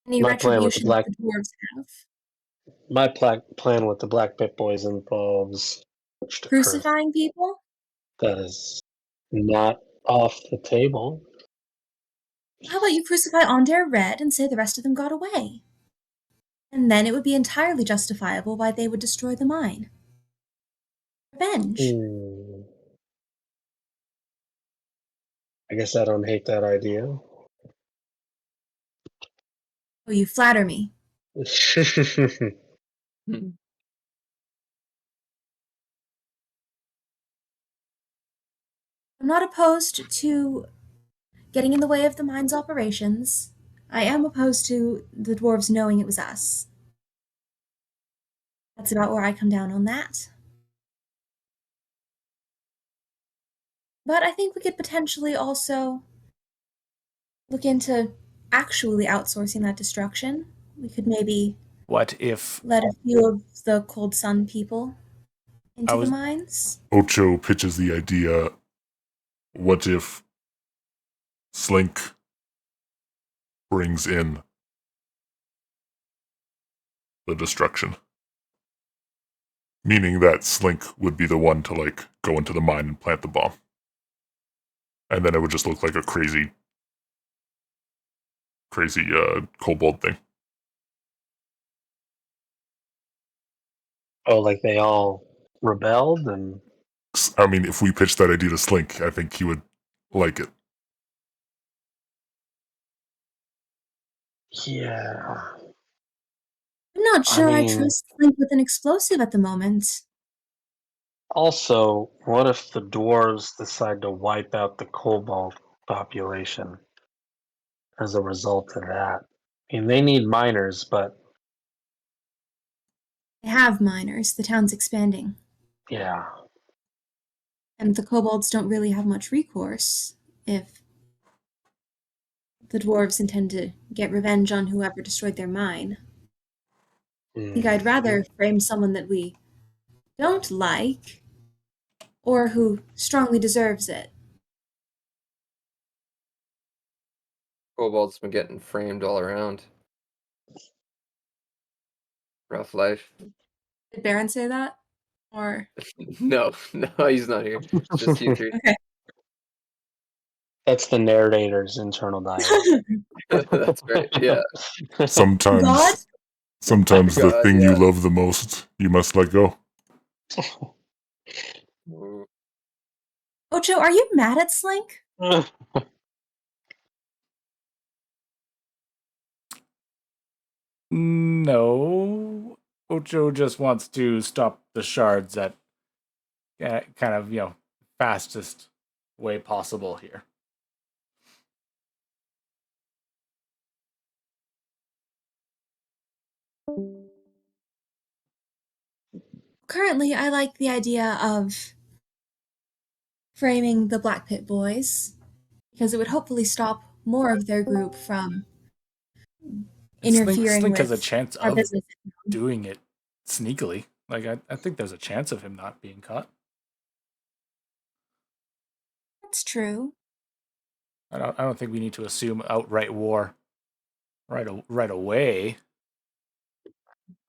Any my plan with the retribution that the dwarves have. plan with the Black Pit Boys involves scorched earth. Crucifying people? That is not off the table. How about you crucify Onder Red and say the rest of them got away? And then it would be entirely justifiable why they would destroy the mine. Revenge. I guess I don't hate that idea. Oh, you flatter me. Hmm. I'm not opposed to getting in the way of the mine's operations. I am opposed to the dwarves knowing it was us. That's about where I come down on that. But I think we could potentially also look into actually outsourcing that destruction. We could maybe What if let a few of the Cold Sun people into the mines. Ocho pitches the idea, what if Slink brings in the destruction? Meaning that Slink would be the one to, go into the mine and plant the bomb. And then it would just look like a crazy, kobold thing. Oh, like they all rebelled and... I mean, if we pitched that idea to Slink, I think he would like it. Yeah. I'm not sure I mean- trust Link with an explosive at the moment. Also, what if the dwarves decide to wipe out the kobold population as a result of that? I mean, they need miners, but They have miners, the town's expanding. yeah. And the kobolds don't really have much recourse if the dwarves intend to get revenge on whoever destroyed their mine. I think I'd rather frame someone that we don't like or who strongly deserves it. Kobold's been getting framed all around. Rough life. Did Baron say that? Or No, he's not here. It's just you three. okay. That's the narrator's internal dialogue. That's right. Yeah. Sometimes, God? sometimes the God, thing yeah. you love the most, you must let go. Ooh. Ocho, are you mad at Slink? No, Ocho just wants to stop the shards at kind of, fastest way possible here. Currently, I like the idea of framing the Black Pit Boys because it would hopefully stop more of their group from interfering Slink with has a chance our of business. doing it sneakily. Like, I think there's a chance of him not being caught. That's true. I don't think we need to assume outright war right away.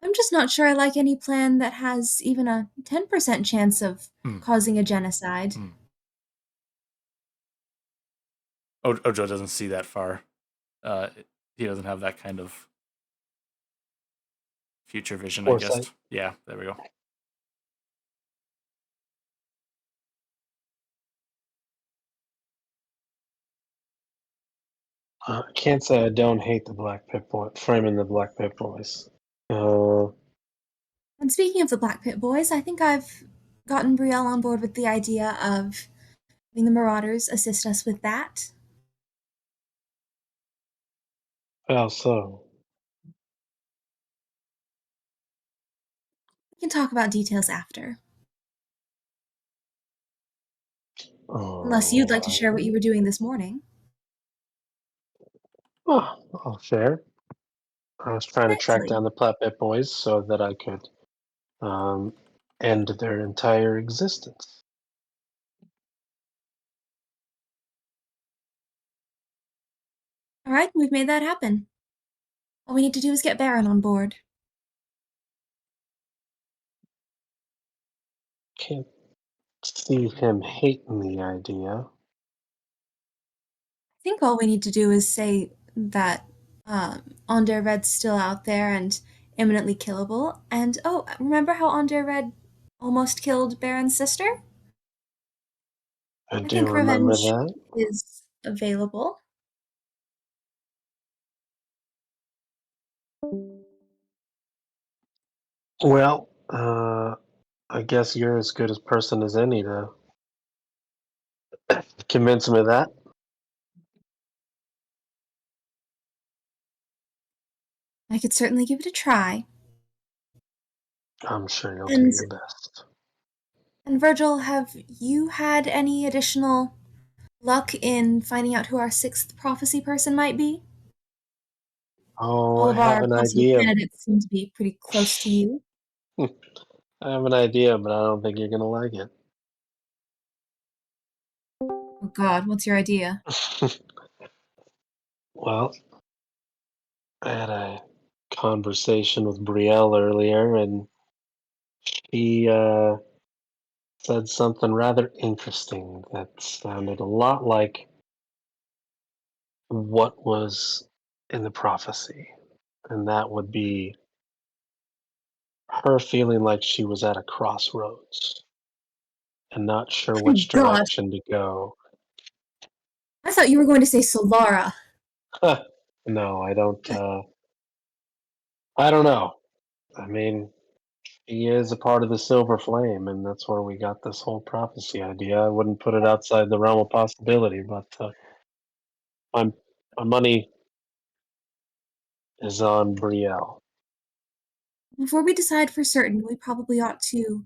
I'm just not sure I like any plan that has even a 10% chance of Hmm. causing a genocide. Hmm. Ojo doesn't see that far. He doesn't have that kind of future vision, I guess. Foresight. Yeah, there we go. I can't say I don't hate the Black Pit Boy, framing the Black Pit Boys. And speaking of the Black Pit Boys, I think I've gotten Brielle on board with the idea of having the Marauders assist us with that. How so? We can talk about details after. Unless you'd like to share what you were doing this morning. Oh, I'll share. I was trying to track Certainly. down the Black Pit Boys so that I could um, end their entire existence. All right, we've made that happen. All we need to do is get Baron on board. Can't see him hating the idea. I think all we need to do is say that Onder Red's still out there and imminently killable. And oh, remember how Onder Red almost killed Baron's sister? I I do think remember revenge that. is available. Well, I guess you're as good a person as any to convince him of that. I could certainly give it a try. I'm sure you'll do And your best. and Virgil, have you had any additional luck in finding out who our sixth prophecy person might be? Oh, All I of have our an possible idea. candidates seem to be pretty close to you. I have an idea, but I don't think you're gonna like it. Oh God, what's your idea? Well, I had a conversation with Brielle earlier, and she said something rather interesting that sounded a lot like what was in the prophecy. And that would be her feeling like she was at a crossroads and not sure Oh which God, direction to go. I thought you were going to say Solara. No, I don't. I don't know. I mean, he is a part of the Silver Flame, and that's where we got this whole prophecy idea. I wouldn't put it outside the realm of possibility, but my, my money is on Brielle. Before we decide for certain, we probably ought to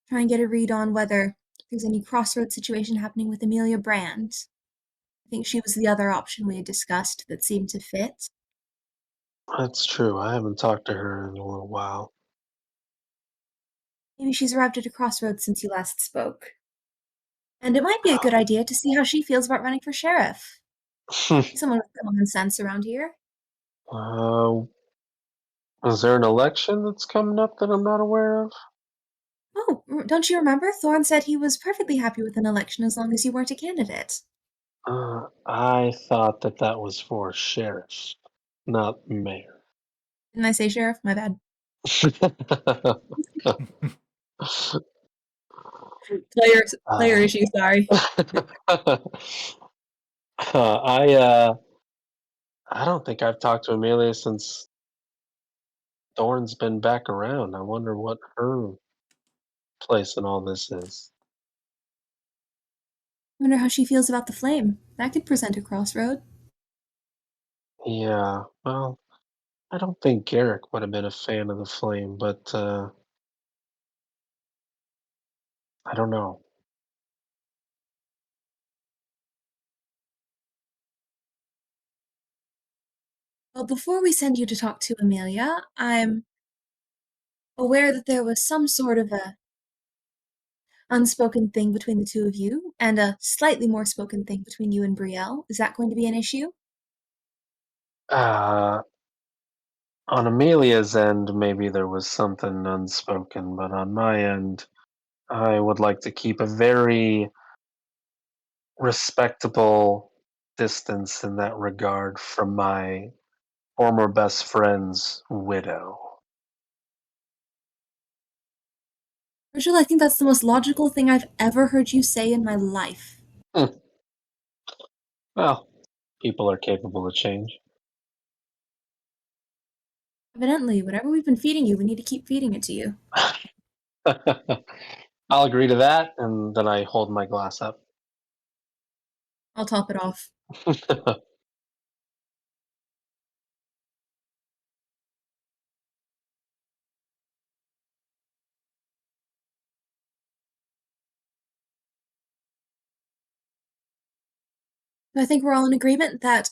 try and get a read on whether there's any crossroads situation happening with Amelia Brand. I think she was the other option we had discussed that seemed to fit. That's true. I haven't talked to her in a little while. Maybe she's arrived at a crossroads since you last spoke. And it might be a good idea to see how she feels about running for sheriff. Someone with common sense around here. uh, is there an election that's coming up that I'm not aware of? Oh, don't you remember? Thorne said he was perfectly happy with an election as long as you weren't a candidate. I thought that that was for sheriff, not mayor. Didn't I say sheriff? My bad. Player uh, issue, sorry. I I don't think I've talked to Amelia since Thorne's been back around. I wonder what her place in all this is. Wonder how she feels about the flame. That could present a crossroad. Yeah, well, I don't think Garrick would have been a fan of the flame, but I don't know. Well, before we send you to talk to Amelia, I'm aware that there was some sort of a unspoken thing between the two of you, and a slightly more spoken thing between you and Brielle. Is that going to be an issue? On Amelia's end, maybe there was something unspoken, but on my end, I would like to keep a very respectable distance in that regard from my former best friend's widow. Virgil, I think that's the most logical thing I've ever heard you say in my life. Well, people are capable of change. Evidently, whatever we've been feeding you, we need to keep feeding it to you. I'll agree to that, and then I hold my glass up. I'll top it off. I think we're all in agreement that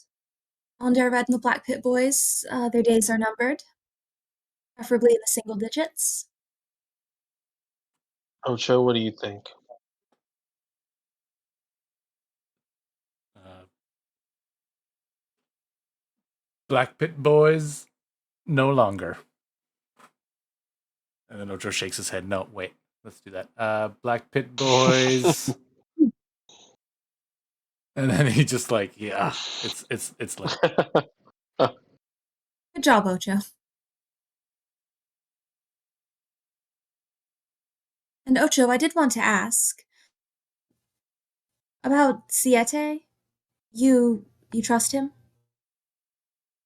Ondervad and the Black Pit Boys, their days are numbered, preferably in the single digits. Ocho, what do you think? Black Pit Boys, no longer. And then Ocho shakes his head. No, wait. Let's do that. Black Pit Boys. And then he just like, yeah, it's late. Good job, Ocho. And Ocho, I did want to ask about Siete. You trust him?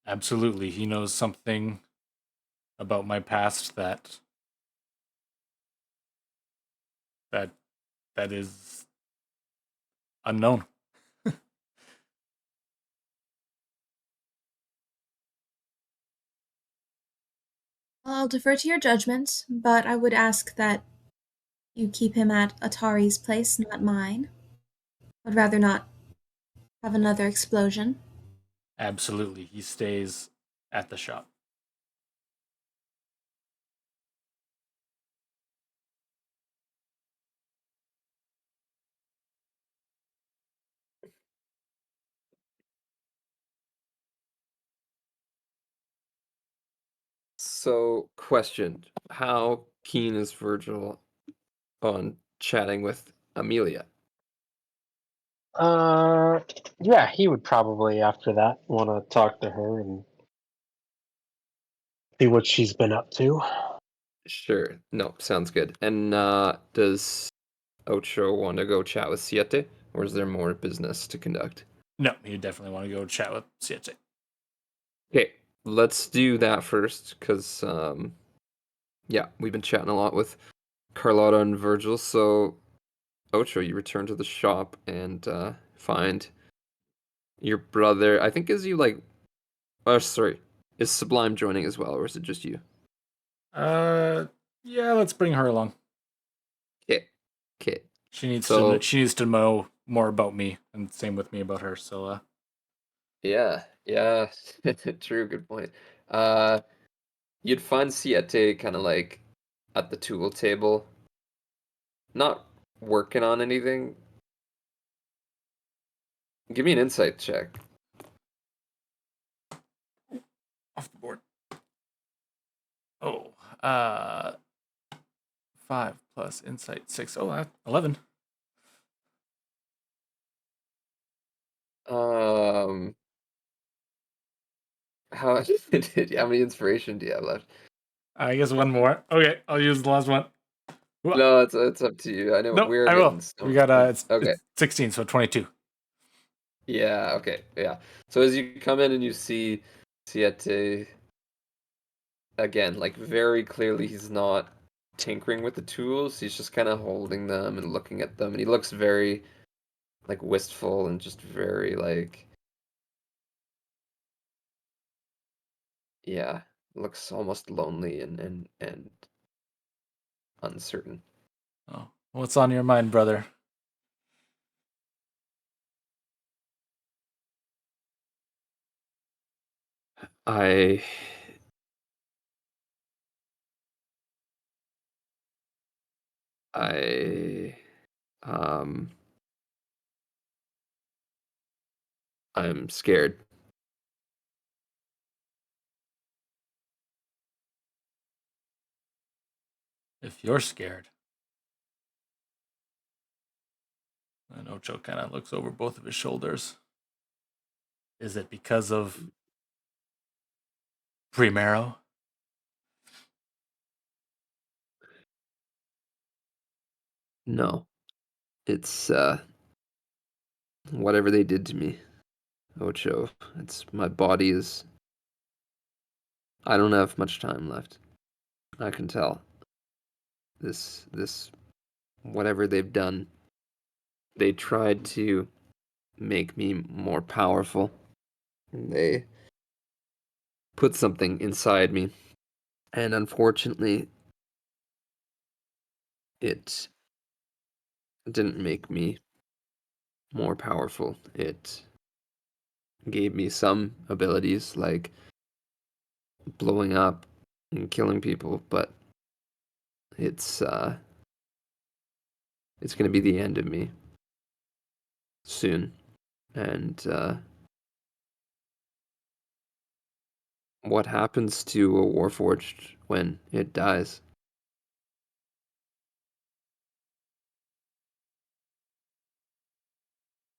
Absolutely. He knows something about my past that is unknown. I'll defer to your judgment, but I would ask that you keep him at Atari's place, not mine. I'd rather not have another explosion. Absolutely. He stays at the shop. So, question: how keen is Virgil on chatting with Amelia? Yeah, he would probably after that want to talk to her and see what she's been up to. Sure. No, sounds good. And does Ocho want to go chat with Siete, or is there more business to conduct? No, you definitely want to go chat with Siete. Okay, let's do that first, because yeah, we've been chatting a lot with Carlotta and Virgil. So, Ocho, you return to the shop and find your brother. I think is you like, oh sorry, is Sublime joining as well, or is it just you? Yeah, let's bring her along. Okay, okay. She needs So to know more about me, and same with me about her. So, yeah, yeah, true, good point. Uh, you'd find Siete kind of like at the tool table, not working on anything. Give me an insight check. off the board. Oh, 5 plus insight 6. Oh, 11. Um, how how many inspiration do you have left? I guess one more. Okay, I'll use the last one. No, it's up to you. I know No, we're I getting will. We got okay. it's 16, so 22. Yeah, okay, yeah. So as you come in and you see Siete again, like very clearly he's not tinkering with the tools. He's just kind of holding them and looking at them, and he looks very like wistful and just very like yeah, looks almost lonely and uncertain. Oh, what's on your mind, brother? I I um I'm scared. If you're scared, and Ocho kind of looks over both of his shoulders. Is it because of Primero? No. It's whatever they did to me, Ocho. It's my body is I don't have much time left. I can tell. This whatever they've done, they tried to make me more powerful. They put something inside me. And unfortunately, it didn't make me more powerful. It gave me some abilities like blowing up and killing people, but it's it's going to be the end of me soon. And what happens to a Warforged when it dies?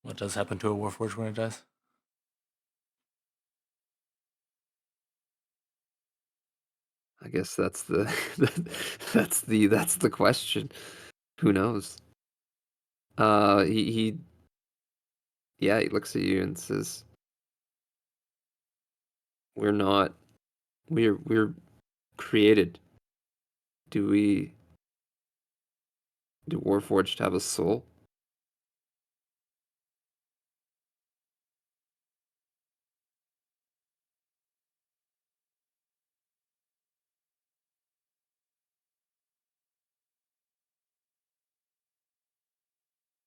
What does happen to a Warforged when it dies? I guess that's the that's the question. Who knows? He yeah, he looks at you and says, "We're not. We're created. Do we? Do Warforged have a soul?"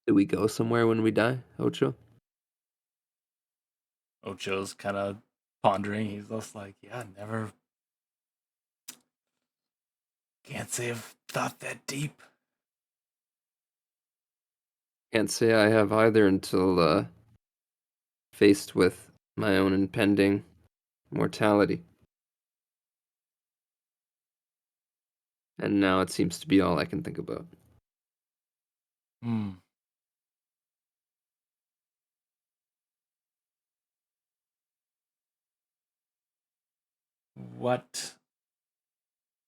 Do we go somewhere when we die, Ocho? Ocho's kind of pondering. He's just like, yeah, never. Can't say I've thought that deep. Can't say I have either until faced with my own impending mortality. And now it seems to be all I can think about. Hmm. What?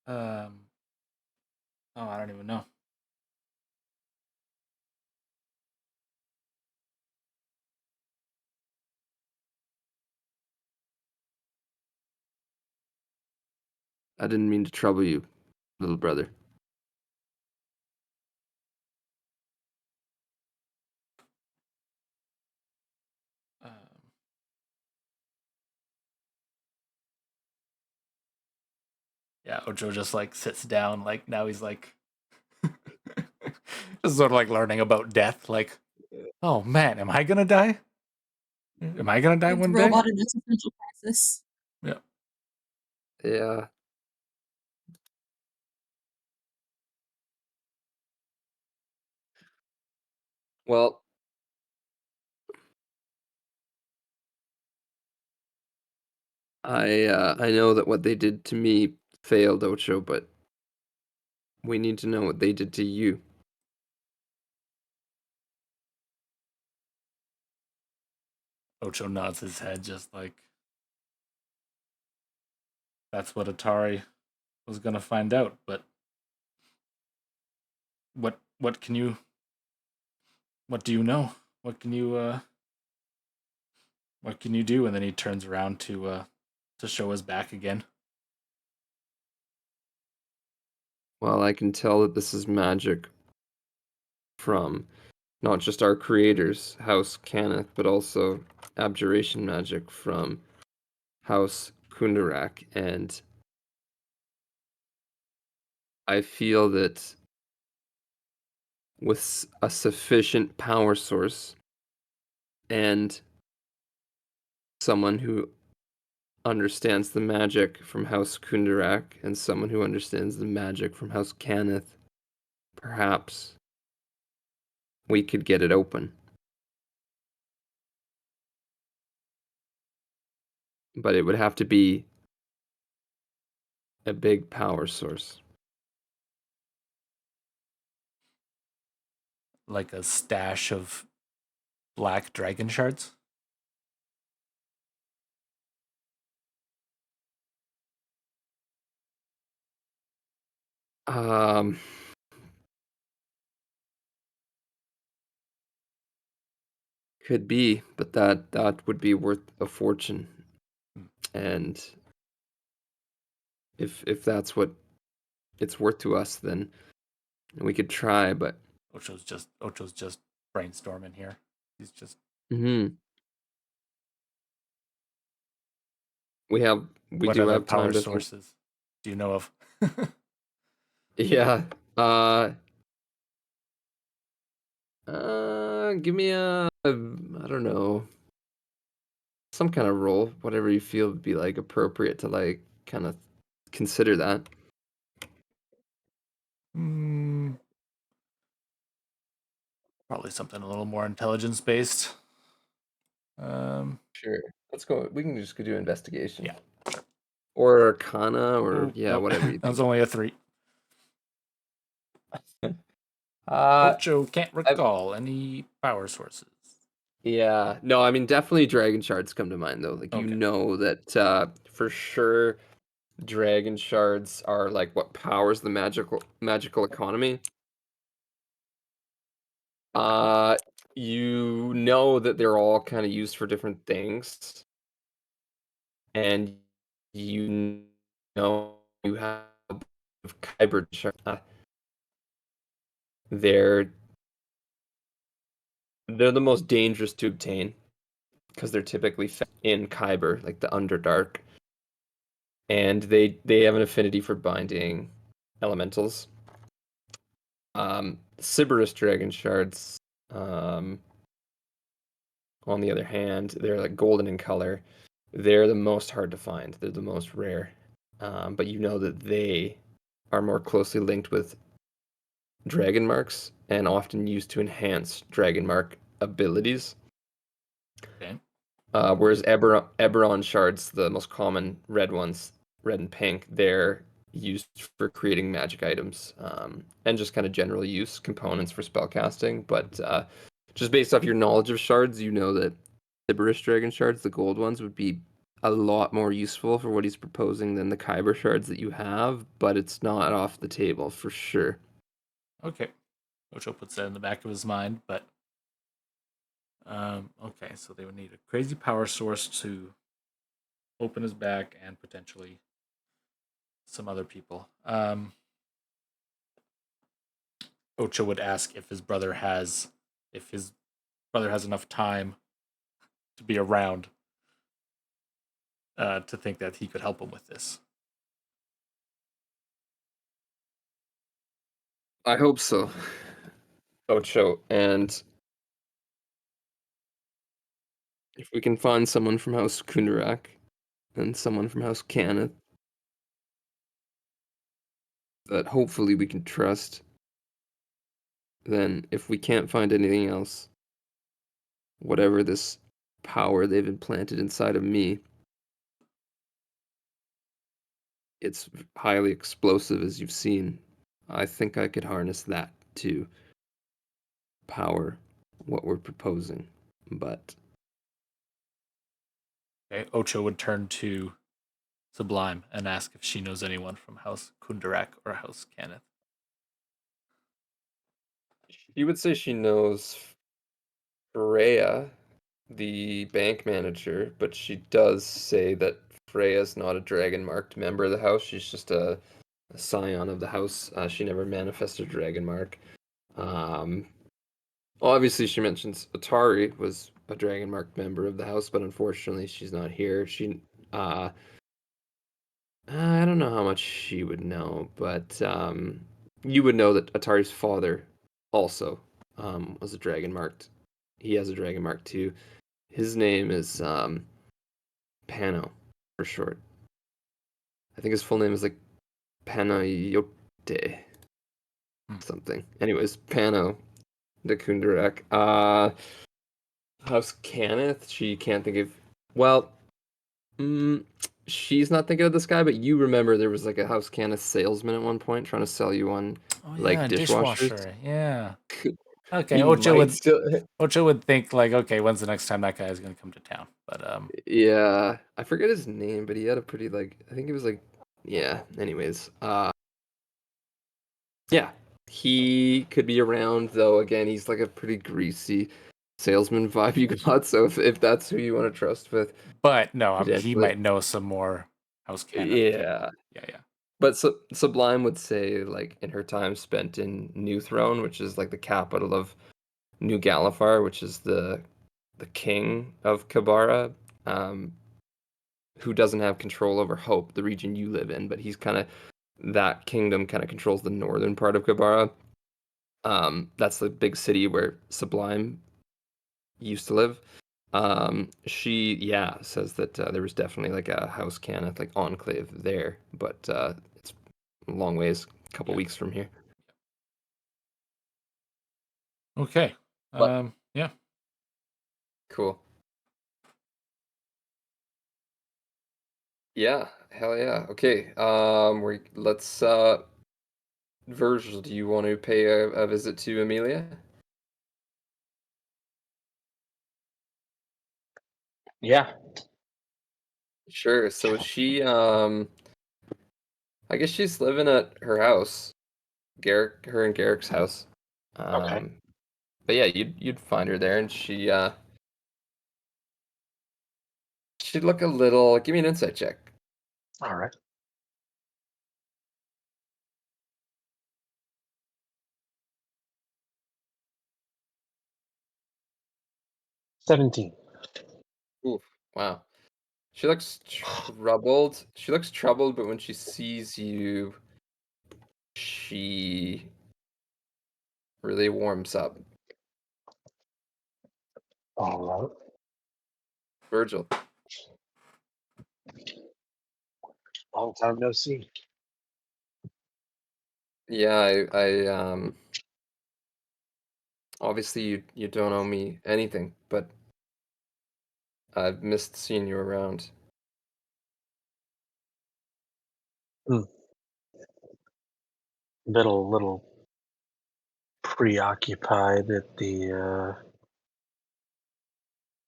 Oh, I don't even know. I didn't mean to trouble you, little brother. Um, yeah, Ocho just like sits down. Like now he's like, just sort of like learning about death. Like, oh man, am I gonna die? Am I gonna die The one day? robot in existential crisis. Yeah. Yeah. Well, I know that what they did to me failed, Ocho, but we need to know what they did to you. Ocho nods his head, just like that's what Atari was gonna find out. But what can you what do you know? What can you do? And then he turns around to show his back again. Well, I can tell that this is magic from not just our creators, House Cannith, but also abjuration magic from House Kundarak, and I feel that with a sufficient power source and someone who understands the magic from House Kundarak and someone who understands the magic from House Cannith, perhaps we could get it open. But it would have to be a big power source. Like a stash of black dragon shards. Um, could be, but that would be worth a fortune. And if that's what it's worth to us, then we could try, but Ocho's just brainstorming here. He's just we we what do other have time power to think. sources do you know of? Yeah. Give me I don't know, some kind of roll, whatever you feel would be like appropriate to like kind of consider that. Probably something a little more intelligence based. Sure. Let's go. We can just go do investigation. Yeah. Or Arcana, or Oh, yeah, nope. whatever you That was think. only a 3. Uh, Ocho can't I, recall any power sources. yeah. No, I mean definitely dragon shards come to mind though. Like you Okay. know that for sure dragon shards are like what powers the magical economy. You know that they're all kind of used for different things, and you know you have kyber shards. They're they're the most dangerous to obtain because they're typically found in kyber, like the underdark, and they have an affinity for binding elementals. Sybaris dragon shards, on the other hand, they're like golden in color. They're the most hard to find. They're the most rare. But you know that they are more closely linked with dragon marks and often used to enhance dragon mark abilities. Okay. Whereas Eberron shards, the most common red ones, red and pink, they're used for creating magic items, and just kind of general use components for spellcasting. But just based off your knowledge of shards, you know that Sybaris dragon shards, the gold ones, would be a lot more useful for what he's proposing than the Kyber shards that you have, but it's not off the table for sure. Okay. Ocho puts that in the back of his mind, but okay, so they would need a crazy power source to open his back and potentially some other people. Ocho would ask if his brother has enough time to be around to think that he could help him with this. I hope so, Ocho. And if we can find someone from House Kundarak and someone from House Cannith that hopefully we can trust, then if we can't find anything else, whatever this power they've implanted inside of me, it's highly explosive, as you've seen. I think I could harness that to power what we're proposing. But Okay, Ocho would turn to Sublime and ask if she knows anyone from House Kundarak or House Cannith. she would say she knows Freya, the bank manager, but she does say that Freya's not a dragon marked member of the house. She's just a scion of the house. She never manifested a dragon mark. Um, Obviously, she mentions Atari was a dragon marked member of the house, but unfortunately, she's not here. I don't know how much she would know, but you would know that Atari's father also was a dragon marked. He has a dragon mark too. His name is Pano for short. I think his full name is like Panayote. something. Anyways, Pano de Kundarak. House Cannith. She can't think of. Well, she's not thinking of this guy, but you remember there was like a House Cannith salesman at one point trying to sell you on Oh yeah, like dishwashers. dishwasher. Yeah. Okay, He Ocho might would still. think like, okay, when's the next time that guy is gonna come to town? But Yeah, I forget his name, but he had a pretty like. I think he was like. Yeah. Anyways, yeah, he could be around though. Again, he's like a pretty greasy salesman vibe you got. So if that's who you want to trust with, but no, I mean he potentially, might know some more House Cannith people. yeah. Yeah. But Sublime would say like in her time spent in New Throne, which is like the capital of New Galifar, which is the king of Kabara, um, who doesn't have control over Hope, the region you live in, but he's kind of that kingdom kind of controls the northern part of Kabara. That's the big city where Sublime used to live. She says that there was definitely like a House Cannith like enclave there, but it's a long ways, a couple Yeah. weeks from here. Okay. But Yeah. cool. Yeah, hell yeah. Okay. Let's Virgil, do you want to pay a visit to Amelia? Yeah. Sure. So she I guess she's living at her house. Her and Garrick's house. Okay. But yeah, you'd find her there and she'd look a little. Give me an insight check. All right. 17. Oof. Wow. She looks troubled. She looks troubled, but when she sees you, she really warms up. All right. Virgil. Long time no see. Yeah, I obviously you don't owe me anything, but I've missed seeing you around. Been a little preoccupied at the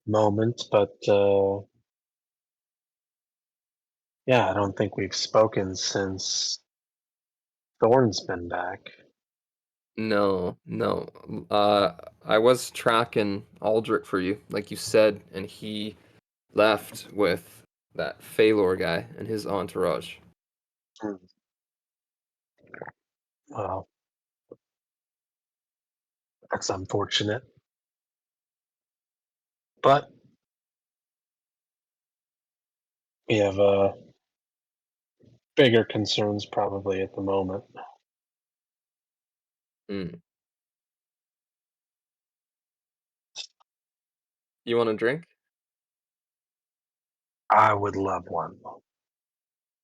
moment, but yeah, I don't think we've spoken since Thorn's been back. No, no. I was tracking Aldrich for you, like you said, and he left with that Phalor guy and his entourage. Hmm. Well, that's unfortunate. But we have bigger concerns probably at the moment. Mm. You want a drink? I would love one.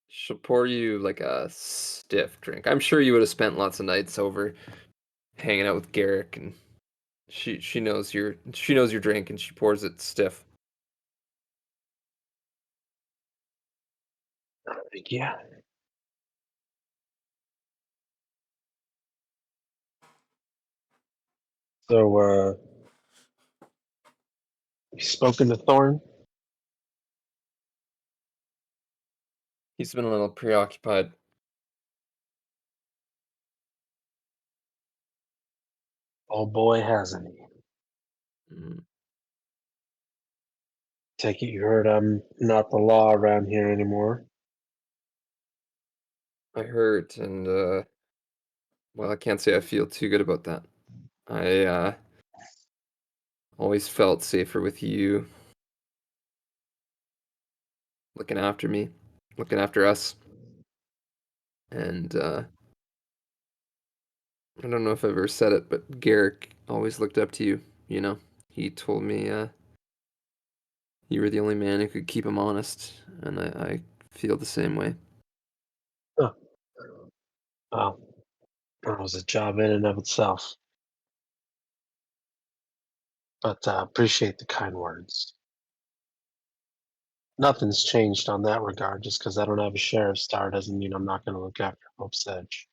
She'll pour you like a stiff drink. I'm sure you would have spent lots of nights over hanging out with Garrick, and she knows your drink, and she pours it stiff. I think, yeah. So, you spoken to Thorn? He's been a little preoccupied. Oh boy, hasn't he? Mm. Take it you heard I'm not the law around here anymore. I heard, and well, I can't say I feel too good about that. I always felt safer with you looking after me, looking after us. And I don't know if I've ever said it, but Garrick always looked up to you, you know. He told me you were the only man who could keep him honest, and I feel the same way. Huh. Oh, That was a job in and of itself. But appreciate the kind words. Nothing's changed on that regard. Just because I don't have a sheriff's star doesn't mean I'm not going to look after Hope's Edge.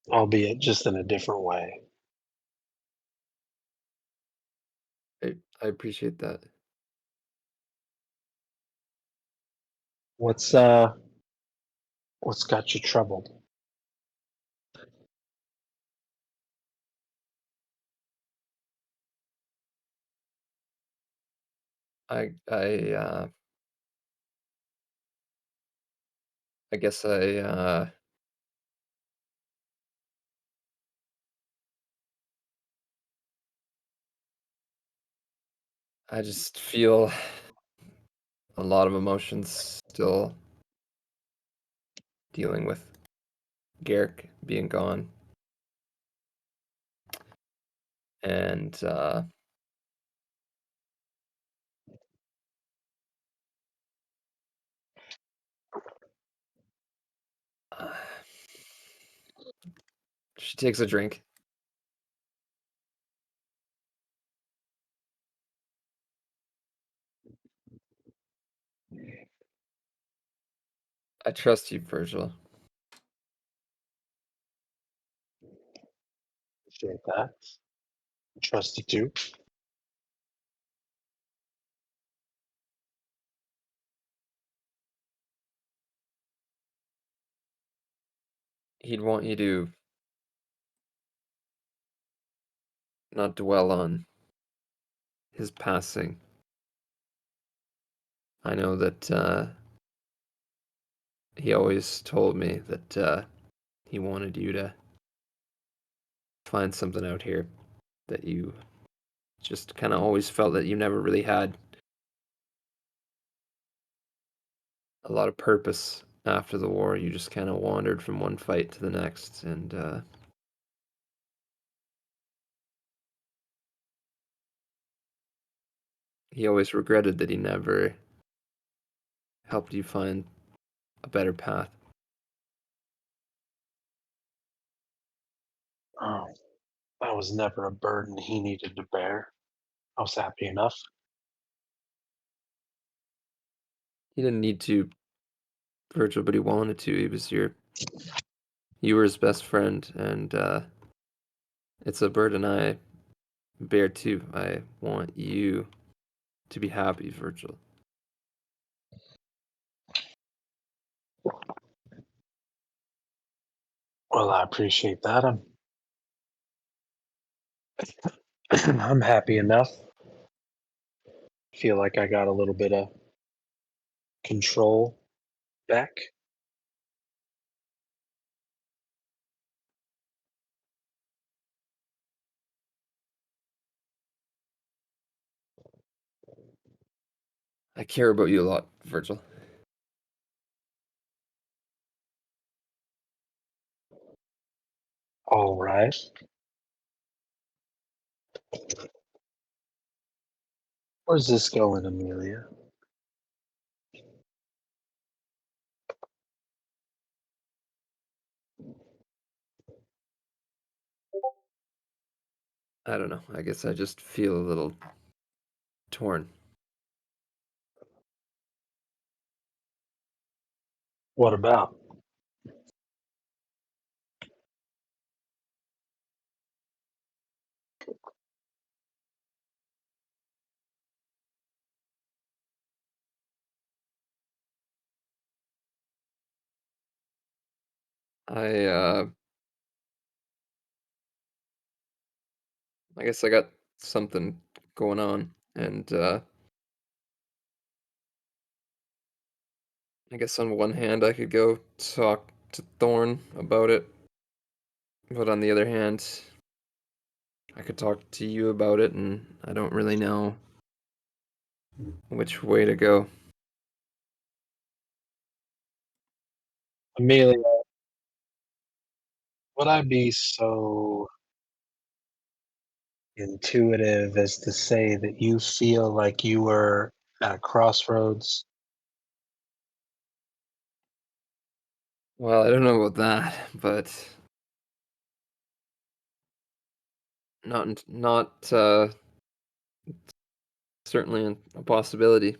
Albeit just in a different way. I appreciate that. What's got you troubled? I guess I just feel a lot of emotions still dealing with Garrick being gone. And she takes a drink. I trust you, Virgil. Appreciate that. Trust you too. He'd want you to not dwell on his passing. I know that he always told me that he wanted you to find something out here that you just kind of always felt that you never really had a lot of purpose after the war. You just kind of wandered from one fight to the next, and he always regretted that he never helped you find a better path. Oh, that was never a burden he needed to bear. I was happy enough. He didn't need to, Virgil, but he wanted to. You were his best friend, and it's a burden I bear too. I want you to be happy, Virgil. Well, I appreciate that. I'm happy enough. Feel like I got a little bit of control back. I care about you a lot, Virgil. All right. Where's this going, Amelia? I don't know. I guess I just feel a little torn. What about? I I guess I got something going on, and I guess on one hand I could go talk to Thorn about it, but on the other hand, I could talk to you about it, and I don't really know which way to go. Amelia, would I be so intuitive as to say that you feel like you were at a crossroads. Well, I don't know about that, but not certainly a possibility.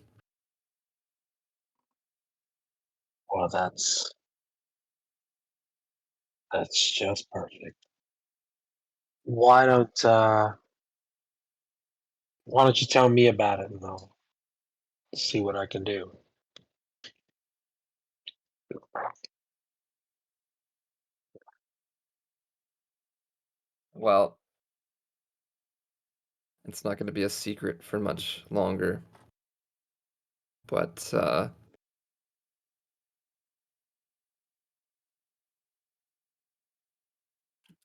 Well, that's just perfect. Why don't why don't you tell me about it and I'll see what I can do. Well, it's not going to be a secret for much longer. But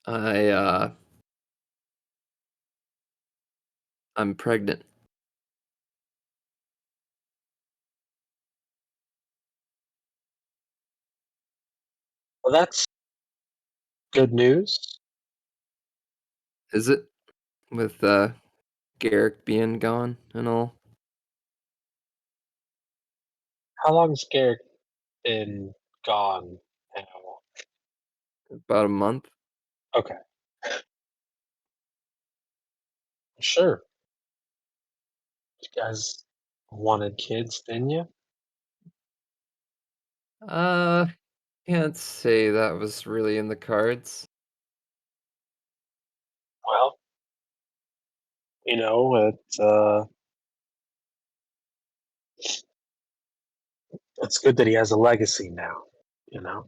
I I'm pregnant. Well, that's good news. Is it with Garrick being gone and all? How long's Garrick been gone now? About a month. Okay, sure. You guys wanted kids, didn't you? Uh, can't say that was really in the cards. Well, it's good that he has a legacy now, you know?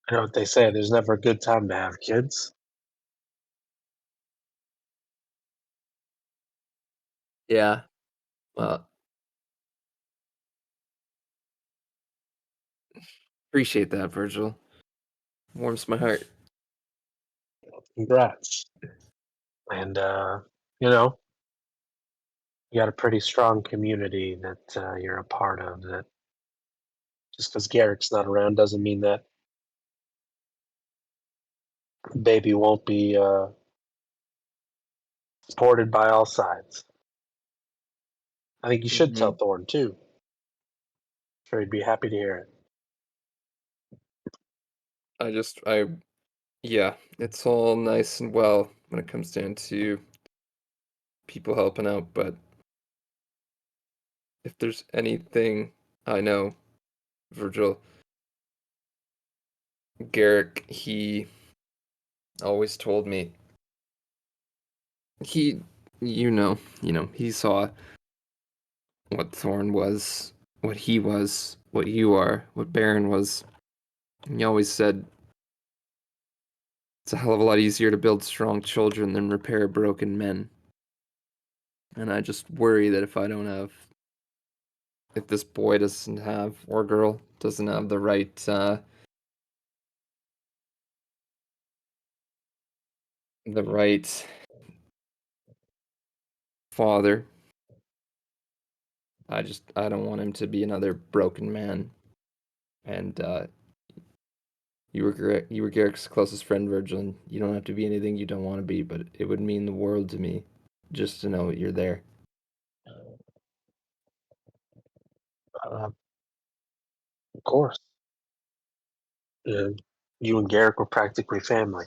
I know what they say, there's never a good time to have kids. Yeah. Well, appreciate that, Virgil. Warms my heart. Congrats. And, you know, you got a pretty strong community that you're a part of. That just because Garrick's not around doesn't mean that baby won't be supported by all sides. I think you should tell Hmm. Thorne too. Sure, he'd be happy to hear it. I yeah, it's all nice and well when it comes down to people helping out, but if there's anything I know, Virgil, Garrick, he always told me he he saw what Thorn was, what he was, what you are, what Baron was. And he always said it's a hell of a lot easier to build strong children than repair broken men. And I just worry that if this boy doesn't have, or girl doesn't have the right father, I don't want him to be another broken man. And you were Garrick's closest friend, Virgil, and you don't have to be anything you don't want to be, but it would mean the world to me just to know that you're there. Of course. You and Garrick were practically family.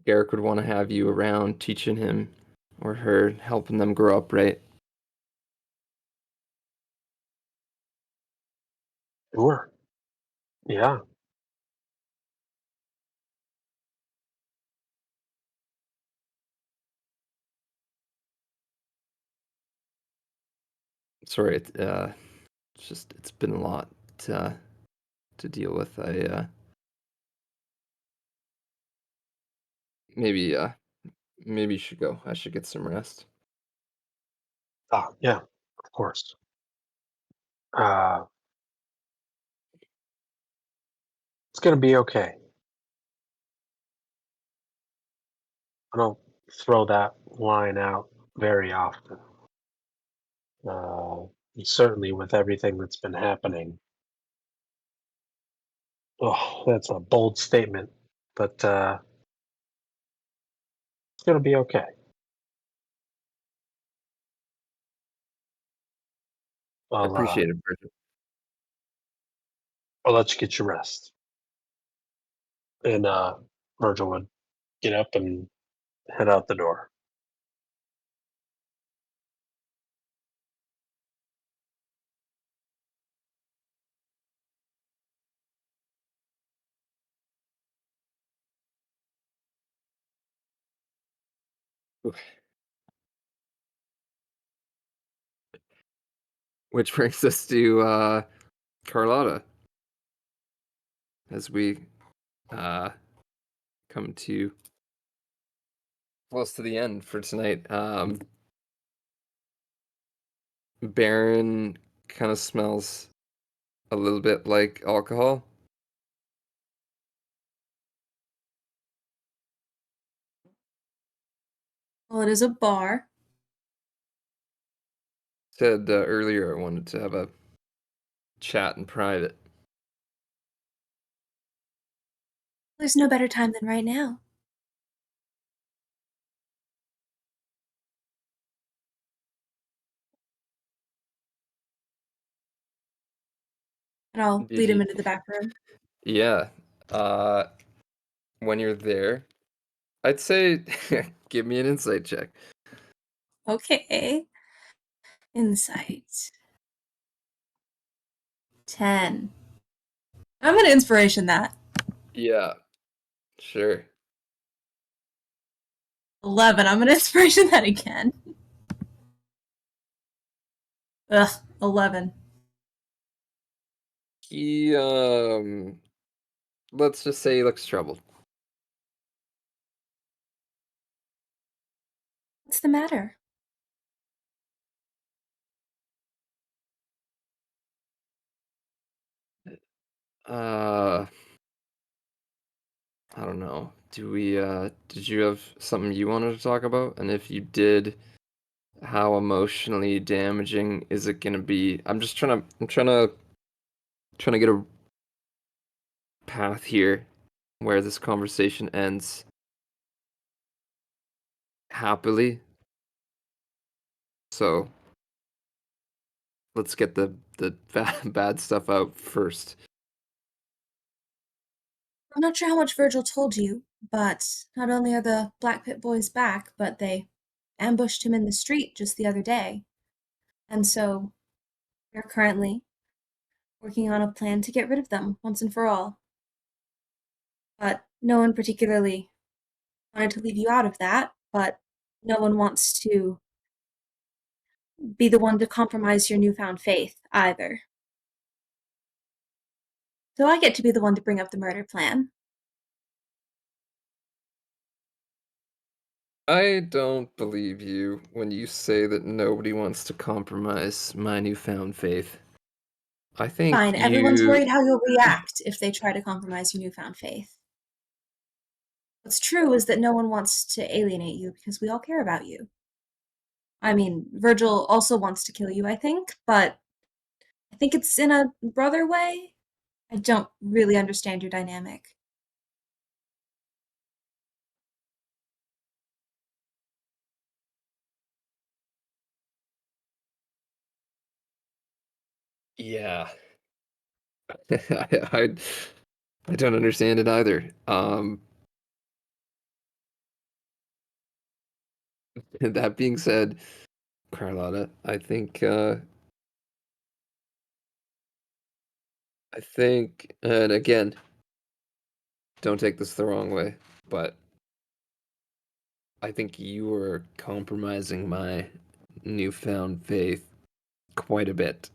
Garrick would want to have you around teaching him or her, helping them grow up right. Sure. Yeah. Sorry, it's been a lot to deal with. I maybe maybe you should go. I should get some rest. Ah, yeah. Of course. Uh, it's gonna be okay. I don't throw that line out very often. Uh, Certainly with everything that's been happening. Oh, that's a bold statement, but it's gonna be okay. I'll uh, Appreciate it, Bridget. I'll let you get your rest. And Virgil would get up and head out the door. Which brings us to Carlotta as we uh, come to close to the end for tonight. Baron kind of smells a little bit like alcohol. Well, it is a bar. Said earlier I wanted to have a chat in private. There's no better time than right now. And I'll Did lead him you? into the back room. Yeah. Uh, when you're there, I'd say give me an insight check. Okay. Insight. 10. I'm gonna inspiration that. Yeah, sure. 11. I'm gonna inspiration that again. Ugh, 11. He let's just say he looks troubled. What's the matter? Uh, I don't know. Did you have something you wanted to talk about? And if you did, how emotionally damaging is it gonna be? I'm trying to get a path here where this conversation ends happily. So let's get the bad stuff out first. I'm not sure how much Virgil told you, but not only are the Black Pit Boys back, but they ambushed him in the street just the other day. And so we're currently working on a plan to get rid of them once and for all. But no one particularly wanted to leave you out of that, but no one wants to be the one to compromise your newfound faith either. So I get to be the one to bring up the murder plan. I don't believe you when you say that nobody wants to compromise my newfound faith. I think Fine, everyone's you. worried how you'll react if they try to compromise your newfound faith. What's true is that no one wants to alienate you because we all care about you. I mean, Virgil also wants to kill you, I think, but I think it's in a brother way. I don't really understand your dynamic. Yeah. I I don't understand it either. That being said, Carlotta, I think, and again, don't take this the wrong way, but I think you are compromising my newfound faith quite a bit,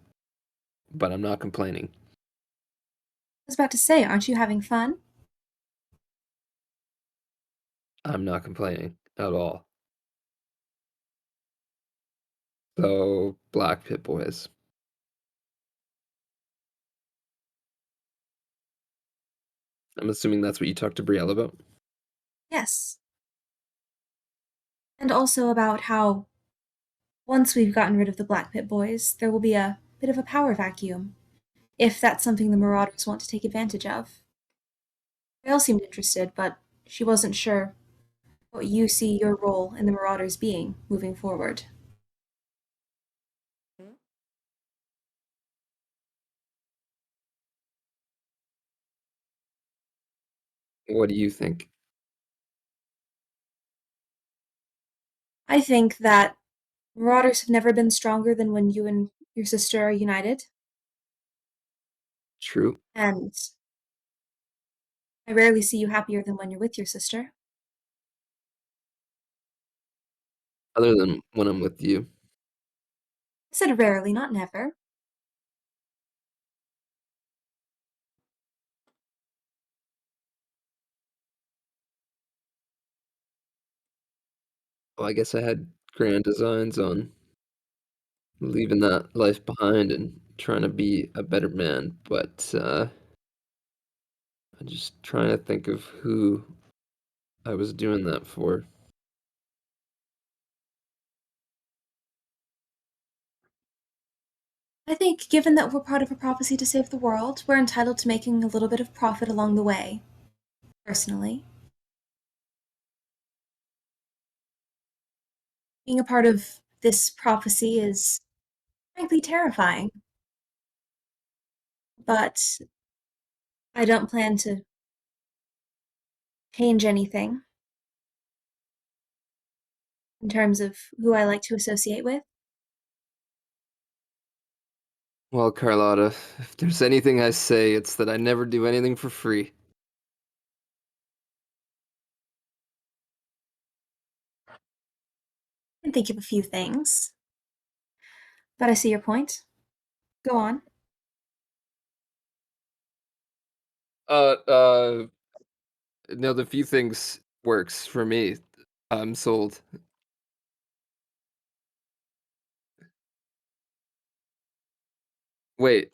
but I'm not complaining. I was about to say, aren't you having fun? I'm not complaining at all. So, Black Pit Boys. I'm assuming that's what you talked to Brielle about. Yes. And also about how once we've gotten rid of the Black Pit boys, there will be a bit of a power vacuum, if that's something the Marauders want to take advantage of. Rael seemed interested, but she wasn't sure what you see your role in the Marauders being moving forward. What do you think? I think that Marauders have never been stronger than when you and your sister are united, True. and I rarely see you happier than when you're with your sister. Other than when I'm with you. I said rarely, not never. Well, I guess I had grand designs on leaving that life behind and trying to be a better man, but I'm just trying to think of who I was doing that for. I think, given that we're part of a prophecy to save the world, we're entitled to making a little bit of profit along the way, personally. Being a part of this prophecy is frankly terrifying, but I don't plan to change anything in terms of who I like to associate with. Well, Carlotta, if there's anything I say, it's that I never do anything for free. I can think of a few things, but I see your point. Go on. Uh, uh, no, the few things works for me. I'm sold. Wait,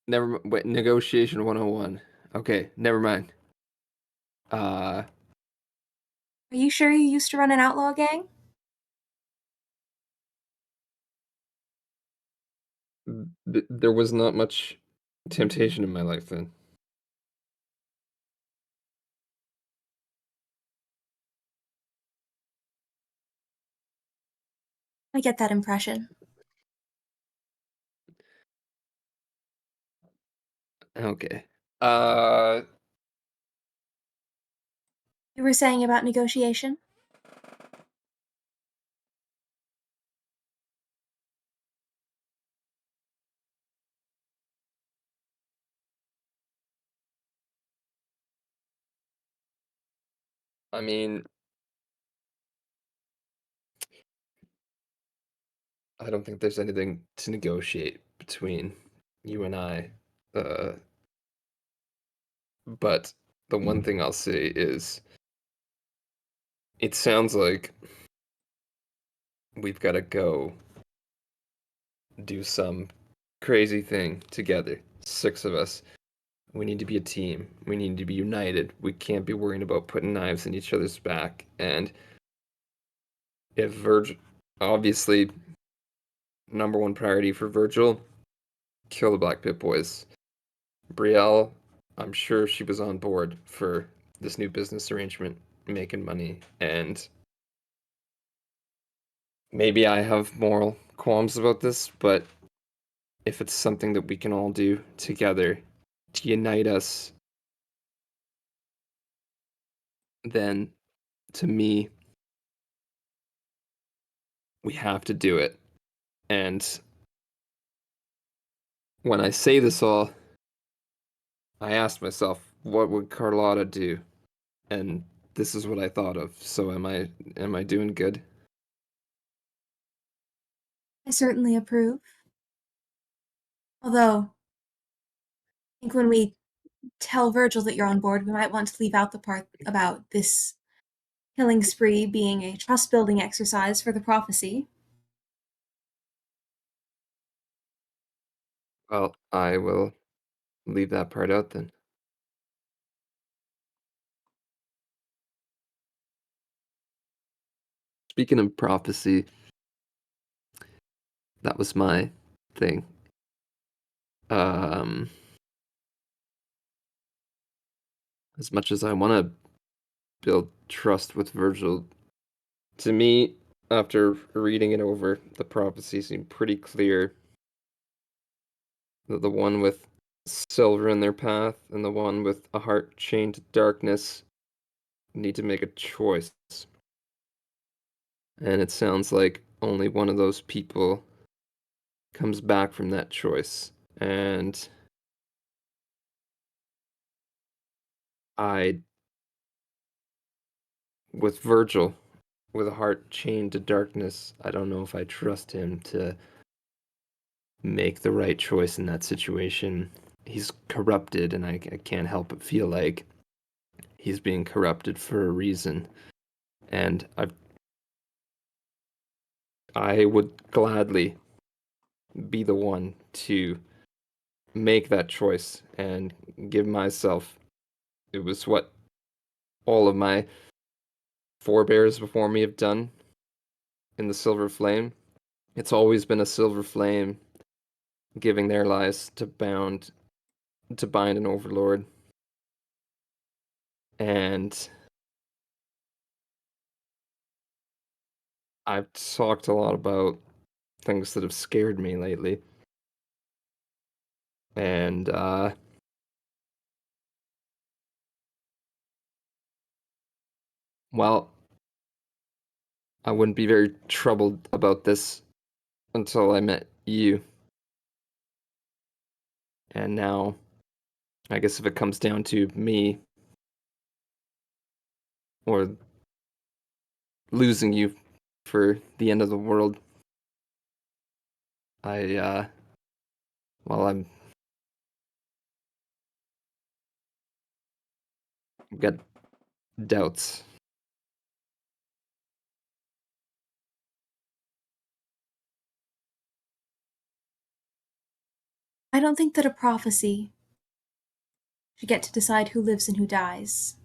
wait, negotiation 101. Okay, never mind. Uh, Are you sure you used to run an outlaw gang? there was not much temptation in my life then. I get that impression. Okay. Uh, You were saying about negotiation? I mean, I don't think there's anything to negotiate between you and I. Uh, but the one thing I'll say is it sounds like we've got to go do some crazy thing together. 6 of us. We need to be a team. We need to be united. We can't be worrying about putting knives in each other's back. And if Virgil, obviously, number one priority for Virgil, kill the Black Pit Boys. Brielle, I'm sure she was on board for this new business arrangement, making money. And maybe I have moral qualms about this, but if it's something that we can all do together to unite us, then to me, we have to do it. And when I say this all, I asked myself, what would Carlotta do? And this is what I thought of. So am I doing good? I certainly approve. Although, I think when we tell Virgil that you're on board, we might want to leave out the part about this killing spree being a trust building exercise for the prophecy. Well, I will leave that part out then. speaking of prophecy, that was my thing. As much as I want to build trust with Virgil, to me, after reading it over, the prophecy seemed pretty clear that the one with silver in their path and the one with a heart chained to darkness need to make a choice. And it sounds like only one of those people comes back from that choice. And I, with Virgil, with a heart chained to darkness, I don't know if I trust him to make the right choice in that situation. He's corrupted, and I can't help but feel like he's being corrupted for a reason. And I would gladly be the one to make that choice and give myself. It was what all of my forebears before me have done in the Silver Flame. It's always been a Silver Flame giving their lives to bind an overlord. And I've talked a lot about things that have scared me lately. And well, I wouldn't be very troubled about this until I met you. And now, I guess if it comes down to me or losing you for the end of the world, well, I've got doubts. I don't think that a prophecy should get to decide who lives and who dies.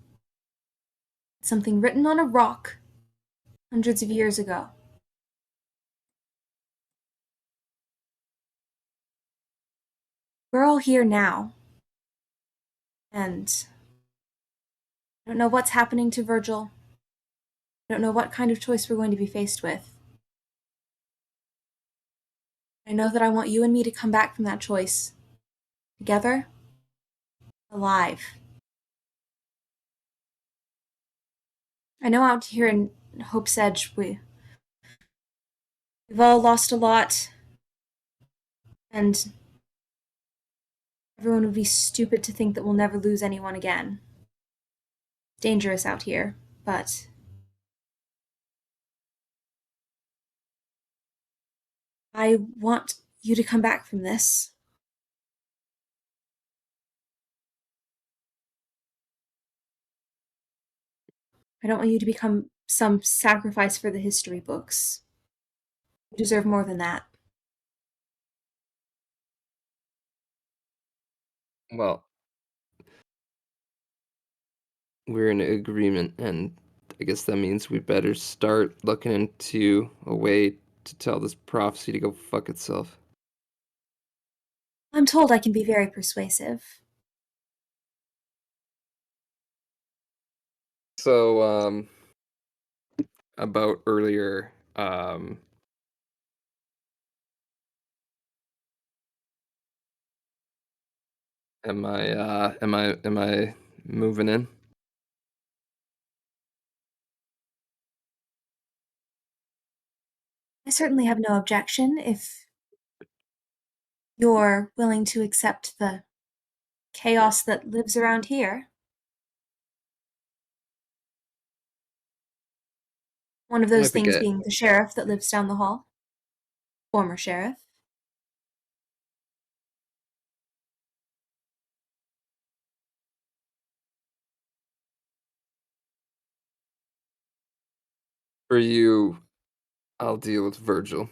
It's something written on a rock hundreds of years ago. We're all here now. And I don't know what's happening to Virgil. I don't know what kind of choice we're going to be faced with. I know that I want you and me to come back from that choice. Together. Alive. I know out here in Hope's Edge, we've all lost a lot. And everyone would be stupid to think that we'll never lose anyone again. It's dangerous out here, but I want you to come back from this. I don't want you to become some sacrifice for the history books. You deserve more than that. Well, we're in agreement, and I guess that means we better start looking into a way to tell this prophecy to go fuck itself. I'm told I can be very persuasive. So, about earlier, am I moving in? I certainly have no objection if you're willing to accept the chaos that lives around here. One of those I think things being the sheriff that lives down the hall. Former sheriff. for you, I'll deal with Virgil.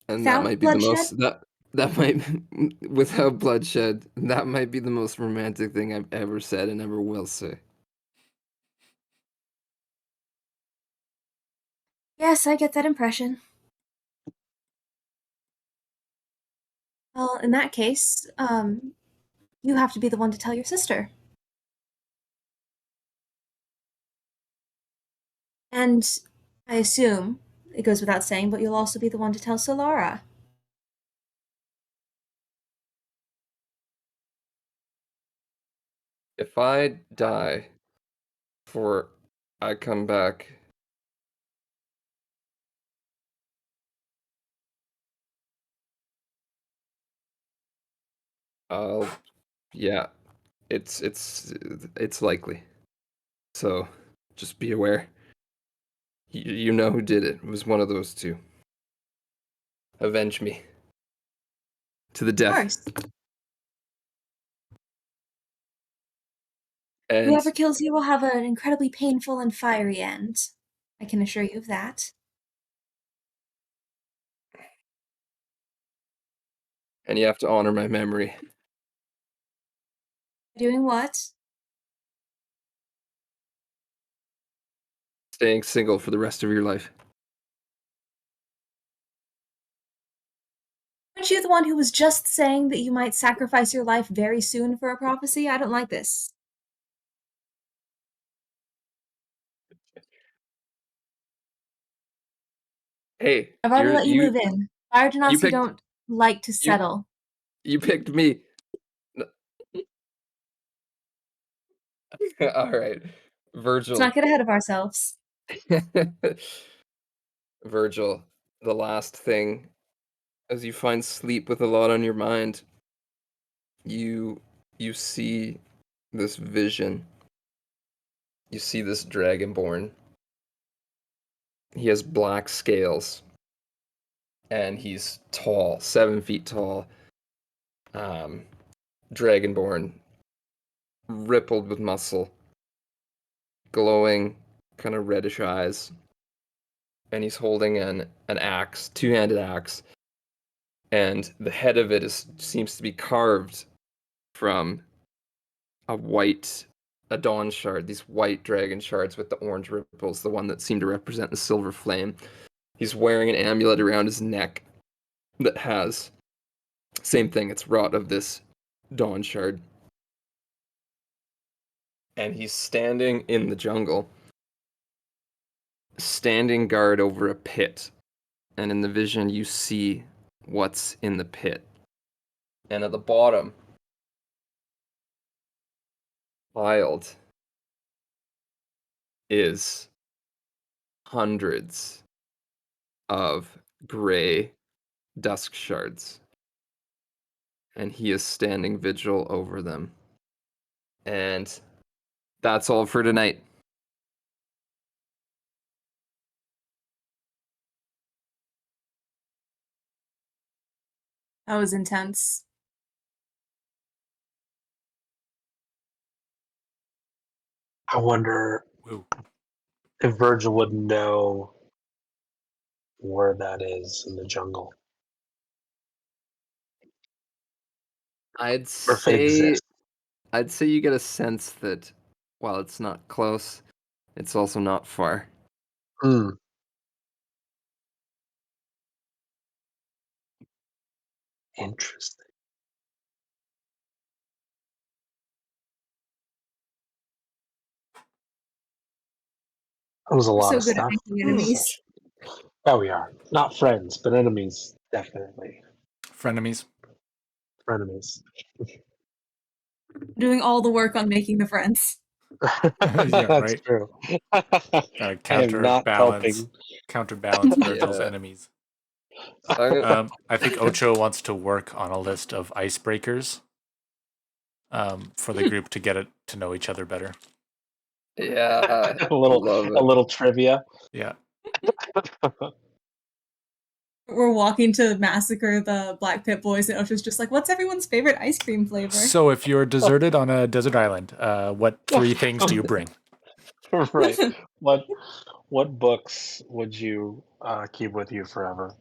And that Without might be the bloodshed? most that might without bloodshed, that might be the most romantic thing I've ever said and ever will say. Yes, I get that impression. Well, in that case, you have to be the one to tell your sister. And I assume, it goes without saying, but you'll also be the one to tell Solara. If I die before I come back, I'll yeah, it's likely. So just be aware. You know who did it. It was one of those two. Avenge me. To the Of death. course. And Whoever kills you will have an incredibly painful and fiery end. I can assure you of that. you have to honor my memory. Doing what? Staying single for the rest of your life. Aren't you the one who was just saying that you might sacrifice your life very soon for a prophecy? I don't like this. Hey, I've already let you move in. Fire you Genasi picked don't like to you settle. you picked me. All right. Let's Virgil. not get ahead of ourselves. Virgil, the last thing, as you find sleep with a lot on your mind, you see this vision. You see this dragonborn. He has black scales, and he's tall, 7 feet tall. Dragonborn, rippled with muscle, glowing, kind of reddish eyes, and he's holding an axe, two-handed axe, and the head of it seems to be carved from a dawn shard, these white dragon shards with the orange ripples, the one that seemed to represent the silver flame. He's wearing an amulet around his neck that has same thing, it's wrought of this dawn shard. And he's standing in the jungle, standing guard over a pit. And in the vision, you see what's in the pit. And at the bottom, piled, is hundreds of gray dusk shards. And he is standing vigil over them. And that's all for tonight. That was intense. I wonder Woo. if Virgil would know where that is in the jungle, I'd or if it say exists. I'd say you get a sense that while it's not close, it's also not far. Hmm. Interesting. That was a We're lot so of good at stuff. making in this enemies. session. Oh, we are not friends, but enemies. Definitely Frenemies. frenemies. Doing all the work on making the friends. Yeah, That's right. true. Gotta I am not helping. counterbalance Virgil's Yeah. enemies. I'm gonna- I think Ocho wants to work on a list of icebreakers for the group to get it to know each other better. yeah, a little, love a it. little trivia. Yeah. We're walking to massacre the Black Pit Boys, and Osha's just like, "What's everyone's favorite ice cream flavor?" So if you're deserted on a desert island, what 3 things do you bring? Right. What books would you keep with you forever?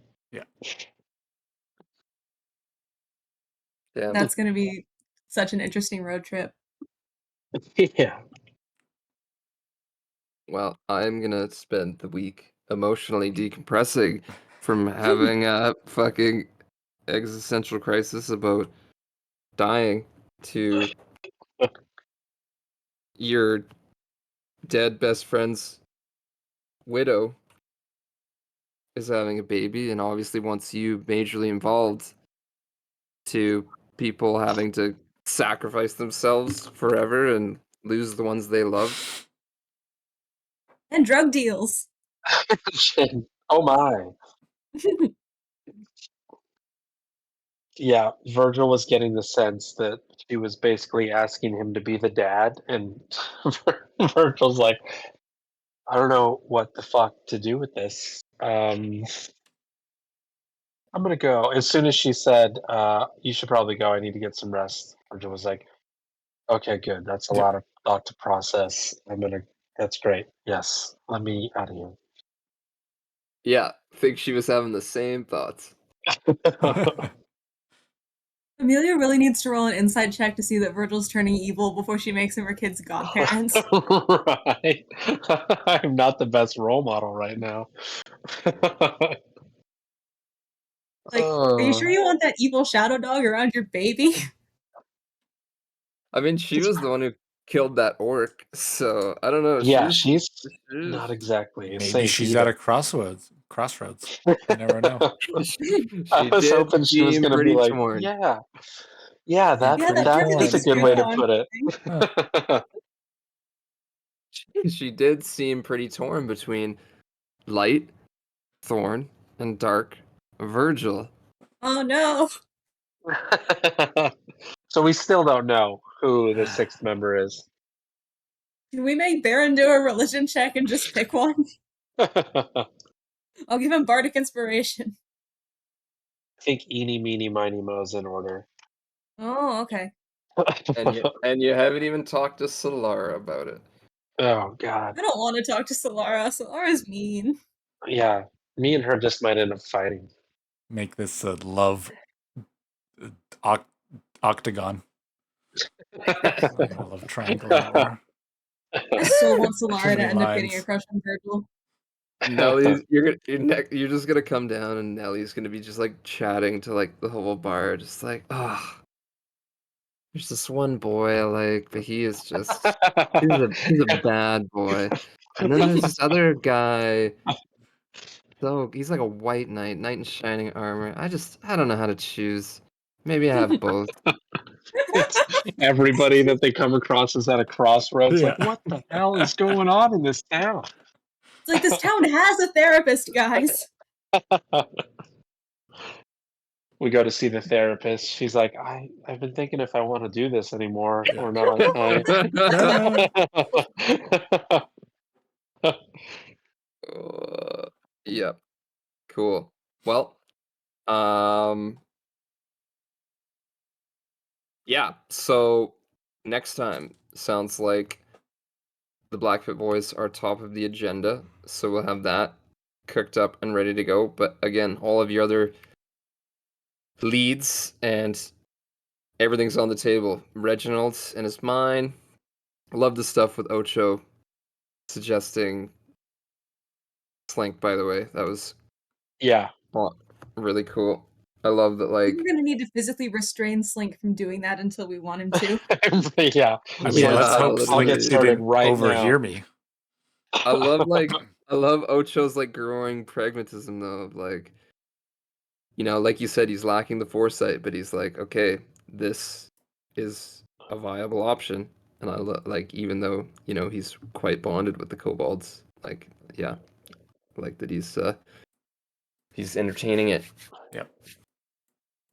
Damn. That's gonna be such an interesting road trip. Yeah. Well, I'm gonna spend the week emotionally decompressing from having a fucking existential crisis about dying to your dead best friend's widow is having a baby and obviously wants you majorly involved to people having to sacrifice themselves forever and lose the ones they love. And drug deals. Oh my. Yeah, Virgil was getting the sense that she was basically asking him to be the dad, and Virgil's like, I don't know what the fuck to do with this. I'm gonna go. As soon as she said, you should probably go, I need to get some rest, Virgil was like, okay, good. That's a lot to process. That's great. Yes, let me out of here. Yeah, I think she was having the same thoughts. Amelia really needs to roll an insight check to see that Virgil's turning evil before she makes him her kid's godparents. Right. I'm not the best role model right now. Like, are you sure you want that evil shadow dog around your baby? I mean, she was the one who killed that orc, so I don't know. Yeah, She's she's not exactly a Maybe saint she's at either. a crossroads. You never know. I she was did hoping she was seem going to be pretty like, torn. yeah, Yeah, pretty that that's a perfectly torn. good cute way to on. put it. Huh. She did seem pretty torn between light, thorn, and dark, Virgil. Oh no. So we still don't know who the sixth member is. Can we make Baron do a religion check and just pick one? I I'll give him bardic inspiration. think eeny, meeny, miny, mo's in order. Oh, okay. And you haven't even talked to Solara about it. Oh God, I don't want to talk to Solara. Solara's mean. yeah. Me and her just might end up fighting. Make this a love octagon. Love triangle anymore. I so want Too Solara to many end up getting a lines. crush on Virgil. Nelly's you're just gonna come down and Nelly's gonna be just like chatting to like the whole bar, just like, oh, there's this one boy I like, but he is just he's a bad boy. And then there's this other guy. So he's like a white knight, knight in shining armor. I don't know how to choose. Maybe I have both. It's everybody that they come across is at a crossroads. Yeah. Like, what the hell is going on in this town? It's like this town has a therapist, guys. We go to see the therapist. She's like, I've been thinking if I want to do this anymore Yeah. or not. Yep. Cool. Well, um, yeah. So next time sounds like the Blackfoot Boys are top of the agenda, so we'll have that cooked up and ready to go. But again, all of your other leads and everything's on the table. Reginald and his mine. Love the stuff with Ocho suggesting Slink, by the way. That was Yeah. really cool. I love that, We're like, gonna need to physically restrain Slink from doing that until we want him to. Yeah. I It's mean, like, let's hope literally. I'll get Slink started didn't right overhear now. me. I love Ocho's like growing pragmatism though, of like, like you said, he's lacking the foresight, but he's like, okay, this is a viable option, and like, even though he's quite bonded with the kobolds, like, yeah, like that he's entertaining it. Yep.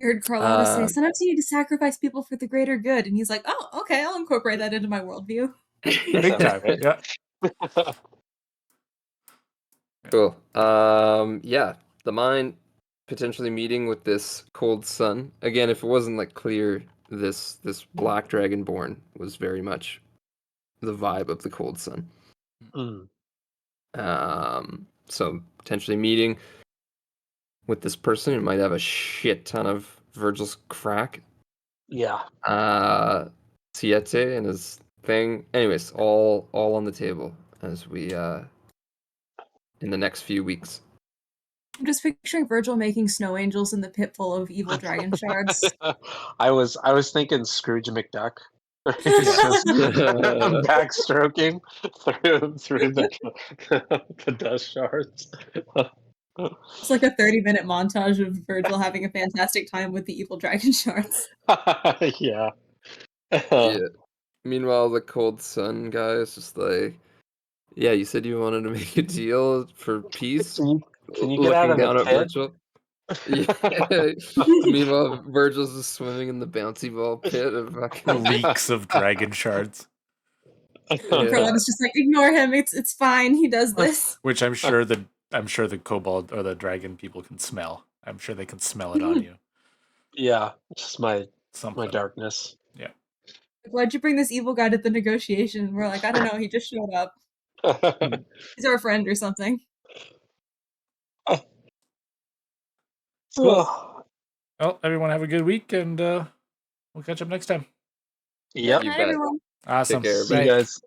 I heard Carlotta say, Uh, sometimes you need to sacrifice people for the greater good. And he's like, oh, okay, I'll incorporate that into my worldview. Big time. Yeah. Cool. Yeah, the mine potentially meeting with this cold sun. Again, if it wasn't like clear, this black dragonborn was very much the vibe of the cold sun. Mm. So potentially meeting with this person who might have a shit ton of Virgil's crack. Yeah. Siete and his thing. Anyways, all on the table as we in the next few weeks. I'm just picturing Virgil making snow angels in the pit full of evil dragon shards. I was thinking Scrooge McDuck. He's just backstroking through the dust shards. It's like a 30-minute montage of Virgil having a fantastic time with the evil dragon shards. Yeah. Yeah. Meanwhile, the cold sun guy is just like, yeah, you said you wanted to make a deal for peace. Can you get out Looking of the down at pit? Virgil. Yeah. Meanwhile, Virgil's just swimming in the bouncy ball pit of fucking. Leaks of dragon shards, Yeah. Carlotta's just like, ignore him. It's fine. He does this. which I'm sure the kobold or the dragon people can smell. I'm sure they can smell it on you. Yeah, just my Something. darkness. Yeah. Why'd you bring this evil guy to the negotiation? We're like, I don't know. He just showed up. He's our friend or something. Well, everyone have a good week, and we'll catch up next time. Yep. You Night, bet. everyone. Awesome. care, See you Bye. guys.